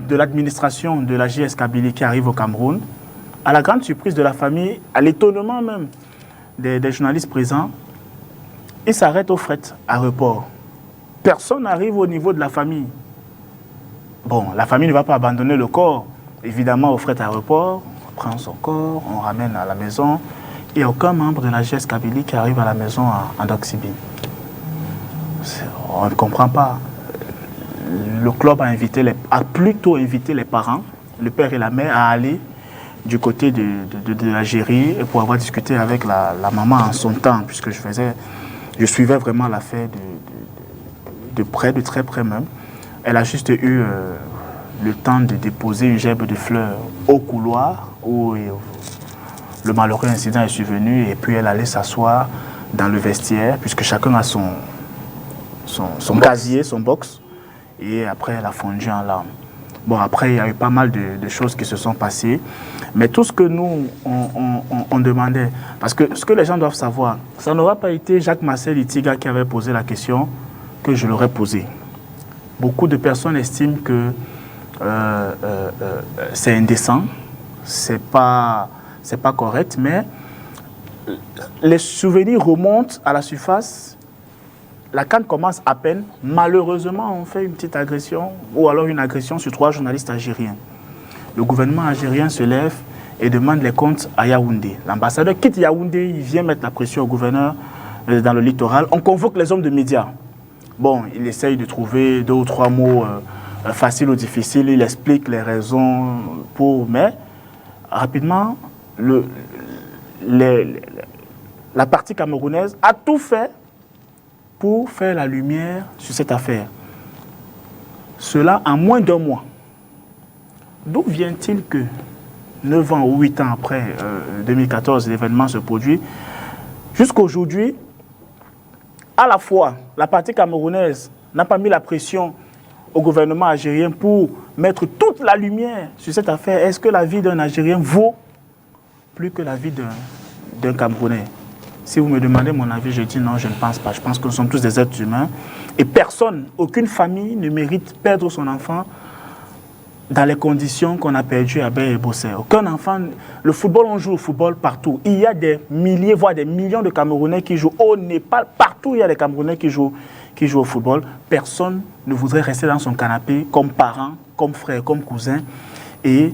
de l'administration de la JS Kabylie qui arrive au Cameroun. À la grande surprise de la famille, à l'étonnement même des journalistes présents, ils s'arrêtent au fret, aéroport. Personne n'arrive au niveau de la famille. Bon, la famille ne va pas abandonner le corps, évidemment, au fret aéroport. On prend son corps, on ramène à la maison. Il n'y a aucun membre de la JS Kabylie qui arrive à la maison en Doxibi. On ne comprend pas. Le club a plutôt invité les parents, le père et la mère, à aller du côté de l'Algérie pour avoir discuté avec la maman en son temps, puisque je suivais vraiment l'affaire de près, de très près même. Elle a juste eu le temps de déposer une gerbe de fleurs au couloir où le malheureux incident est survenu, et puis elle allait s'asseoir dans le vestiaire, puisque chacun a son casier, son box, et après elle a fondu en larmes. Bon, après il y a eu pas mal de choses qui se sont passées, mais tout ce que nous on demandait, parce que ce que les gens doivent savoir, ça n'aura pas été Jacques Marcel Itiga qui avait posé la question que je l'aurais posée. Beaucoup de personnes estiment que c'est indécent, c'est pas correct, mais les souvenirs remontent à la surface. La CAN commence à peine. Malheureusement, on fait une petite agression, ou alors une agression sur 3 journalistes algériens. Le gouvernement algérien se lève et demande les comptes à Yaoundé. L'ambassadeur quitte Yaoundé, il vient mettre la pression au gouverneur dans le littoral. On convoque les hommes de médias. Bon, il essaye de trouver 2 ou 3 mots faciles ou difficiles. Il explique les raisons mais rapidement, la partie camerounaise a tout fait pour faire la lumière sur cette affaire. Cela en moins d'1 mois. D'où vient-il que 9 ans ou 8 ans après 2014, l'événement se produit, jusqu'à aujourd'hui, à la fois, la partie camerounaise n'a pas mis la pression au gouvernement algérien pour mettre toute la lumière sur cette affaire. Est-ce que la vie d'un Algérien vaut plus que la vie d'un Camerounais? Si vous me demandez mon avis, je dis non, je ne pense pas. Je pense que nous sommes tous des êtres humains. Et personne, aucune famille ne mérite perdre son enfant dans les conditions qu'on a perdu à Baie et Bossé. Aucun enfant, le football, on joue au football partout. Il y a des milliers, voire des millions de Camerounais qui jouent au Népal. Partout, il y a des Camerounais qui jouent au football. Personne ne voudrait rester dans son canapé comme parent, comme frère, comme cousin et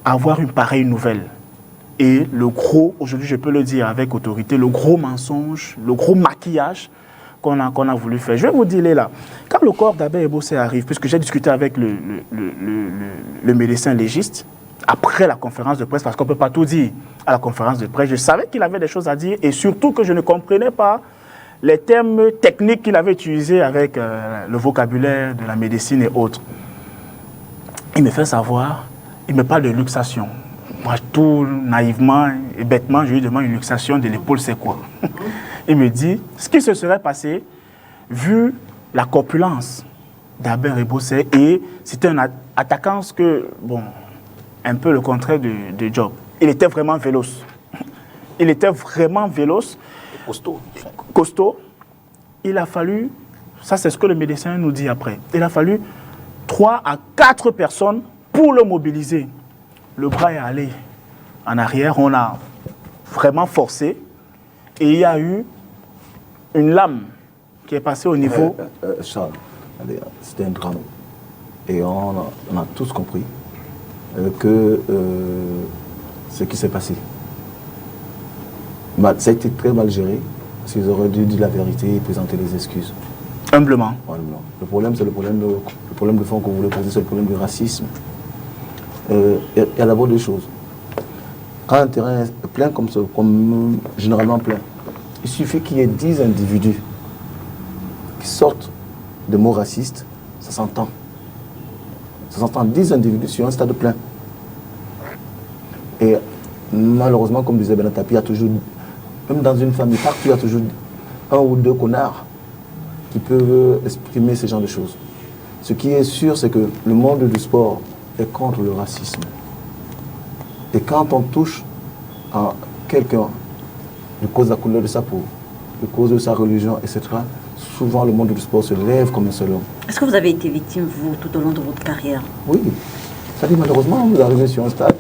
avoir une pareille nouvelle. Et le gros, aujourd'hui je peux le dire avec autorité, le gros mensonge, le gros maquillage qu'on a voulu faire. Je vais vous dire là, quand le corps d'Abbé Bossé arrive, puisque j'ai discuté avec le médecin légiste, après la conférence de presse, parce qu'on ne peut pas tout dire à la conférence de presse, je savais qu'il avait des choses à dire et surtout que je ne comprenais pas les termes techniques qu'il avait utilisés avec le vocabulaire de la médecine et autres. Il me fait savoir, il me parle de luxation. Moi, tout naïvement et bêtement, je lui demande une luxation de l'épaule, c'est quoi? Il me dit, ce qui se serait passé, vu la corpulence d'Abbé Bossé, et c'était un attaquant, bon, un peu le contraire de Job. Il était vraiment véloce. Il était vraiment véloce. Costaud. Costaud. Il a fallu, ça c'est ce que le médecin nous dit après, il a fallu 3 à 4 personnes pour le mobiliser. Le bras est allé en arrière, on a vraiment forcé et il y a eu une lame qui est passée au niveau... Charles, c'était un drame. Et on a tous compris que ce qui s'est passé, ça a été très mal géré, parce qu'ils auraient dû dire la vérité et présenter les excuses. Humblement. Le problème, c'est le problème de fond que vous voulez poser, c'est le problème du racisme. Il y a d'abord deux choses. Quand un terrain est plein comme ça, comme généralement plein, il suffit qu'il y ait 10 individus qui sortent de mots racistes, ça s'entend. Ça s'entend 10 individus sur un stade plein. Et malheureusement, comme disait Benatapi, il y a toujours, même dans une famille, partout, il y a toujours 1 ou 2 connards qui peuvent exprimer ce genre de choses. Ce qui est sûr, c'est que le monde du sport est contre le racisme. Et quand on touche à quelqu'un de cause de la couleur de sa peau, de cause de sa religion, etc., souvent le monde du sport se lève comme un seul homme. Est-ce que vous avez été victime, vous, tout au long de votre carrière? Oui. Ça dit malheureusement, vous arrivez sur un stade,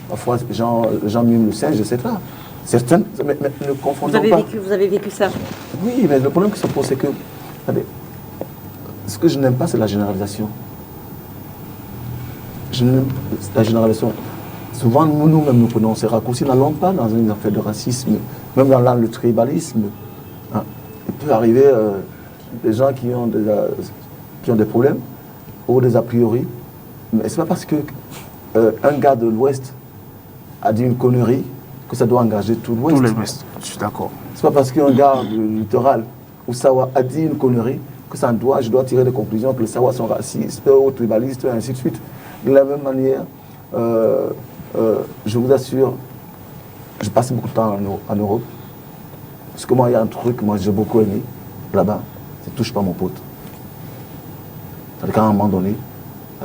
parfois Jean mime le singe, etc. Certains, mais ne confondons pas. Vous avez vécu ça? Oui, mais le problème qui se pose, c'est que, regardez, ce que je n'aime pas, c'est la généralisation. La généralisation. Souvent, nous-mêmes, nous prenons ces raccourcis. N'allons pas dans une affaire de racisme, même dans le tribalisme. Hein. Il peut arriver des gens qui ont des problèmes ou des a priori. Mais ce n'est pas parce qu'un gars de l'Ouest a dit une connerie que ça doit engager tout l'Ouest. Tout l'Ouest, je suis d'accord. Ce n'est pas parce qu'un gars du littoral ou Sawa a dit une connerie que je dois tirer des conclusions que les Sawa sont racistes ou tribalistes, et ainsi de suite. De la même manière, je vous assure, j'ai passé beaucoup de temps en Europe. Parce que moi, il y a un truc que moi j'ai beaucoup aimé là-bas, c'est touche pas mon pote. C'est-à-dire qu'à un moment donné,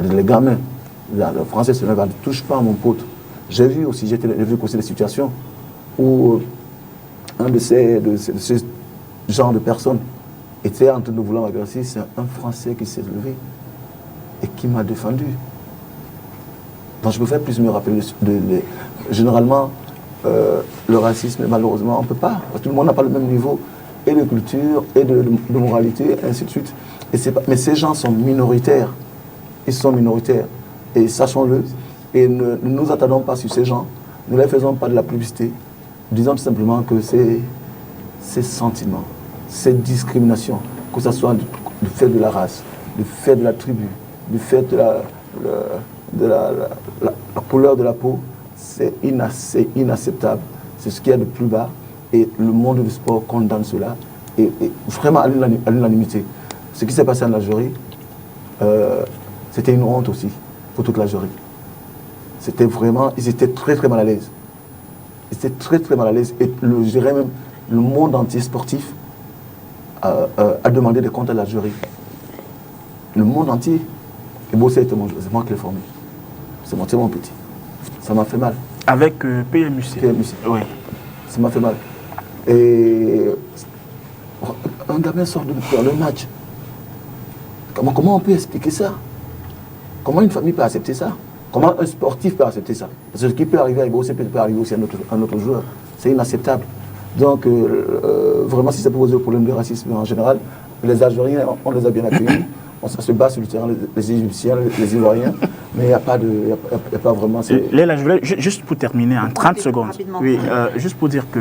les gamins, le français se lève à dire touche pas mon pote. J'ai vu aussi des situations où un de ces genres de personnes était en train de vouloir m'agresser. C'est un Français qui s'est levé et qui m'a défendu. Donc je me fais plus me rappeler généralement le racisme, malheureusement on ne peut pas, parce que tout le monde n'a pas le même niveau et de culture et de moralité, ainsi de suite. Mais ces gens sont minoritaires, ils sont minoritaires, et sachons-le, et ne nous attendons pas sur ces gens, ne les faisons pas de la publicité, disons tout simplement que ces sentiments, ces discriminations, que ce soit du fait de la race, du fait de la tribu, du fait de la couleur de la peau, c'est inacceptable. C'est ce qu'il y a de plus bas. Et le monde du sport condamne cela. Et vraiment à l'unanimité. Ce qui s'est passé en Algérie, c'était une honte aussi pour toute l'Algérie. C'était vraiment, ils étaient très très mal à l'aise. Ils étaient très très mal à l'aise. Et je dirais même, le monde entier sportif a demandé des comptes à l'Algérie. Le monde entier. Et Bossé était mon joueur, c'est moi qui l'ai formé. C'est mon petit. Ça m'a fait mal. Avec PMUC. PMUC. Oui. Ça m'a fait mal. Et un gamin sort de le match. Comment on peut expliquer ça? Comment une famille peut accepter ça? Comment un sportif peut accepter ça? Parce que ce qui peut arriver à Ibo, peut arriver aussi à un autre joueur. C'est inacceptable. Donc, vraiment, si ça peut poser le problème de racisme en général, les Algériens, on les a bien accueillis. On se bat sur le terrain, les Égyptiens, les Ivoiriens, mais il n'y a pas vraiment... Léla, je voulais, juste pour terminer, en 30 secondes, oui, juste pour dire que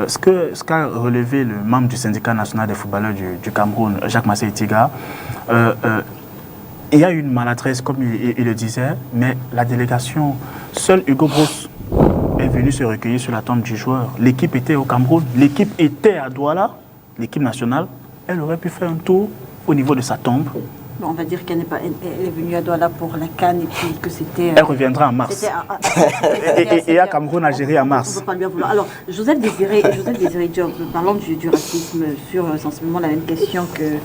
ce qu'a relevé le membre du syndicat national des footballeurs du Cameroun, Jacques Massey Tiga, il y a une maladresse, comme il le disait, mais la délégation, seul Hugo Broos est venu se recueillir sur la tombe du joueur. L'équipe était au Cameroun, l'équipe était à Douala, l'équipe nationale, elle aurait pu faire un tour au niveau de sa tombe. Bon, on va dire qu'elle elle est venue à Douala pour la CAN et puis que c'était... Elle reviendra en mars. Et à Cameroun, Algérie en mars. On ne peut pas lui en vouloir. Alors, Joseph Désiré Diop, parlons du racisme sur sensiblement la même question que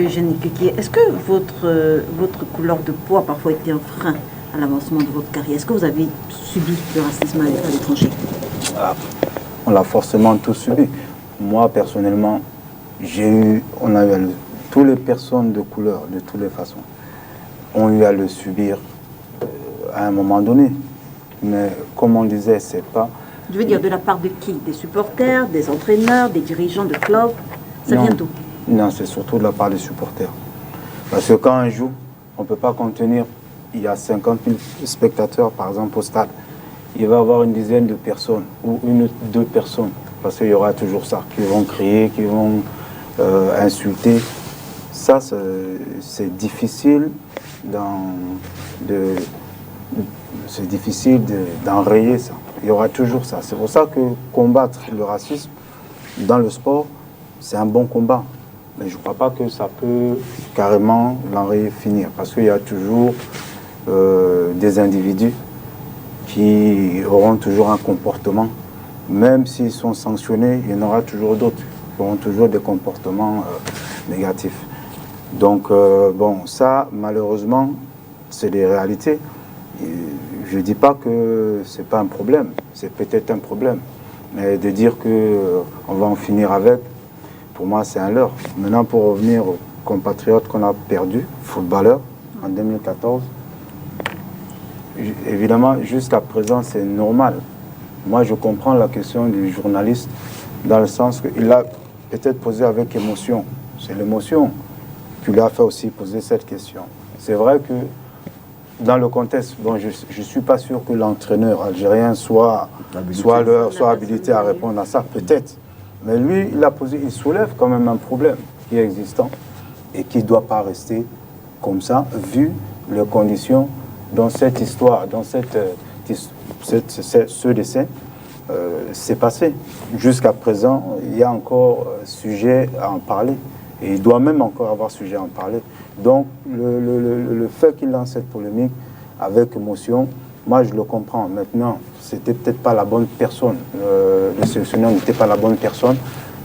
Eugène Kiki. Est-ce que votre couleur de peau a parfois été un frein à l'avancement de votre carrière? Est-ce que vous avez subi le racisme à l'étranger? On l'a forcément tous subi. Moi, personnellement, on a eu toutes les personnes de couleur, de toutes les façons, ont eu à le subir à un moment donné. Mais comme on disait, c'est pas... Je veux dire, de la part de qui? Des supporters, des entraîneurs, des dirigeants de clubs? Ça vient d'où? Non, c'est surtout de la part des supporters. Parce que quand on joue, on ne peut pas contenir... Il y a 50 000 spectateurs, par exemple, au stade. Il va y avoir une dizaine de personnes, ou une ou deux personnes. Parce qu'il y aura toujours ça, qui vont crier, qui vont insulter. Ça, c'est difficile d'enrayer ça. Il y aura toujours ça. C'est pour ça que combattre le racisme dans le sport, c'est un bon combat. Mais je ne crois pas que ça peut carrément l'enrayer, finir. Parce qu'il y a toujours des individus qui auront toujours un comportement. Même s'ils sont sanctionnés, il y en aura toujours d'autres qui auront toujours des comportements négatifs. Donc, bon, ça, malheureusement, c'est des réalités. Et je ne dis pas que ce n'est pas un problème. C'est peut-être un problème. Mais de dire qu'on va en finir avec, pour moi, c'est un leurre. Maintenant, pour revenir aux compatriotes qu'on a perdus, footballeurs, en 2014, évidemment, jusqu'à présent, c'est normal. Moi, je comprends la question du journaliste dans le sens qu'il l'a peut-être posé avec émotion. C'est l'émotion qui lui a fait aussi poser cette question. C'est vrai que dans le contexte, bon, je ne suis pas sûr que l'entraîneur algérien soit habilité à répondre à ça, peut-être. Mais lui, il soulève quand même un problème qui est existant et qui ne doit pas rester comme ça, vu les conditions dans cette histoire, dans ce dessin s'est passé. Jusqu'à présent, il y a encore sujet à en parler. Et il doit même encore avoir sujet à en parler. Donc, le fait qu'il lance cette polémique avec émotion, moi, je le comprends. Maintenant, c'était peut-être pas la bonne personne. Le sélectionneur n'était pas la bonne personne.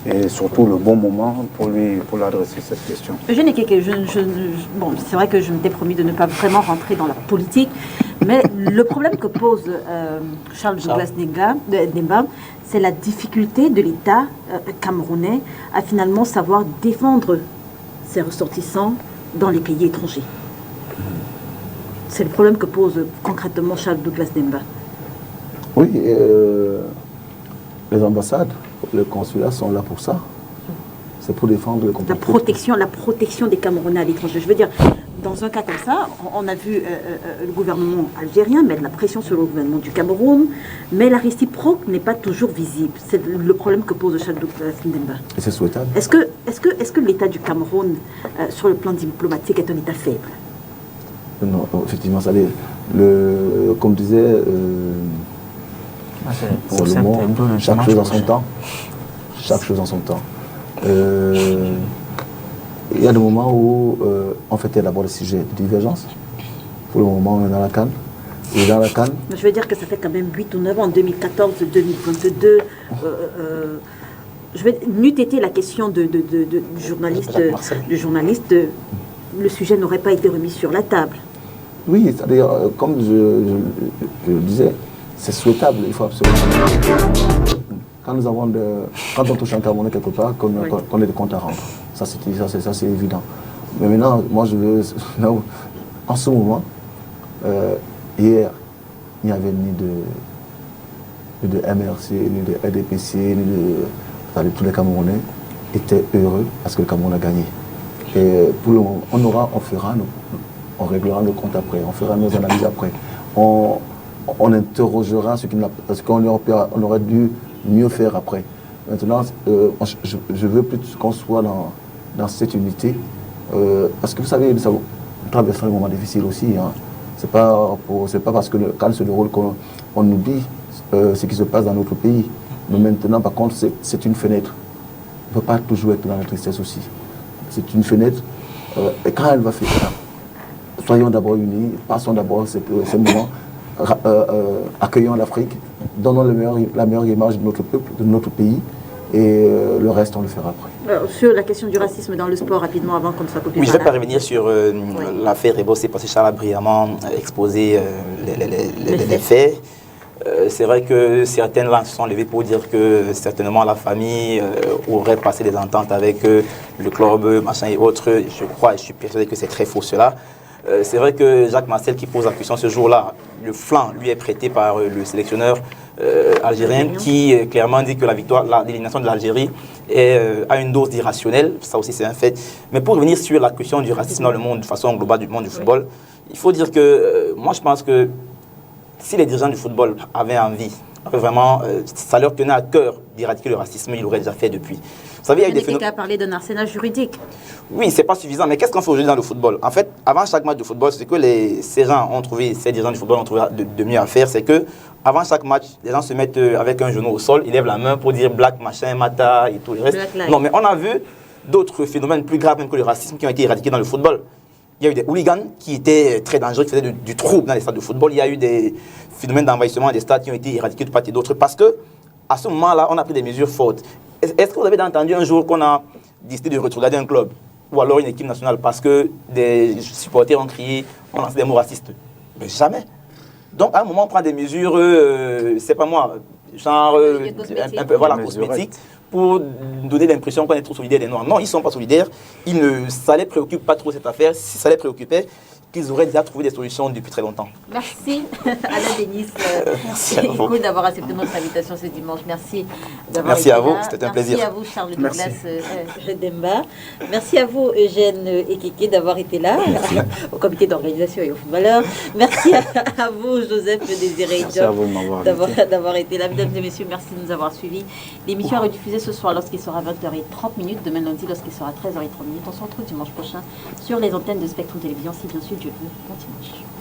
Et surtout le bon moment pour lui adresser cette question. Eugène Ekeke, bon, c'est vrai que je m'étais promis de ne pas vraiment rentrer dans la politique, mais le problème que pose Charles Douglas Demba, c'est la difficulté de l'État camerounais à finalement savoir défendre ses ressortissants dans les pays étrangers. C'est le problème que pose concrètement Charles Douglas Demba. Oui, les ambassades, les consulats sont là pour ça. C'est pour défendre la protection des Camerounais à l'étranger. Je veux dire, dans un cas comme ça, on a vu le gouvernement algérien mettre la pression sur le gouvernement du Cameroun, mais la réciproque n'est pas toujours visible. C'est le problème que pose Charles Douglas Demba. Et c'est souhaitable. Est-ce que l'État du Cameroun, sur le plan diplomatique, est un État faible? Non, effectivement, ça l'est. Comme disait... c'est le mot, chaque chose en son temps. Chaque chose en son temps. Il y a des moments où on fait d'abord le sujet de divergence. Pour le moment, on est dans la CAN. Et dans la CAN... Je veux dire que ça fait quand même 8 ou 9 ans, en 2014, 2022. N'eût été la question du journaliste, le sujet n'aurait pas été remis sur la table. Oui, c'est-à-dire, comme je le disais, c'est souhaitable, il faut absolument. Quand on touche un Camerounais quelque part, qu'on ait des comptes à rendre. Ça, c'est évident. Mais maintenant, moi, je veux. En ce moment, Hier, il n'y avait ni de MRC, ni de RDPC, ni de tous les Camerounais étaient heureux parce que le Cameroun a gagné. Et pour le moment, on réglera nos comptes après, on fera nos analyses après. On interrogera ce qu'on aurait dû mieux faire après. Maintenant, je veux plus qu'on soit dans cette unité. Parce que vous savez, nous traversons un moment difficile aussi. Hein. C'est pas parce que le CAN se déroule qu'on oublie ce qui se passe dans notre pays. Mais maintenant, par contre, c'est une fenêtre. On ne peut pas toujours être dans la tristesse aussi. C'est une fenêtre. Et quand elle va faire, soyons d'abord unis, passons d'abord ces moments, accueillons l'Afrique, donnons la meilleure image de notre peuple, de notre pays, et le reste, on le fera après. Sur la question du racisme dans le sport, rapidement, avant qu'on ne soit coupé. Oui, je ne vais pas revenir sur l'affaire Rebosé, parce que Charles a brillamment exposé les faits. C'est vrai que certaines langues se sont levées pour dire que certainement la famille aurait passé des ententes avec le club, machin et autres. Je crois et je suis persuadé que c'est très faux cela. C'est vrai que Jacques Marcel qui pose la question ce jour-là, le flanc lui est prêté par le sélectionneur algérien qui clairement dit que l'élimination de l'Algérie a une dose d'irrationnel. Ça aussi c'est un fait. Mais pour revenir sur la question du racisme dans le monde, de façon globale du monde du football, il faut dire que moi je pense que si les dirigeants du football avaient envie, vraiment, ça leur tenait à cœur d'éradiquer le racisme, ils l'auraient déjà fait depuis. Vous savez, il y a eu des phénomènes. qu'à parler d'un arsenal juridique. Oui, c'est pas suffisant. Mais qu'est-ce qu'on fait aujourd'hui dans le football? En fait, avant chaque match de football, ce que ces dirigeants du football ont trouvé de mieux à faire, c'est que avant chaque match, les gens se mettent avec un genou au sol, ils lèvent la main pour dire black, machin, mata et tout le reste. Non, mais on a vu d'autres phénomènes plus graves même que le racisme qui ont été éradiqués dans le football. Il y a eu des hooligans qui étaient très dangereux, qui faisaient du trouble dans les stades de football. Il y a eu des phénomènes d'envahissement des stades qui ont été éradiqués de part et d'autre. Parce que à ce moment-là, on a pris des mesures fortes. Est-ce que vous avez entendu un jour qu'on a décidé de regarder un club ou alors une équipe nationale parce que des supporters ont crié, ont lancé des mots racistes? Mais jamais. Donc à un moment, on prend des mesures, c'est pas moi, genre un peu voilà, cosmétiques, pour donner l'impression qu'on est trop solidaire des Noirs. Non, ils ne sont pas solidaires. Ça ne les préoccupe pas trop cette affaire. Si ça les préoccupait, qu'ils auraient déjà trouvé des solutions depuis très longtemps. Merci Alain Denis. Merci cool d'avoir accepté notre invitation ce dimanche. Merci d'avoir Merci à vous, c'était un plaisir. Merci à vous Charles Douglas Demba. Merci à vous Eugène Ekeke d'avoir été là, au comité d'organisation et aux footballeurs. Merci à vous Joseph Désiré d'avoir été là. Mesdames et messieurs, merci de nous avoir suivis. L'émission est rediffusée ce soir lorsqu'il sera 20h30, demain lundi lorsqu'il sera 13h30. On se retrouve dimanche prochain sur les antennes de Spectrum Télévision, si bien sûr Dieu le veut. Bon dimanche.